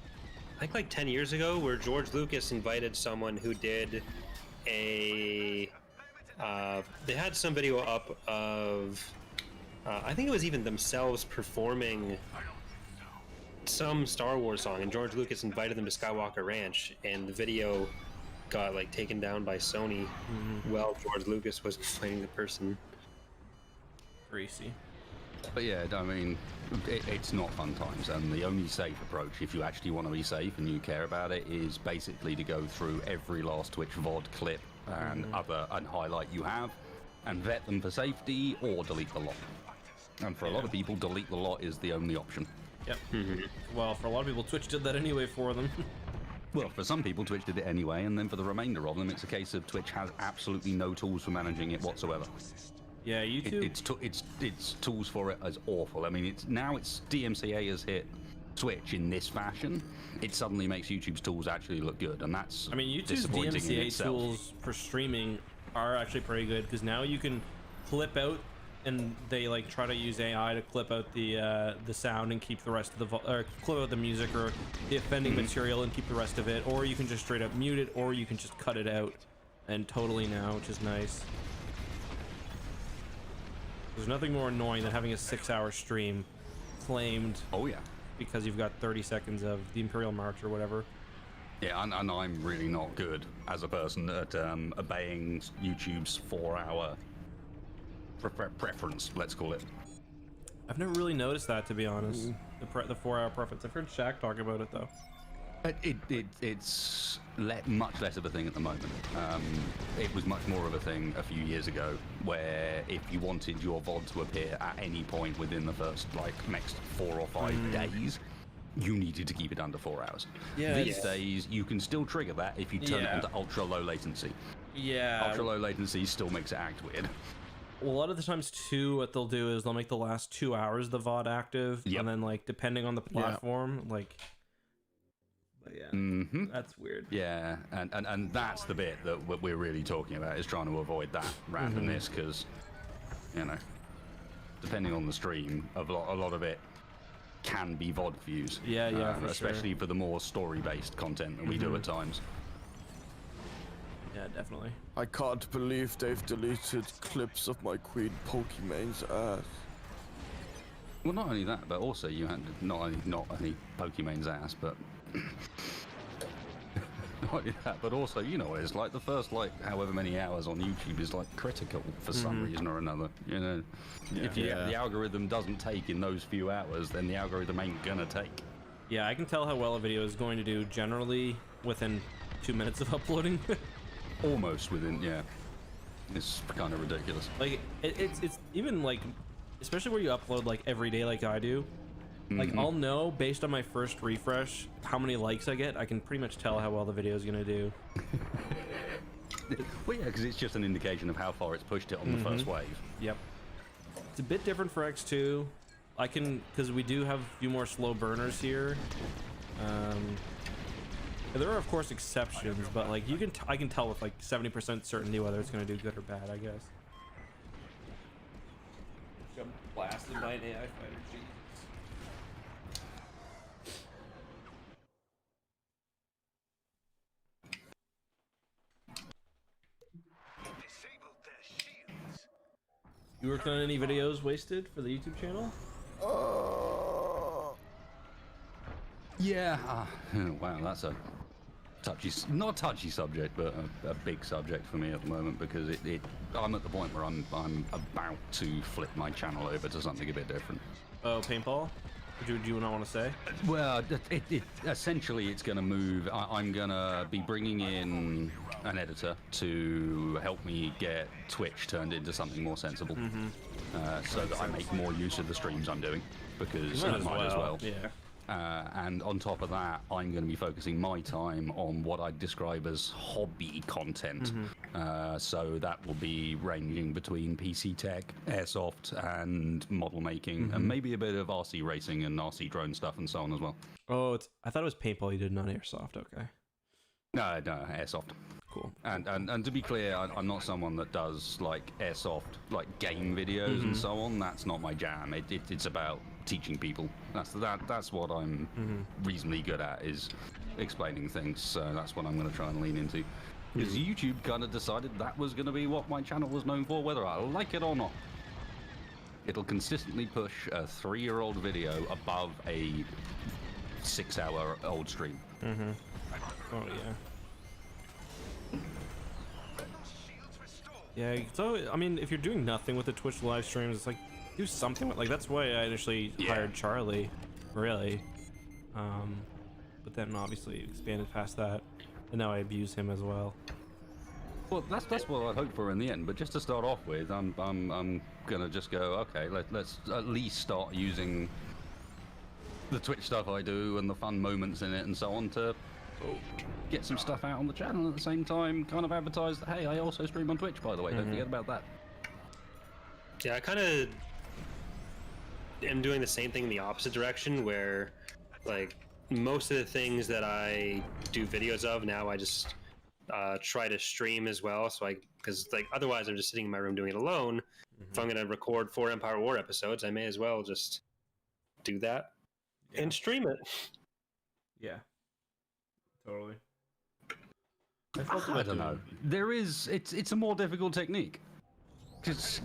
I think like 10 years ago, where George Lucas invited someone who did a. They had some video up of, I think it was even themselves performing some Star Wars song, and George Lucas invited them to Skywalker Ranch, and the video got like taken down by Sony while George Lucas was playing the person. greasy. But yeah, I mean, it's not fun times, and the only safe approach, if you actually want to be safe and you care about it, is basically to go through every last Twitch VOD clip and highlight you have, and vet them for safety, or delete the lot. And for a lot of people, delete the lot is the only option. Yep. Well, for a lot of people, Twitch did that anyway for them. Well, for some people, Twitch did it anyway, and then for the remainder of them, it's a case of Twitch has absolutely no tools for managing it whatsoever. Yeah, YouTube. Its tools for it is awful. I mean, it's DMCA has hit Twitch in this fashion. It suddenly makes YouTube's tools actually look good, and that's YouTube's disappointing in DMCA itself. tools for streaming are actually pretty good, because now you can clip out, and they like try to use AI to clip out the sound and keep the rest of the clip out the music or the offending material and keep the rest of it, or you can just straight up mute it, or you can just cut it out, and totally now, which is nice. There's nothing more annoying than having a 6-hour stream claimed Oh yeah. because you've got 30 seconds of the Imperial March or whatever. Yeah, and I'm really not good as a person at obeying YouTube's 4-hour preference, let's call it. I've never really noticed that, to be honest. The 4-hour preference. I've heard Shaq talk about it though. It's much less of a thing at the moment. It was much more of a thing a few years ago, where if you wanted your VOD to appear at any point within the first next 4 or 5 days, you needed to keep it under 4 hours. Yeah, These days, you can still trigger that if you turn it onto ultra low latency. Yeah. Ultra low latency still makes it act weird. Well, a lot of the times too, what they'll do is they'll make the last 2 hours the VOD active, and then depending on the platform, But yeah, that's weird. Yeah, and that's the bit that we're really talking about, is trying to avoid that randomness, because, depending on the stream, a lot of it can be VOD views. Yeah, for especially for the more story-based content that we do at times. Yeah, definitely. I can't believe they've deleted clips of my Queen Pokemon's ass. Well, not only that, but also you had not only Pokemon's ass, but not only that, but also, you know what it's like, the first however many hours on YouTube is critical for some reason or another. If the algorithm doesn't take in those few hours, then the algorithm ain't gonna take. Yeah, I can tell how well a video is going to do generally within 2 minutes of uploading. Almost within, yeah. It's kind of ridiculous. Like it's even like, especially where you upload like every day like I do. Like I'll know based on my first refresh how many likes I get. I can pretty much tell how well the video is gonna do. Well, yeah, because it's just an indication of how far it's pushed it on the first wave. Yep. It's a bit different for X2. I can, because we do have a few more slow burners here. There are of course exceptions, but like you can, I can tell with like 70% certainty whether it's gonna do good or bad. I guess. Got blasted by an AI fighter. Jesus. Disable their shields. You worked on any videos wasted for the YouTube channel? Yeah. Wow, that's a touchy, not touchy subject, but a big subject for me at the moment because I'm at the point where I'm about to flip my channel over to something a bit different. Oh, paintball? Do you not want to say? Well, essentially it's going to move. I'm going to be bringing in an editor to help me get Twitch turned into something more sensible, so that I make more use of the streams I'm doing, because I might as well. Yeah. And on top of that, I'm going to be focusing my time on what I describe as hobby content. So that will be ranging between PC tech, airsoft, and model making, and maybe a bit of RC racing and RC drone stuff and so on as well. Oh, I thought it was paintball you did, not airsoft. Okay. No, airsoft. Cool. And to be clear, I'm not someone that does like airsoft, like game videos and so on. That's not my jam. It's about teaching people. That's what I'm reasonably good at, is explaining things. So that's what I'm going to try and lean into. Because YouTube kind of decided that was going to be what my channel was known for, whether I like it or not. It'll consistently push a 3-year-old video above a 6-hour-old stream. Oh yeah. Yeah, so I mean, if you're doing nothing with the Twitch live streams, it's like do something with, like, that's why I initially hired Charlie, really. But then obviously expanded past that, and now I abuse him as well. Well, that's what I hope for in the end. But just to start off with, I'm gonna just go, okay, let's at least start using the Twitch stuff I do and the fun moments in it and so on to get some stuff out on the channel, and at the same time kind of advertise that, hey, I also stream on Twitch, by the way. Don't forget about that. Yeah, I kind of am doing the same thing in the opposite direction, where like most of the things that I do videos of now, I just try to stream as well. So because like otherwise I'm just sitting in my room doing it alone. If I'm going to record 4 Empire War episodes, I may as well just do that and stream it. Yeah. Totally. I don't know. It's a more difficult technique. Because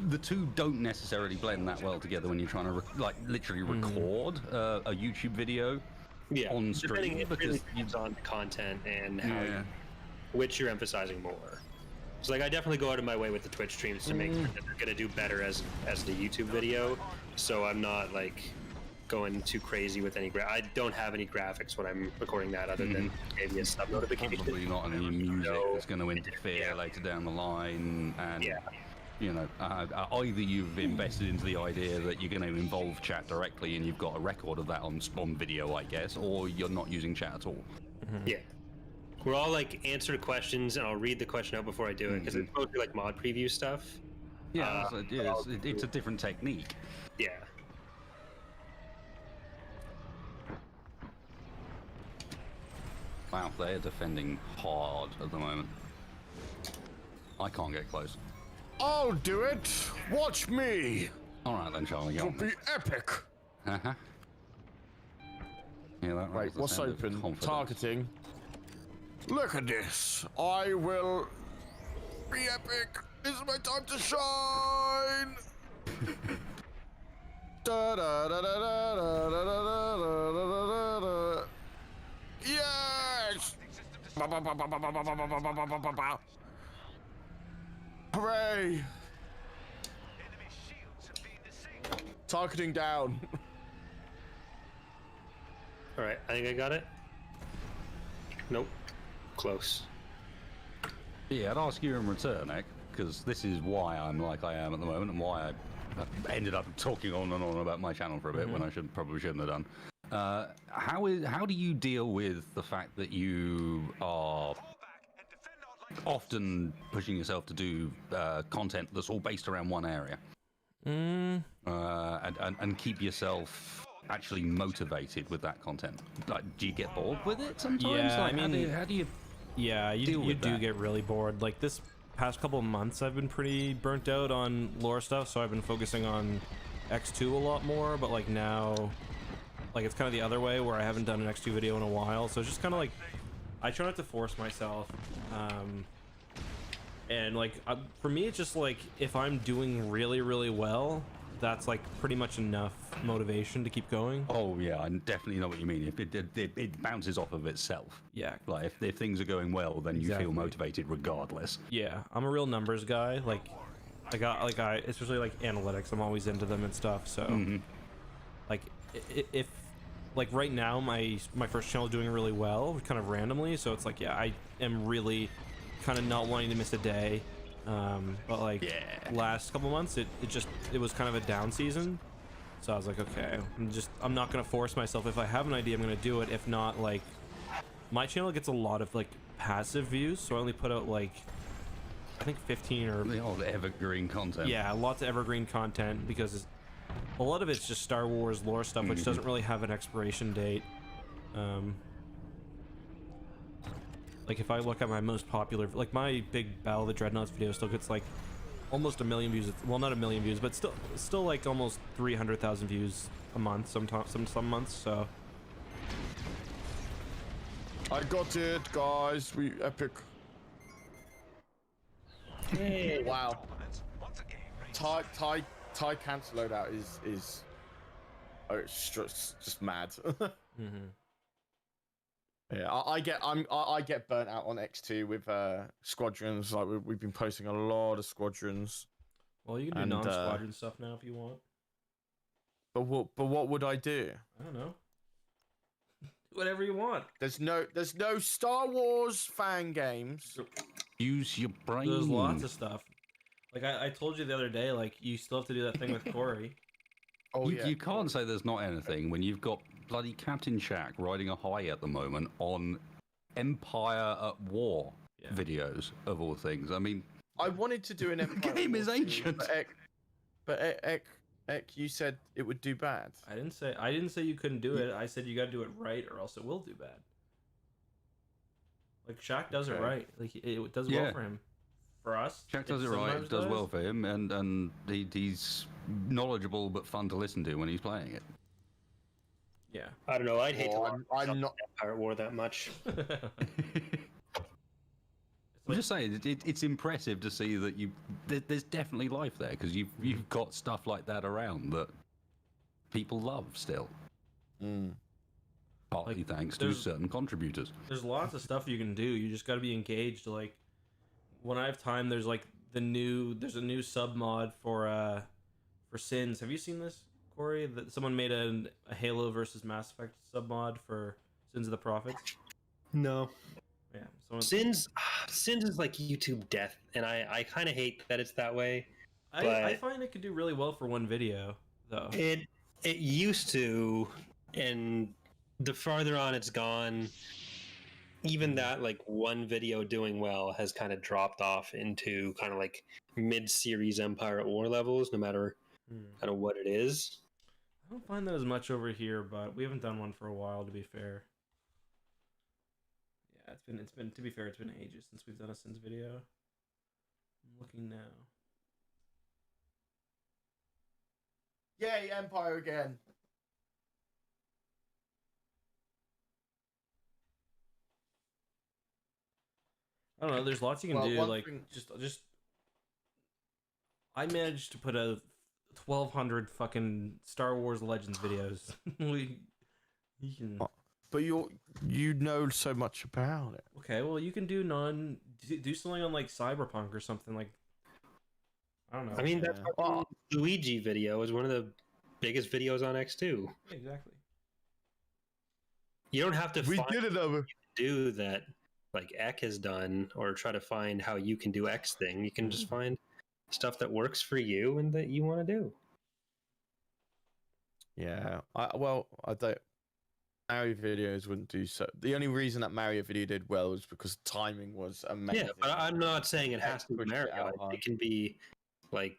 the two don't necessarily blend that well together when you're trying to literally record a YouTube video on stream. It really depends on the content and how which you're emphasizing more. So like I definitely go out of my way with the Twitch streams to make sure that they're gonna do better as the YouTube video. So I'm not like going too crazy with any I don't have any graphics when I'm recording that, other than maybe a sub notification. Probably not any music that's going to interfere later down the line, and you know, either you've invested into the idea that you're going to involve chat directly and you've got a record of that on video, I guess, or you're not using chat at all. Yeah, we're all like answer questions, and I'll read the question out before I do it, because it's mostly like mod preview stuff. Yeah, it's a different technique. Yeah. Wow, they're defending hard at the moment. I can't get close. I'll do it. Watch me. All right then, Charlie. It'll be epic. Yeah, that Right, what's open? Targeting. Look at this. I will be epic. This is my time to shine. Da da da da da da da da da da. Yes! Hooray! Enemy shields have been disabled. Targeting down. Alright, I think I got it. Nope. Close. Yeah, I'd ask you in return, Eck, because this is why I'm like I am at the moment, and why I ended up talking on and on about my channel for a bit when I probably shouldn't have done. How do you deal with the fact that you are often pushing yourself to do content that's all based around one area, and keep yourself actually motivated with that content? Like, do you get bored with it sometimes? Yeah, like, I mean, how do you? Yeah, deal you with do that? get really bored. Like this past couple of months, I've been pretty burnt out on lore stuff, so I've been focusing on EcksToo a lot more. But like now, like it's kind of the other way where I haven't done an EcksToo video in a while, so it's just kind of like I try not to force myself. And like for me, it's just like if I'm doing really well, that's like pretty much enough motivation to keep going. Oh yeah, I definitely know what you mean. If it bounces off of itself. Yeah. Like if things are going well, then you Exactly. feel motivated regardless. Yeah, I'm a real numbers guy. Like I especially like analytics. I'm always into them and stuff. So, like, if like right now my first channel is doing really well, kind of randomly. So it's like, yeah, I am really kind of not wanting to miss a day. But like last couple months, it was kind of a down season. So I was like, okay, I'm not gonna force myself. If I have an idea, I'm gonna do it. If not, like, my channel gets a lot of like passive views, so I only put out like I think 15 or The old evergreen content. yeah, lots of evergreen content because a lot of it's just Star Wars lore stuff, which doesn't really have an expiration date. Like if I look at my most popular, like my big Battle of the Dreadnoughts video still gets like almost 1 million views. Well, not 1 million views, but still like almost 300,000 views a month. Some months. So I got it, guys. We epic. Hey. Wow. Tie cancel loadout is oh, it's just mad. Yeah, I get burnt out on X2 with Squadrons. Like we've been posting a lot of Squadrons. well, you can do non-squadron stuff now if you want. But what would I do? I don't know. Whatever you want. There's no Star Wars fan games. Use your brain. There's lots of stuff. Like I told you the other day, like you still have to do that thing with Corey. Oh you, yeah. you can't say there's not anything when you've got bloody Captain Shack riding a high at the moment on Empire at War videos of all things. I mean, I wanted to do an Empire game is War 2, ancient. But Eck, you said it would do bad. I didn't say you couldn't do it. I said you got to do it right, or else it will do bad. Like Shaq does it right. Like it does well for him. For us, Shaq does it right. It does well for him, and he's knowledgeable but fun to listen to when he's playing it. Yeah. I don't know. I'd hate to watch I'm not. Empire War that much. I'm just saying, it's impressive to see that there's definitely life there, because you've got stuff like that around that people love still. Partly Like, thanks to certain contributors. There's lots of stuff you can do. You just got to be engaged. Like when I have time, there's like there's a new sub mod for Sins. Have you seen this, Corey? That someone made a Halo versus Mass Effect sub mod for Sins of the Prophets. No. Yeah. Sins is like YouTube death, and I kind of hate that it's that way. I find it could do really well for one video, though. It used to, and the farther on it's gone, even that like one video doing well has kind of dropped off into kind of like mid-series Empire at War levels, no matter kind of what it is. I don't find that as much over here, but we haven't done one for a while, to be fair. Yeah, it's been to be fair, it's been ages since we've done a Sins video. I'm looking now. Yay, Empire again. I don't know. There's lots you can do. Like just. I managed to put out 1,200 fucking Star Wars Legends videos. You can. But you know so much about it. Okay, well you can do something on like Cyberpunk or something like. I don't know. I mean, that fucking Luigi video is one of the biggest videos on X2. Exactly. You don't have to We find did another. do that like Eck has done, or try to find how you can do X thing. You can just find stuff that works for you and that you want to do. Yeah. I don't. Mario videos wouldn't do so. The only reason that Mario video did well was because timing was amazing. Yeah, but I'm not saying it has to be Pushed it Mario. out hard. It can be like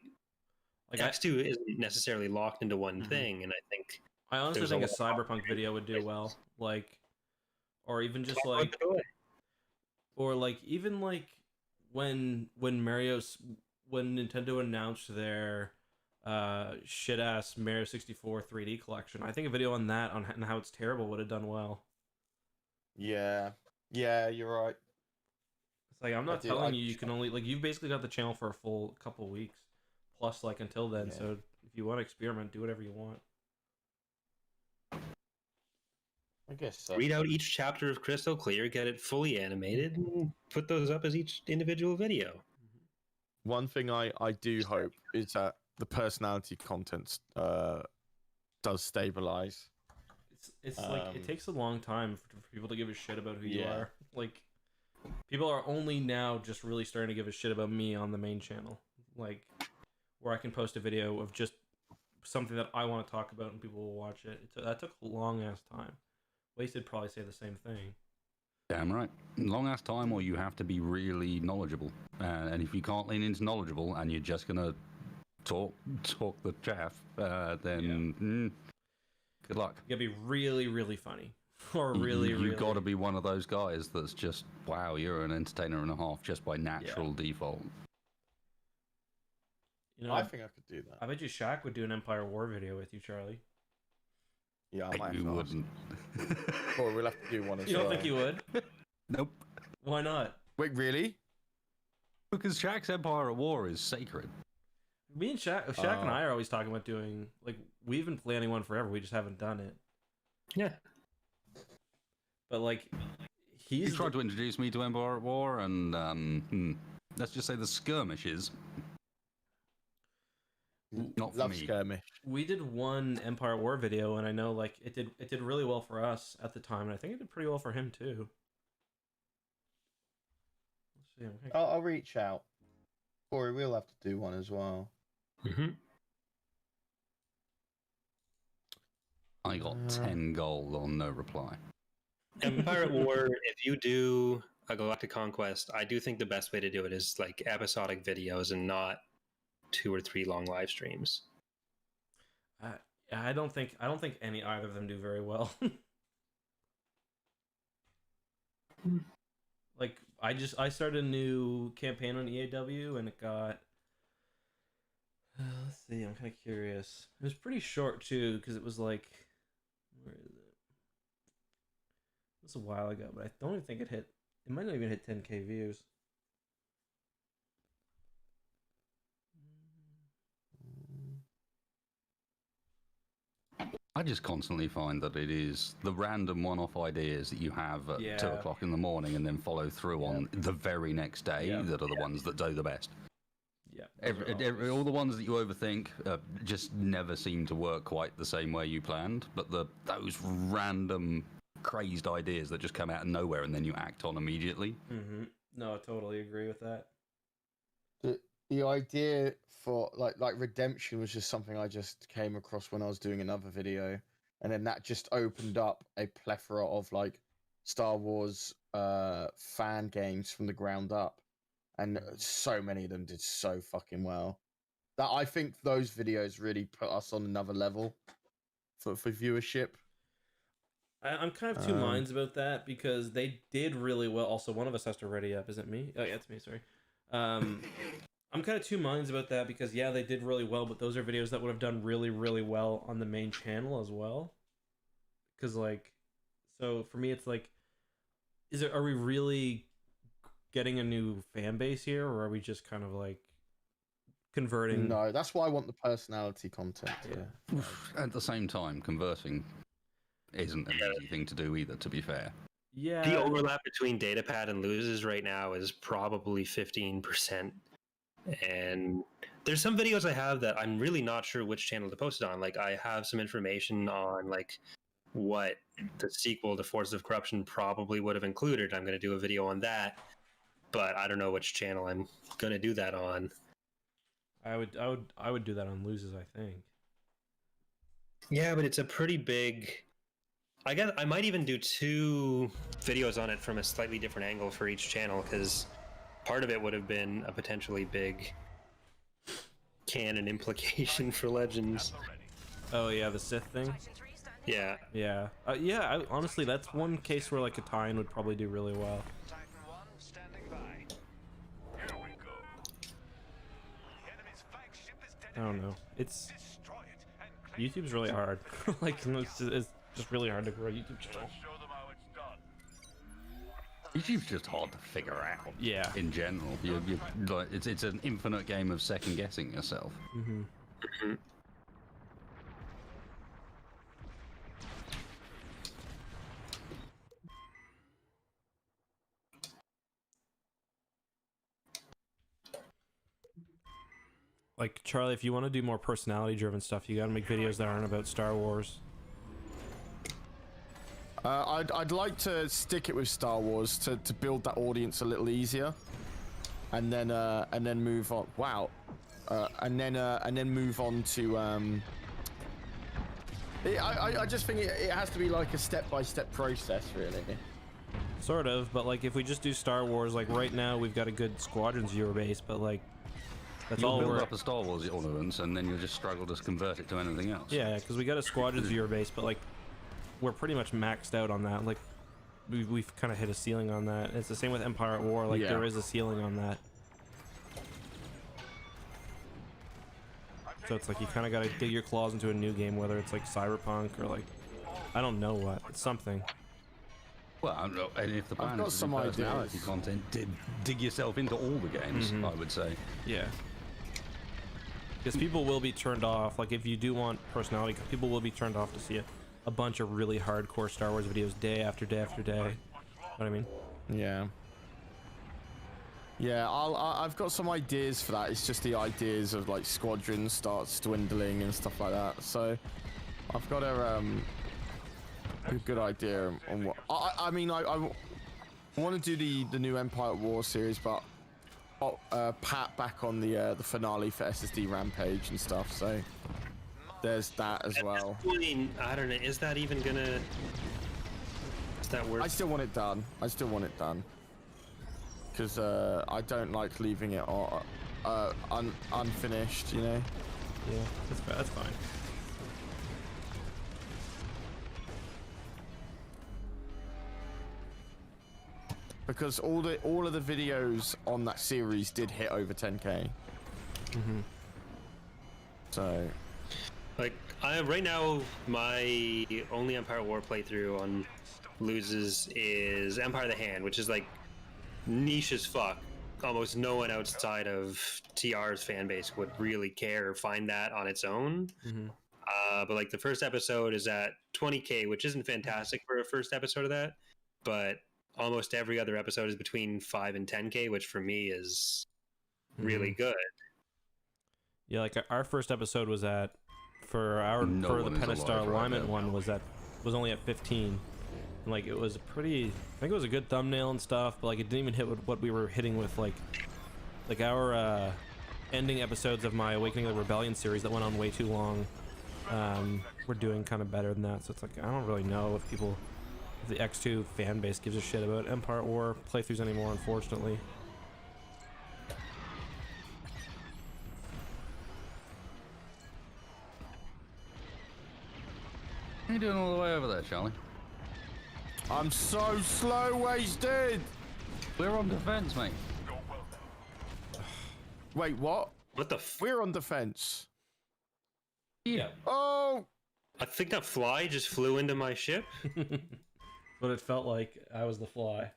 Like X2 isn't necessarily locked into one Mhm. thing, and I think I honestly there's think a a lot of Cyberpunk video would do well. Like, or even just Talk about like, the toy. or like even like when Nintendo announced their shit ass Mario 64 3D collection, I think a video on that on how it's terrible would have done well. Yeah. Yeah, you're right. It's like I'm not do- telling I- you can only like you've basically got the channel for a full couple weeks plus like until then. Yeah. So if you want to experiment, do whatever you want. I guess so. Read out each chapter of Crystal Clear, get it fully animated, and put those up as each individual video. One thing I do hope is that the personality content does stabilize. It's like it takes a long time for people to give a shit about who you Yeah. are. Like people are only now just really starting to give a shit about me on the main channel. Like where I can post a video of just something that I want to talk about and people will watch it. That took a long ass time. Wasted probably say the same thing. Damn right. Long ass time, or you have to be really knowledgeable. And if you can't lean into knowledgeable and you're just gonna talk the chaff, then good luck. You gotta be really, really funny. Or really, you really... got to be one of those guys that's just, wow, you're an entertainer and a half just by natural default. You know, I think I could do that. I bet you Shaq would do an Empire War video with you, Charlie. Yeah, I might You have to ask. wouldn't. Or we'll have to do one as You well. don't think you would? Nope. Why not? Wait, really? Because Shaq's Empire at War is sacred. Me and Shaq and I are always talking about doing, like, we've been planning one forever, we just haven't done it. Yeah. But, like, He tried to introduce me to Empire at War, and let's just say the skirmishes. Not for Love me. skirmish. We did one Empire War video, and I know, like, it did really well for us at the time, and I think it did pretty well for him, too. Let's see. I'll reach out. Corey, we'll have to do one as well. Mm-hmm. I got 10 gold on no reply. Empire at War, if you do a Galactic Conquest, I do think the best way to do it is like episodic videos and not 2 or 3 long live streams. I don't think either of them do very well. Like I started a new campaign on EAW and it got let's see, I'm kind of curious. It was pretty short too because it was like where is it? It was a while ago, but I don't even think it might not even hit 10k views. I just constantly find that it is the random one-off ideas that you have at Yeah. 2 o'clock in the morning and then follow through on the very next day that are the ones that do the best. Yeah. All the ones that you overthink just never seem to work quite the same way you planned, but those random crazed ideas that just come out of nowhere and then you act on immediately. Mm-hmm. No, I totally agree with that. The idea for like redemption was just something I just came across when I was doing another video, and then that just opened up a plethora of like Star Wars fan games from the ground up, and so many of them did so fucking well that I think those videos really put us on another level for viewership. I'm kind of two minds about that because they did really well. Also, one of us has to ready up. Is it me? Oh, yeah, it's me. Sorry. I'm kind of two minds about that because yeah, they did really well, but those are videos that would have done really, really well on the main channel as well. Because like, so for me, it's like, are we really getting a new fan base here, or are we just kind of like converting? No, that's why I want the personality content. Yeah. At the same time, conversing isn't an easy thing to do either, to be fair. Yeah. The overlap between Datapad and Loses right now is probably 15%. And there's some videos I have that I'm really not sure which channel to post it on. Like I have some information on like what the sequel to Forces of Corruption probably would have included. I'm going to do a video on that, but I don't know which channel I'm going to do that on. I would do that on loses, I think. Yeah, but it's a pretty big. I guess I might even do 2 videos on it from a slightly different angle for each channel, because part of it would have been a potentially big canon implication for Legends. Oh yeah, the Sith thing. Titan 3 standing. Yeah. Yeah, honestly, that's one case where like a tie-in would probably do really well. Titan 1 standing by. Here we go. The enemy's flagship is I don't know. It's destroy it and claim YouTube's really hard. Like it's just really hard to grow a YouTube channel. show them how it's done. YouTube's just hard to figure out. Yeah. In general, like, it's an infinite game of second guessing yourself. Like Charlie, if you want to do more personality-driven stuff, you gotta make videos that aren't about Star Wars. I'd like to stick it with Star Wars to build that audience a little easier, and then move on. Wow, and then move on to. I just think it has to be like a step-by-step process, really. Sort of, but like if we just do Star Wars, like right now we've got a good Squadrons viewer base, but like that's You'll all build we're up a Star Wars audience, and then you'll just struggle to convert it to anything else. yeah, because we got a Squadrons viewer base, but like we're pretty much maxed out on that. Like we've kind of hit a ceiling on that. It's the same with Empire at War. Like Yeah. there is a ceiling on that. So it's like you kind of got to dig your claws into a new game, whether it's like Cyberpunk or like I don't know what. It's something. Well, I don't know, and if the plan got is to some do personality ideas. content, dig yourself into all the games. I would say. Yeah. Because people will be turned off. Like if you do want personality, people will be turned off to see a bunch of really hardcore Star Wars videos day after day after day. You know what I mean? Yeah. Yeah, I've got some ideas for that. It's just the ideas of like Squadrons starts dwindling and stuff like that. So I've got a good idea on what. I mean, I want to do the new Empire at War series, but Pat back on the finale for SSD Rampage and stuff. So there's that as well. I mean, I don't know. Is that even gonna? Is that worth? I still want it done. Because I don't like leaving it unfinished, you know. Yeah, that's fine. Because all of the videos on that series did hit over 10K. So, Like right now, my only Empire War playthrough on loses is Empire of the Hand, which is like niche as fuck. Almost no one outside of TR's fan base would really care or find that on its own. But like the first episode is at 20K, which isn't fantastic for a first episode of that. But almost every other episode is between 5 and 10K, which for me is really good. Yeah, like our first episode was at for No the one is Pentastar alive right alignment now. one was only at 15. And like it was a pretty, I think it was a good thumbnail and stuff, but like it didn't even hit what we were hitting with like our ending episodes of my Awakening of the Rebellion series that went on way too long. We're doing kind of better than that, so it's like I don't really know if the EcksToo fan base gives a shit about Empire at War playthroughs anymore, unfortunately. What are you doing all the way over there, Charlie? I'm so slow wasted. We're on defense, mate. Wait, what? What the? We're on defense. Yeah. Oh, I think that fly just flew into my ship. But it felt like I was the fly.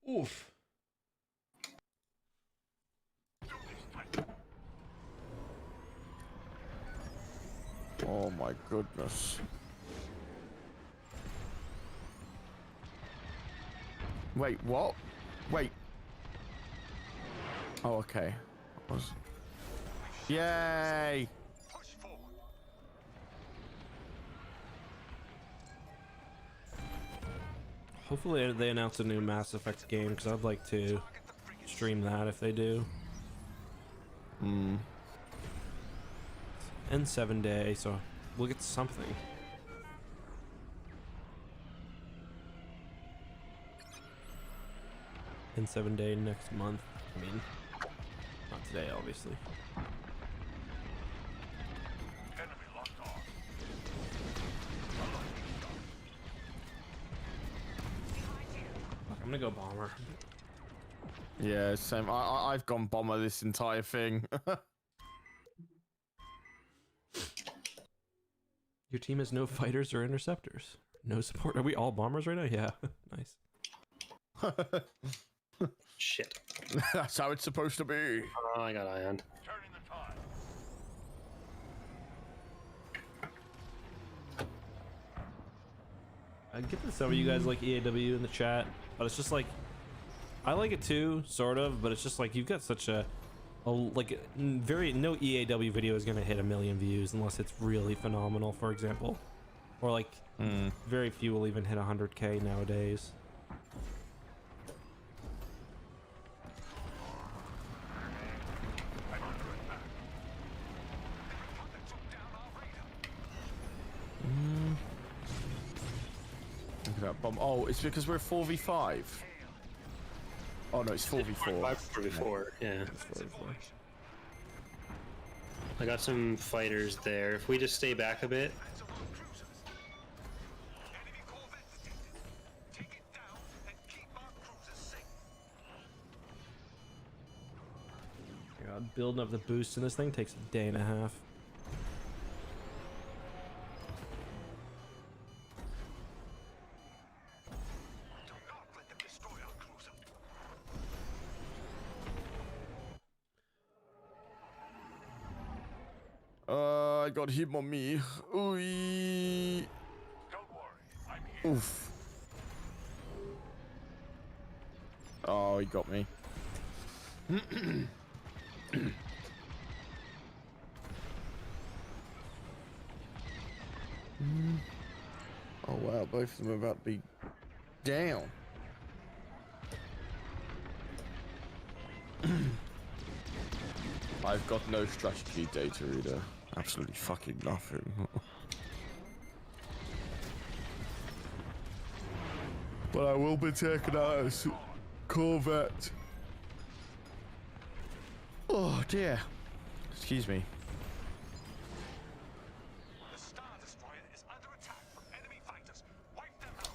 Oof. oh my goodness. Wait, what? Wait. Oh, okay. Yay! Push forward. Hopefully they announce a new Mass Effect game because I'd like to stream that if they do. Hmm. And 7-day, so we'll get something. In 7-day next month. I mean, not today, obviously. Enemy locked on. Fuck, I'm gonna go bomber. Yeah, same. I've gone bomber this entire thing. Your team has no fighters or interceptors. No support. Are we all bombers right now? Yeah. Nice. Shit. That's how it's supposed to be. Oh, I got ion. Turning the tide. I get that some of you guys like EAW in the chat, but it's just like, I like it too, sort of, but it's just like you've got such a like very no EAW video is gonna hit 1 million views unless it's really phenomenal, for example, or like very few will even hit 100K nowadays. Look at that bomb. Oh, it's because we're 4v5. Oh no, it's 4v4. 5-4, yeah. I got some fighters there. If we just stay back a bit. Enemy corvette detected. Take it down and keep our cruisers safe. God, building up the boost in this thing takes a day and a half. Do not let them destroy our cruiser. I got him on me. Ooh. Don't worry, I'm here. Oof. Oh, he got me. Oh wow, both of them are about to be down. I've got no strategy data reader. Absolutely fucking nothing. But I will be taking out a corvette. Oh dear. Excuse me. The Star Destroyer is under attack from enemy fighters. Wipe them out.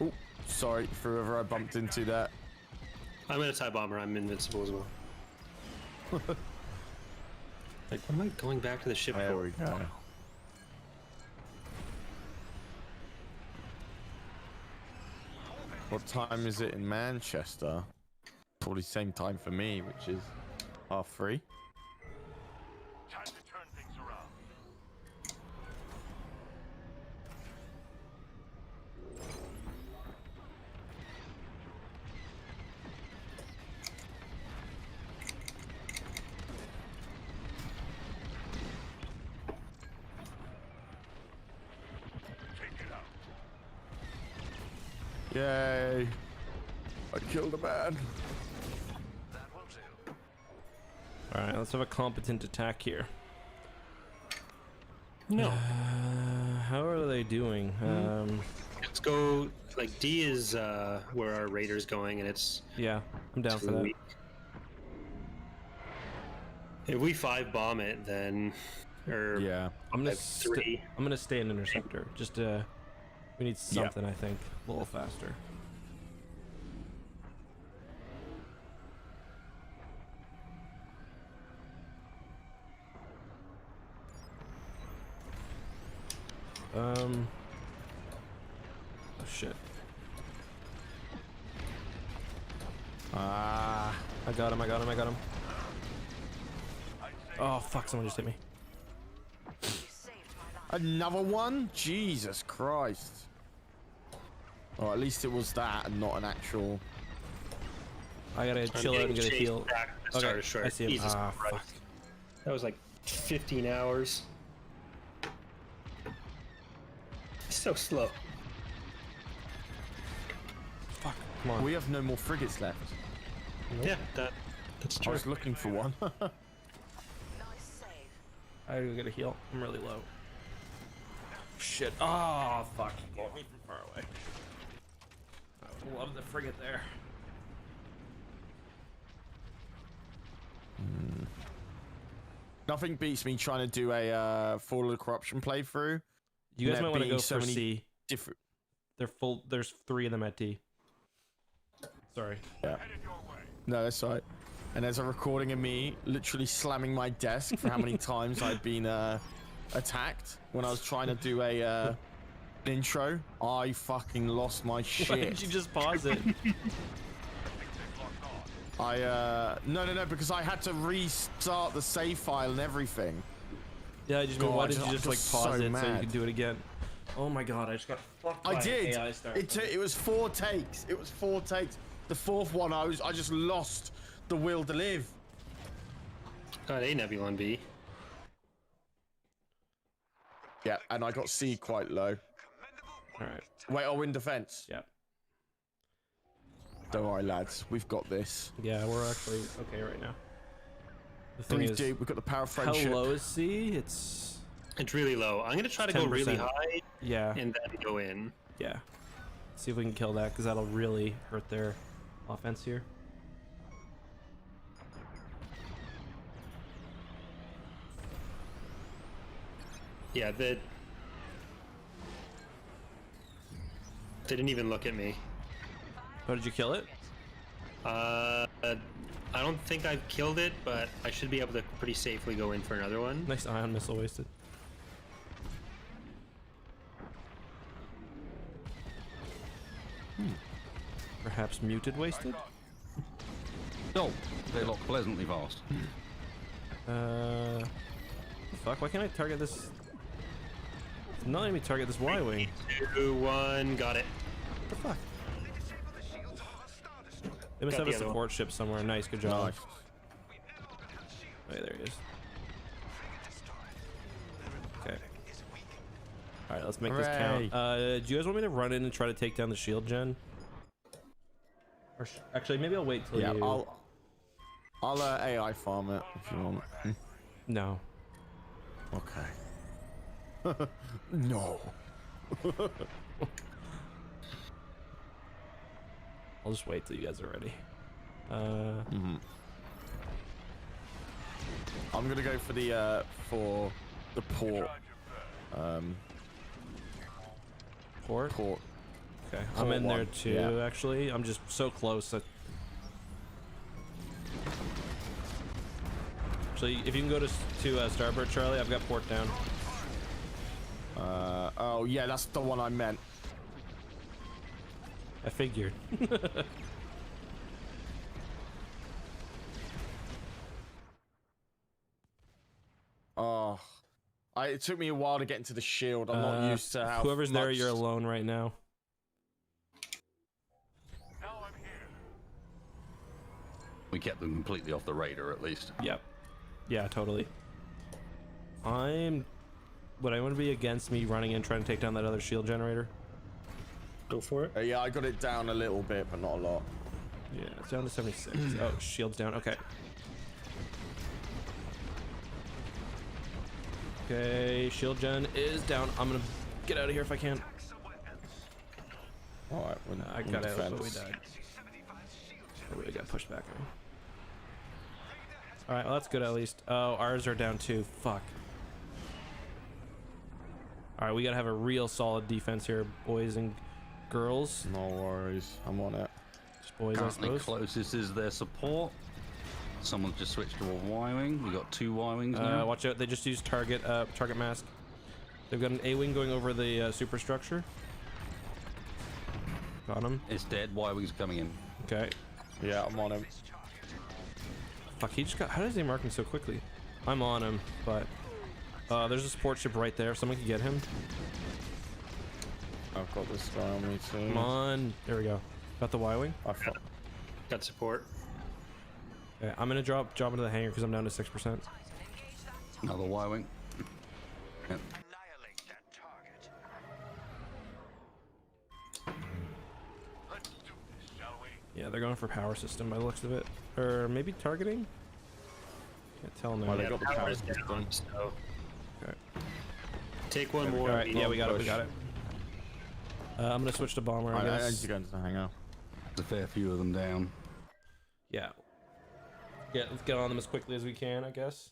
Oh, sorry for whoever I bumped into that. I'm in a TIE bomber. I'm invincible as well. Like, what am I going back to the ship There for? we go. What time is it in Manchester? Probably same time for me, which is 3:30. Time to turn things around. Take it out. Yay! I killed a man. That will do. All right, let's have a competent attack here. No. How are they doing? Let's go. Like, D is where our raider's going, and it's Yeah, I'm down for too that. weak. If we 5 bomb it, then. Or Yeah. I'm gonna 3. I'm gonna stay an interceptor. Just we need something, I think, a little faster. Oh shit. Ah. I got him, I got him, I got him. Oh fuck, someone just hit me. You saved my Another one? Jesus Christ. Or at least it was that and not an actual... I gotta chill out and get a heal. Okay, I see him. Jesus Ah, Christ. fuck. That was like 15 hours. So slow. Fuck, come on. We have no more frigates left. Yeah, that's I true. was looking for one. Nice save. I gotta go get a heal. I'm really low. Shit. Oh, fuck. You got me from far away. I love the frigate there. Nothing beats me trying to do a Fall of the Corruption playthrough. You guys There might want to being go so for many C. different... They're full. There's 3 of them at D. Sorry. Yeah. No, that's all right. And there's a recording of me literally slamming my desk for how many times I'd been attacked when I was trying to do a an intro. I fucking lost my shit. Why did you just pause it? No, because I had to restart the save file and everything. Yeah, I just God, why did you I'm just like just pause so it so you mad. could do it again? Oh my god, I just got fucked by I did. AI star. It was 4 takes. It was 4 takes. The 4th one, I just lost the will to live. A Nebula on B. Yeah, and I got C quite low. Alright. Wait, I'll win defense. Yeah. Don't worry, lads. We've got this. Yeah, we're actually okay right now. The thing Three is, deep. We've got the power of how friendship. low is C? It's It's really low. I'm gonna try to go really 10%. high yeah, and then go in. yeah. See if we can kill that because that'll really hurt their offense here. Yeah, they didn't even look at me. Oh, did you kill it? I don't think I've killed it, but I should be able to pretty safely go in for another one. Nice ion missile wasted. Perhaps muted wasted? No, they lock pleasantly fast. Fuck, why can't I target this? It's not letting me target this Y-wing. 2, 1, got it. What the fuck? They must Got have a the other one. support ship somewhere. Nice, good job. Nice. Oh, there he is. Okay. Alright, let's make this Hooray. count. Do you guys want me to run in and try to take down the shield gen? Or actually, maybe I'll wait till Yeah, you... I'll AI farm it if you want. No. Okay. No. I'll just wait till you guys are ready. I'm gonna go for the port. Port? Port. Okay, I'm Port in there one, too, yeah. actually. I'm just so close. Actually, if you can go to starboard, Charlie, I've got port down. Oh yeah, that's the one I meant. I figured. Oh, it took me a while to get into the shield. I'm not used to how Whoever's there, much- you're alone right now. Now I'm here. We kept them completely off the radar, at least. Yep. Yeah, totally. Would anyone be against me running in trying to take down that other shield generator? Go for it. Yeah, I got it down a little bit, but not a lot. Yeah, it's down to 76. Oh, shield's down. Okay. Okay, shield gen is down. I'm gonna get out of here if I can. All right, I got out, but we died. Oh, we got pushed back. All right, well that's good at least. Oh, ours are down too. Fuck. All right, we gotta have a real solid defense here, boys and girls. No worries, I'm on it. Just boys, I Currently suppose. closest is their support. Someone's just switched to a Y-wing. We got 2 Y-wings now. Watch out! They just used target mask. They've got an A-wing going over the superstructure. Got him. It's dead. Y-wings are coming in. Okay. Yeah, I'm on him. Fuck, he just got. How does he mark me so quickly? I'm on him, but. There's a support ship right there. If someone can get him. I've got this guy on me too. Come on. There we go. Got the Y-wing. I thought. Got support. Okay, I'm gonna drop into the hangar because I'm down to 6%. Another Y-wing. Yep. Annihilate that target. Let's do this, shall we? Yeah, they're going for power system by the looks of it, or maybe targeting. Can't tell now. Oh, they Yeah, got the power's power system. down, so Okay. take one more. All right. Yeah, we got it. We push. got it. I'm gonna switch to bomber. I I guess. need to go into the hangar. There's a fair few of them down. Yeah. Yeah, let's get on them as quickly as we can, I guess.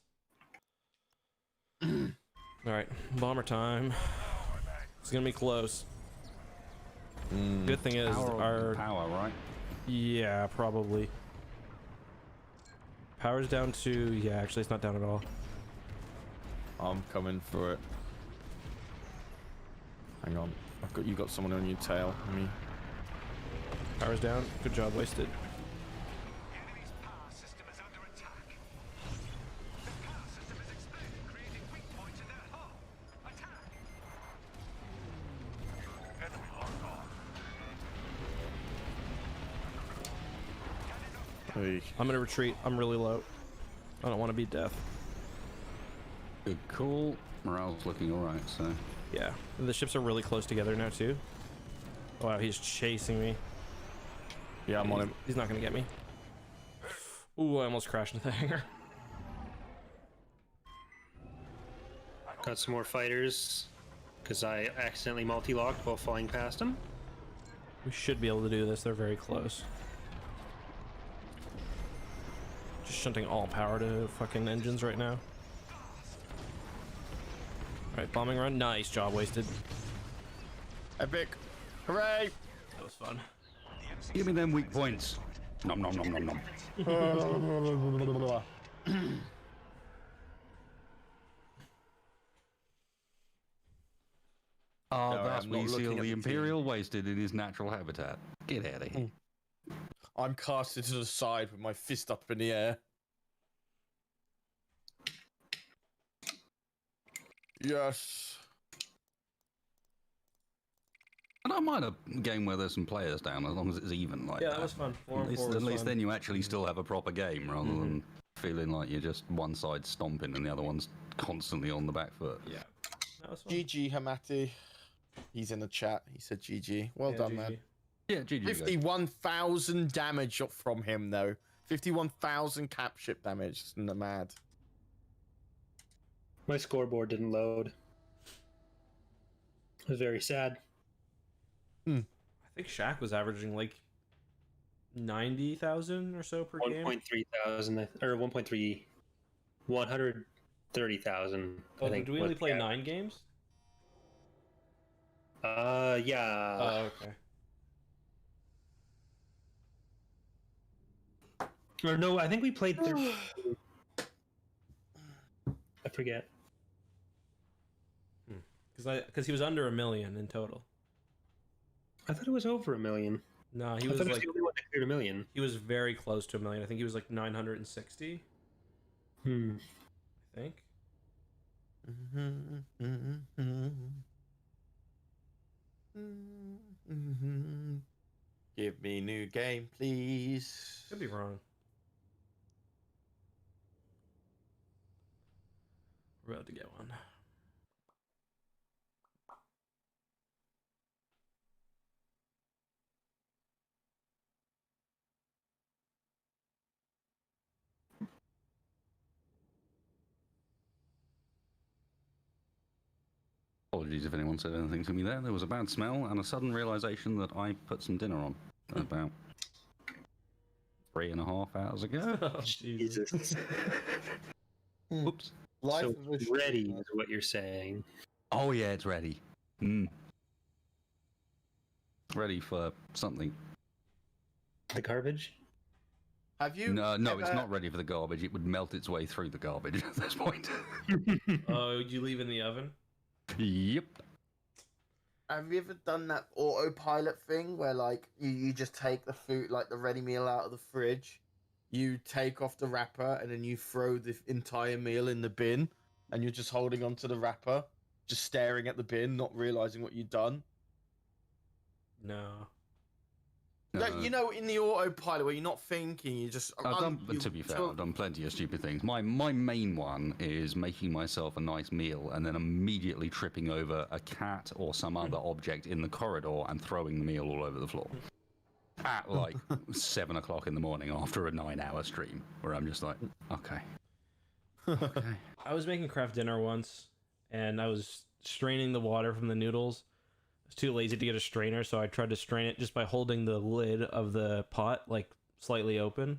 Alright, bomber time. It's gonna be close. Good thing is Power, right? Yeah, probably. Power's down to... Yeah, actually it's not down at all. I'm coming for it. Hang on. You got someone on your tail. Me. Power's down. Good job, wasted. The enemy's power system is under attack. The power system is exploding, creating weak points in their hull. Attack! Enemy locked on. Hey. I'm gonna retreat. I'm really low. I don't want to be death. Good call. Morale's looking alright, so. Yeah. And the ships are really close together now, too. Wow, he's chasing me. Yeah, I'm on him. He's not gonna get me. Ooh, I almost crashed into the hangar. Got some more fighters because I accidentally multi-locked while flying past them. We should be able to do this. They're very close. Just shunting all power to fucking engines right now. Alright, bombing run. Nice job, wasted. Epic. Hooray! That was fun. Give me them weak points. Nom nom nom nom nom. Ah, No, thus I'm we not looking seal at the the Imperial wasted in his natural habitat. Get out of here. I'm casted to the side with my fist up in the air. Yes. I don't mind a game where there's some players down as long as it's even like Yeah, that. that was fun. At least then you actually still have a proper game rather than feeling like you're just one side stomping and the other one's constantly on the back foot. Yeah. That was fun. GG Hamati. He's in the chat. He said GG. Well Yeah, done, GG. man. Yeah, GG. guys. 51,000 damage from him, though. 51,000 cap ship damage. Isn't that mad? My scoreboard didn't load. It was very sad. I think Shaq was averaging like 90,000 or so per game. 1.3 thousand or 1.3, 130,000. Oh, I think. do we only was play the 9 games? Yeah. Oh, okay. Or no, I think we played 30. I forget. Because he was under 1 million in total. I thought it was over 1 million. No, he I was thought it was like the only one that cleared 1 million. he was very close to 1 million. I think he was like 960. Hmm. I think. Give me new game, please. Could be wrong. We're about to get one. Apologies if anyone said anything to me there. There was a bad smell and a sudden realization that I put some dinner on about 3.5 hours ago. Oh, Jesus. Jesus. Oops. Life So of a ready streamer. is what you're saying. Oh yeah, it's ready. Ready for something. The garbage? Have you? No, it's ever- not ready for the garbage. It would melt its way through the garbage at this point. Oh, you leave in the oven? Yep. Have you ever done that autopilot thing where like you just take the food, like the ready meal out of the fridge, you take off the wrapper and then you throw the entire meal in the bin? and you're just holding onto the wrapper, just staring at the bin, not realizing what you'd done? No. Like, you know, in the autopilot where you're not thinking, you just. To be fair, I've done plenty of stupid things. My main one is making myself a nice meal and then immediately tripping over a cat or some other object in the corridor and throwing the meal all over the floor. At like 7 o'clock in the morning after a 9-hour stream, where I'm just like, okay. I was making craft dinner once, and I was straining the water from the noodles. I was too lazy to get a strainer, so I tried to strain it just by holding the lid of the pot like slightly open.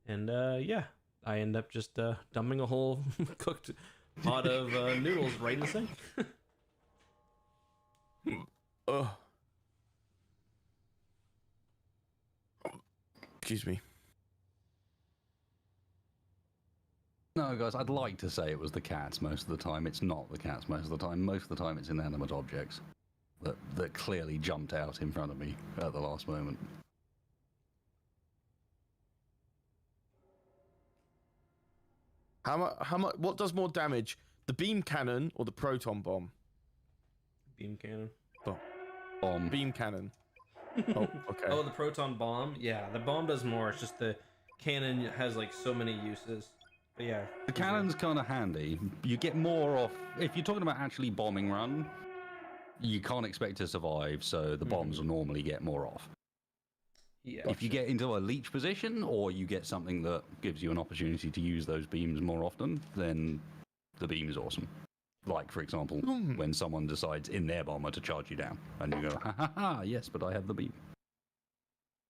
And yeah, I end up just dumping a whole cooked pot of noodles right in the sink. Ugh. Excuse me. No, guys, I'd like to say it was the cats most of the time. It's not the cats most of the time. Most of the time, it's inanimate objects that clearly jumped out in front of me at the last moment. How much? What does more damage, the beam cannon or the proton bomb? Beam cannon. Bomb. Beam cannon. Oh, okay. Oh, the proton bomb? Yeah, the bomb does more. It's just the cannon has like so many uses. But yeah. The cannon's kind of handy. You get more off. If you're talking about actually bombing run, you can't expect to survive, so the bombs will normally get more off. Yeah. If you get into a leech position, or you get something that gives you an opportunity to use those beams more often, then the beam is awesome. Like, for example, when someone decides in their bomber to charge you down, and you go, ha ha ha, yes, but I have the beam.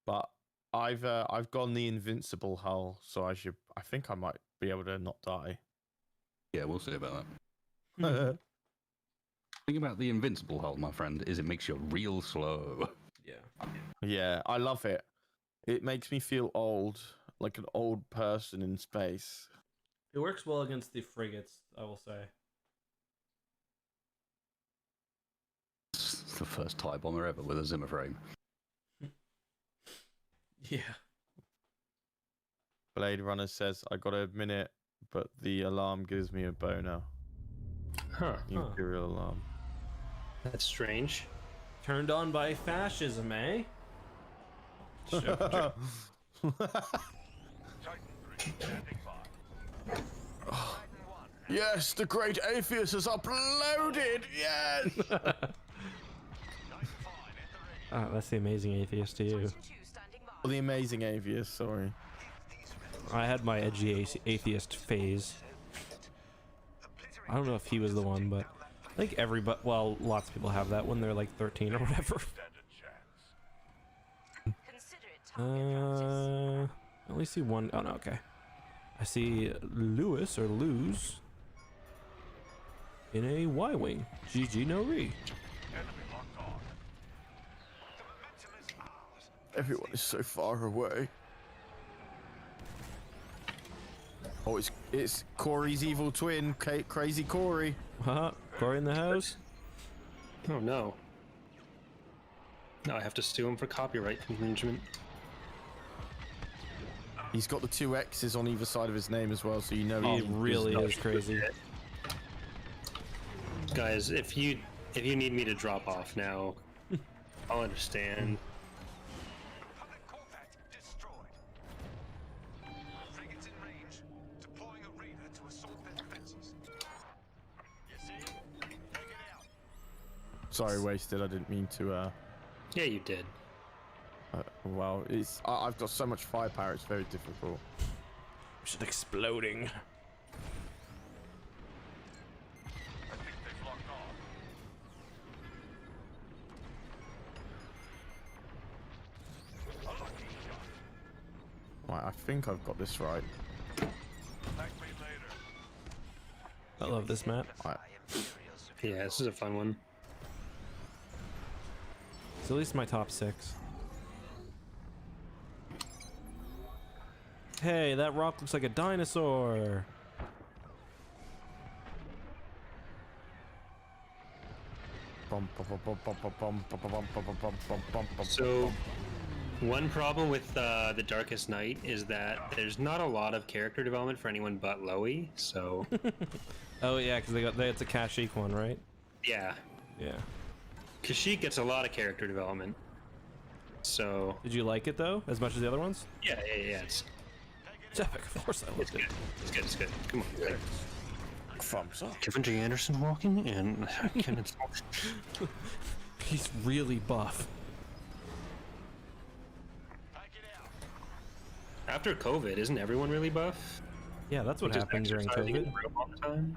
But I've gone the invincible hull, so I think I might be able to not die. Yeah, we'll see about that. The thing about the invincible hull, my friend, is it makes you real slow. Yeah. Yeah, I love it. It makes me feel old, like an old person in space. It works well against the frigates, I will say. It's the first TIE bomber ever with a Zimmer frame. Yeah. Blade Runner says, I gotta admit it, but the alarm gives me a boner. Huh. The Imperial alarm. That's strange. Turned on by fascism, eh? Sure. Yes, the great atheist has uploaded! Yes! Oh, that's the amazing atheist to you. Or the amazing atheist, sorry. I had my edgy atheist phase. I don't know if he was the one, but I think everybody, well, lots of people have that when they're like 13 or whatever. I only see one. Oh no, okay. I see Lewis or Lose in a Y-wing. GG no re. Everyone is so far away. Oh, it's Corey's evil twin, Crazy Corey. Corey in the house. Oh no. Now I have to sue him for copyright infringement. He's got the 2 X's on either side of his name as well, so you know He really is crazy. Guys, if you need me to drop off now, I'll understand. Republic Corvette destroyed. Frigates in range. Deploying a raider to assault their defenses. You see? Take it out. Sorry, wasted. I didn't mean to. Yeah, you did. Well, I've got so much firepower. It's very difficult. Just exploding. I think they've locked on. A lucky shot. Right, I think I've got this right. Thank me later. I love this map. Right. Yeah, this is a fun one. It's at least my top 6. Hey, that rock looks like a dinosaur. So, one problem with the Darkest Night is that there's not a lot of character development for anyone but Loey, so Oh yeah, because it's a Kashyyyk one, right? Yeah, Yeah. Kashyyyk gets a lot of character development. So Did you like it though, as much as the other ones? yeah, it's Epic, of course I loved it. good. It's good. It's good. Come on. Thumbs up. Kevin J. Anderson walking and He's really buff. after COVID, isn't everyone really buff? Yeah, that's what Just happened during exercising in COVID. the room all the time?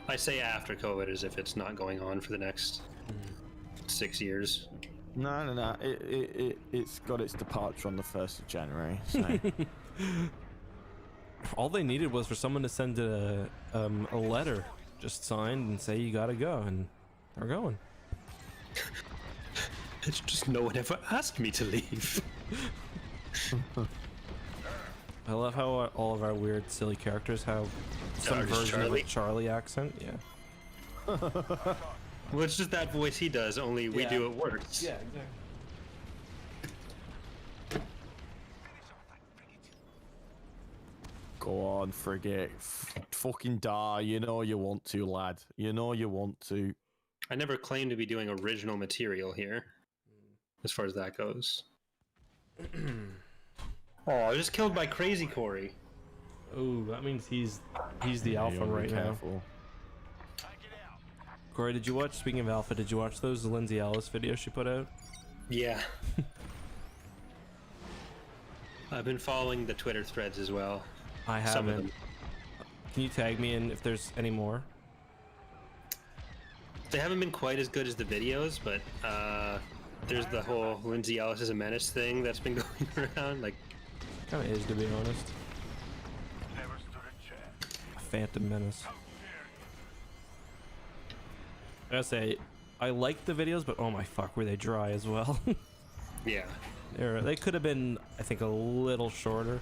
I say after COVID as if it's not going on for the next 6 years. No. It's got its departure on the 1st of January. So. All they needed was for someone to send a letter, just signed, and say you gotta go, and they're going. It's just no one ever asked me to leave. I love how all of our weird, silly characters have some Just version of Charlie? a Charlie accent. Yeah. Well, it's just that voice he does, only we Yeah. do it worse. Yeah, exactly. Go on, frigate. Fucking die. You know you want to, lad. You know you want to. I never claim to be doing original material here, as far as that goes. Oh, I was just killed by Crazy Corey. Oh, that means he's the You alpha wanna be right now. careful. Corey, did you watch? Speaking of alpha, did you watch those Lindsay Ellis videos she put out? Yeah. I've been following the Twitter threads as well. I Some of haven't. them. Can you tag me in if there's any more? They haven't been quite as good as the videos, but there's the whole Lindsay Ellis is a menace thing that's been going around. Like, Kind of is, to be honest. A Phantom Menace. I gotta say, I liked the videos, but oh my fuck, were they dry as well? yeah. They could have been, I think, a little shorter.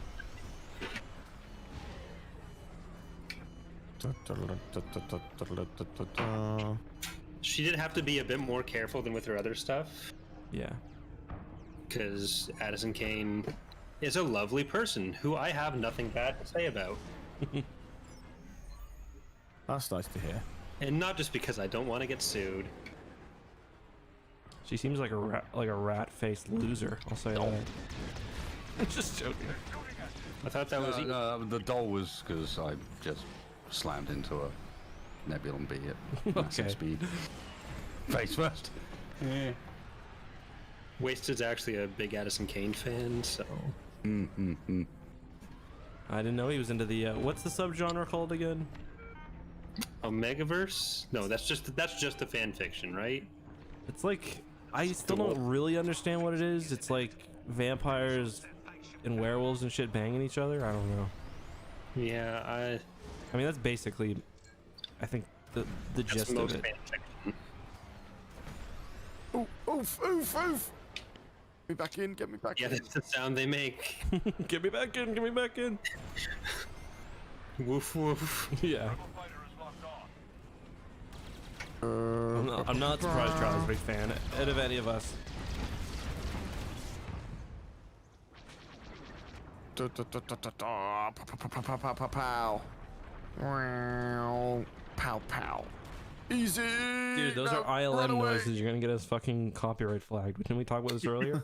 She did have to be a bit more careful than with her other stuff, Yeah. because Addison Kane is a lovely person who I have nothing bad to say about. That's nice to hear. And not just because I don't want to get sued. She seems like a rat-faced loser. I'll say that. I'm just joking. I thought that was... The doll was because I just slammed into a Nebulon bee at massive Okay. speed. Face first. Yeah. Wasted's actually a big Addison Kane fan, so... I didn't know he was into the, what's the subgenre called again? Omegaverse? No, that's just a fan fiction, right? It's like, I still don't really understand what it is. It's like vampires and werewolves and shit banging each other. I don't know. Yeah, I mean, that's basically, I think, the that's gist of most it. fan fiction. Oof. Get me back in. Get me back Yeah, in. that's the sound they make. Get me back in, get me back in. Woof woof. Yeah. I'm not surprised Charlie's a big fan of any of us. Pow. Pow pow. Easy. Dude, those No, are ILM run away. noises. You're gonna get us fucking copyright flagged. Didn't we talk about this earlier?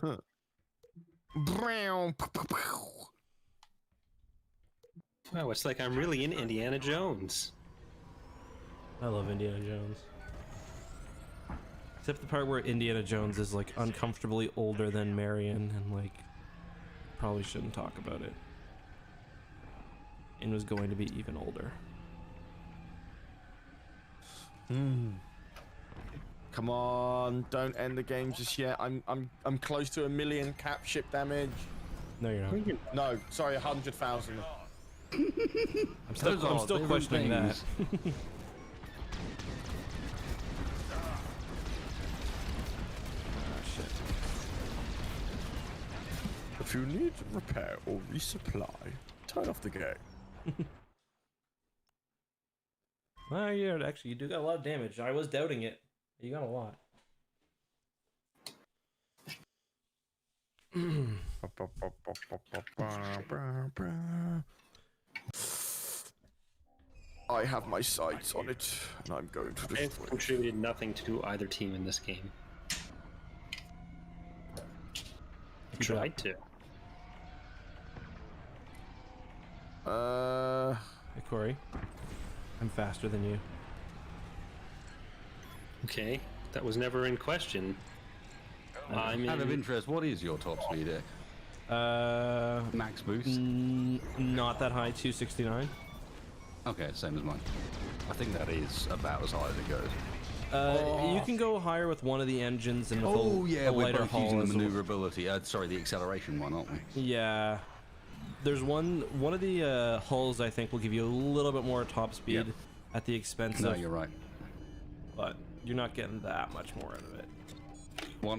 Brown. Pow, pow, pow. Wow, it's like I'm really in Indiana Jones. I love Indiana Jones. Except the part where Indiana Jones is like uncomfortably older than Marion and like probably shouldn't talk about it. And was going to be even older. Come on, don't end the game just yet. I'm close to 1 million cap ship damage. No, you're not. No, sorry, 100,000. I'm still different questioning that. things. Shit. If you need repair or resupply, turn off the game. Well, yeah, actually, you do got a lot of damage. I was doubting it. You got a lot. I have my sights on it, and I'm going to destroy I've it. contributed nothing to either team in this game. Tried to. Hey, Corey. I'm faster than you. Okay, that was never in question. I'm Out of in. interest, what is your top speed, Eck? Max boost? Not that high, 269. Okay, same as mine. I think that is about as high as it goes. You can go higher with one of the engines and with Oh, yeah, a we're lighter both hull. using the as well. maneuverability. Sorry, the acceleration one, aren't we? Yeah. There's one of the hulls I think will give you a little bit more top speed Yep. at the expense No, of, you're right. but you're not getting that much more out of it.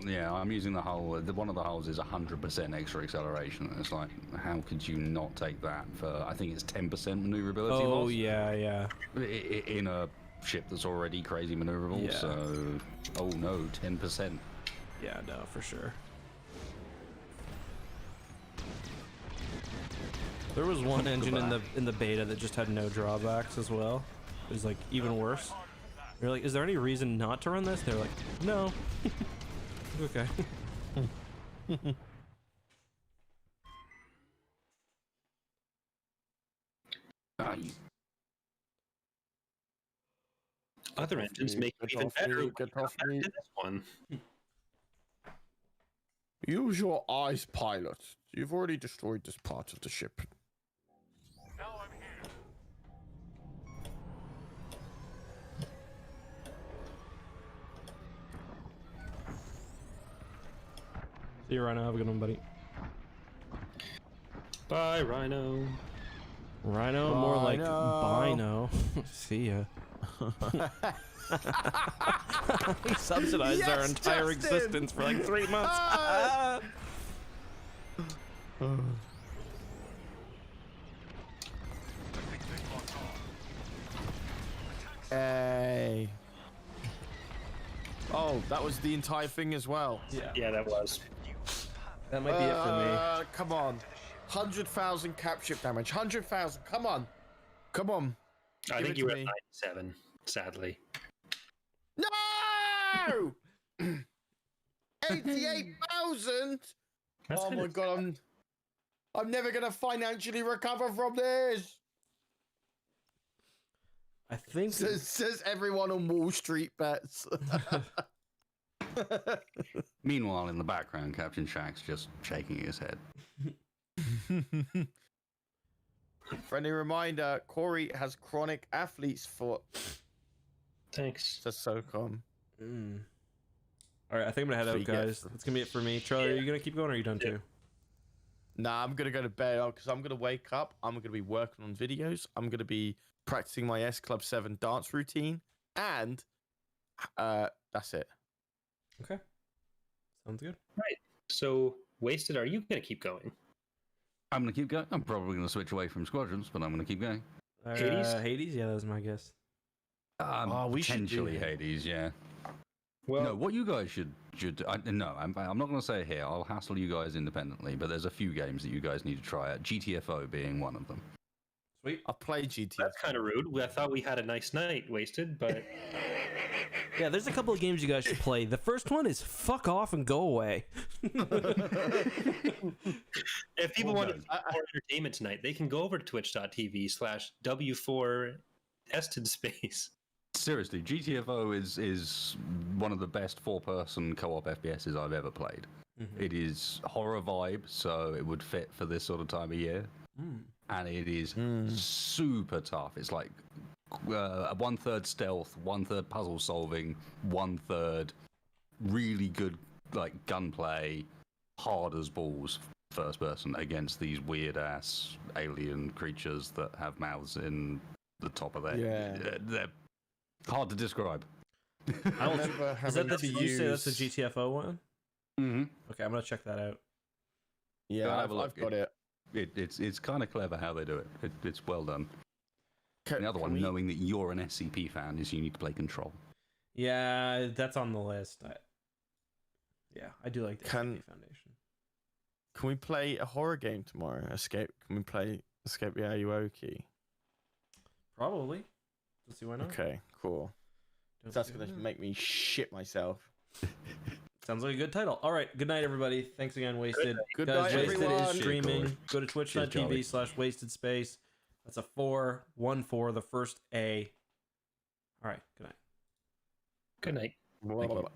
Yeah, I'm using the hull. One of the hulls is 100% extra acceleration. And it's like, how could you not take that for? I think it's 10% maneuverability. Oh loss yeah. in a ship that's already crazy maneuverable. Yeah. So, oh no, 10%. Yeah, no, for sure. There was one engine in the beta that just had no drawbacks as well. It was like even worse. You're like, is there any reason not to run this? They're like, no. Okay. Other engines make it Get even off better. me, when get you come off back me. to this one. Use your eyes, pilot. You've already destroyed this part of the ship. Now I'm here. See you, Rhino. Have a good one, buddy. Bye, Rhino. Rhino, more like Rhino. Bino. See ya. He subsidized our Yes, entire Justin! existence for like 3 months. Hey. Oh, that was the entire thing as well. Yeah, that was. That might be it for me. Come on. 100,000 cap ship damage. 100,000. Come on. Come on. I Give think it you were to at me. 97, sadly. No! 88,000? That's Oh kinda my god, I'm never gonna financially recover from this. I think Says everyone on Wall Street bets. Meanwhile, in the background, Captain Shack's just shaking his head. Friendly reminder: Corey has chronic athlete's foot. Thanks. Says SOCOM. All right, I think I'm gonna head So out, you get- guys. That's gonna be it for me. Charlie, are you gonna keep going, or are you done too? Nah, I'm gonna go to bed because I'm gonna wake up. I'm gonna be working on videos. I'm gonna be practicing my S Club 7 dance routine, and that's it. Okay, sounds good. So, Wasted, are you going to keep going? I'm gonna keep going. I'm probably gonna switch away from Squadrons, but I'm gonna keep going. Hades? Hades, yeah, that was my guess. We should do Potentially it. Hades, yeah. Well, No, what you guys should no, I'm not going to say it here. I'll hassle you guys independently, but there's a few games that you guys need to try out. GTFO being one of them. Sweet. I play GTA. that's kind of rude. I thought we had a nice night, Wasted, but Yeah, there's a couple of games you guys should play. The first one is fuck off and go away. if people Well want done. more entertainment tonight, they can go over to twitch.tv/W4EstedSpace. Seriously, GTFO is one of the best four-person co-op FPSs I've ever played. It is horror vibe, so it would fit for this sort of time of year. And it is super tough. It's like 1/3 stealth, 1/3 puzzle solving, 1/3 really good like gunplay, hard as balls first person against these weird ass alien creatures that have mouths in the top of their they're hard to describe. I remember Is that having the, to did you say that's the use- GTFO one? Mm-hmm. Okay, I'm gonna check that out. Yeah, Go have I've, a look. I've got it. It's kind of clever how they do it. It's well done. Can, The other can one, we- knowing that you're an SCP fan, is you need to play Control. Yeah, that's on the list. Yeah, I do like the Can- SCP Foundation. Can we play a horror game tomorrow? Escape? Can we play Escape the Aoki? Probably. Let's see why not. Okay, cool. Don't That's see gonna why not. make me shit myself. Sounds like a good title. All right. Good night, everybody. Thanks again, Wasted. Good Guys, night, Wasted everyone. is streaming. Cheers, Go to Charlie. twitch.tv/wasted space. That's a 414, the first A. All right. Good night. Good night. Blah, blah, blah.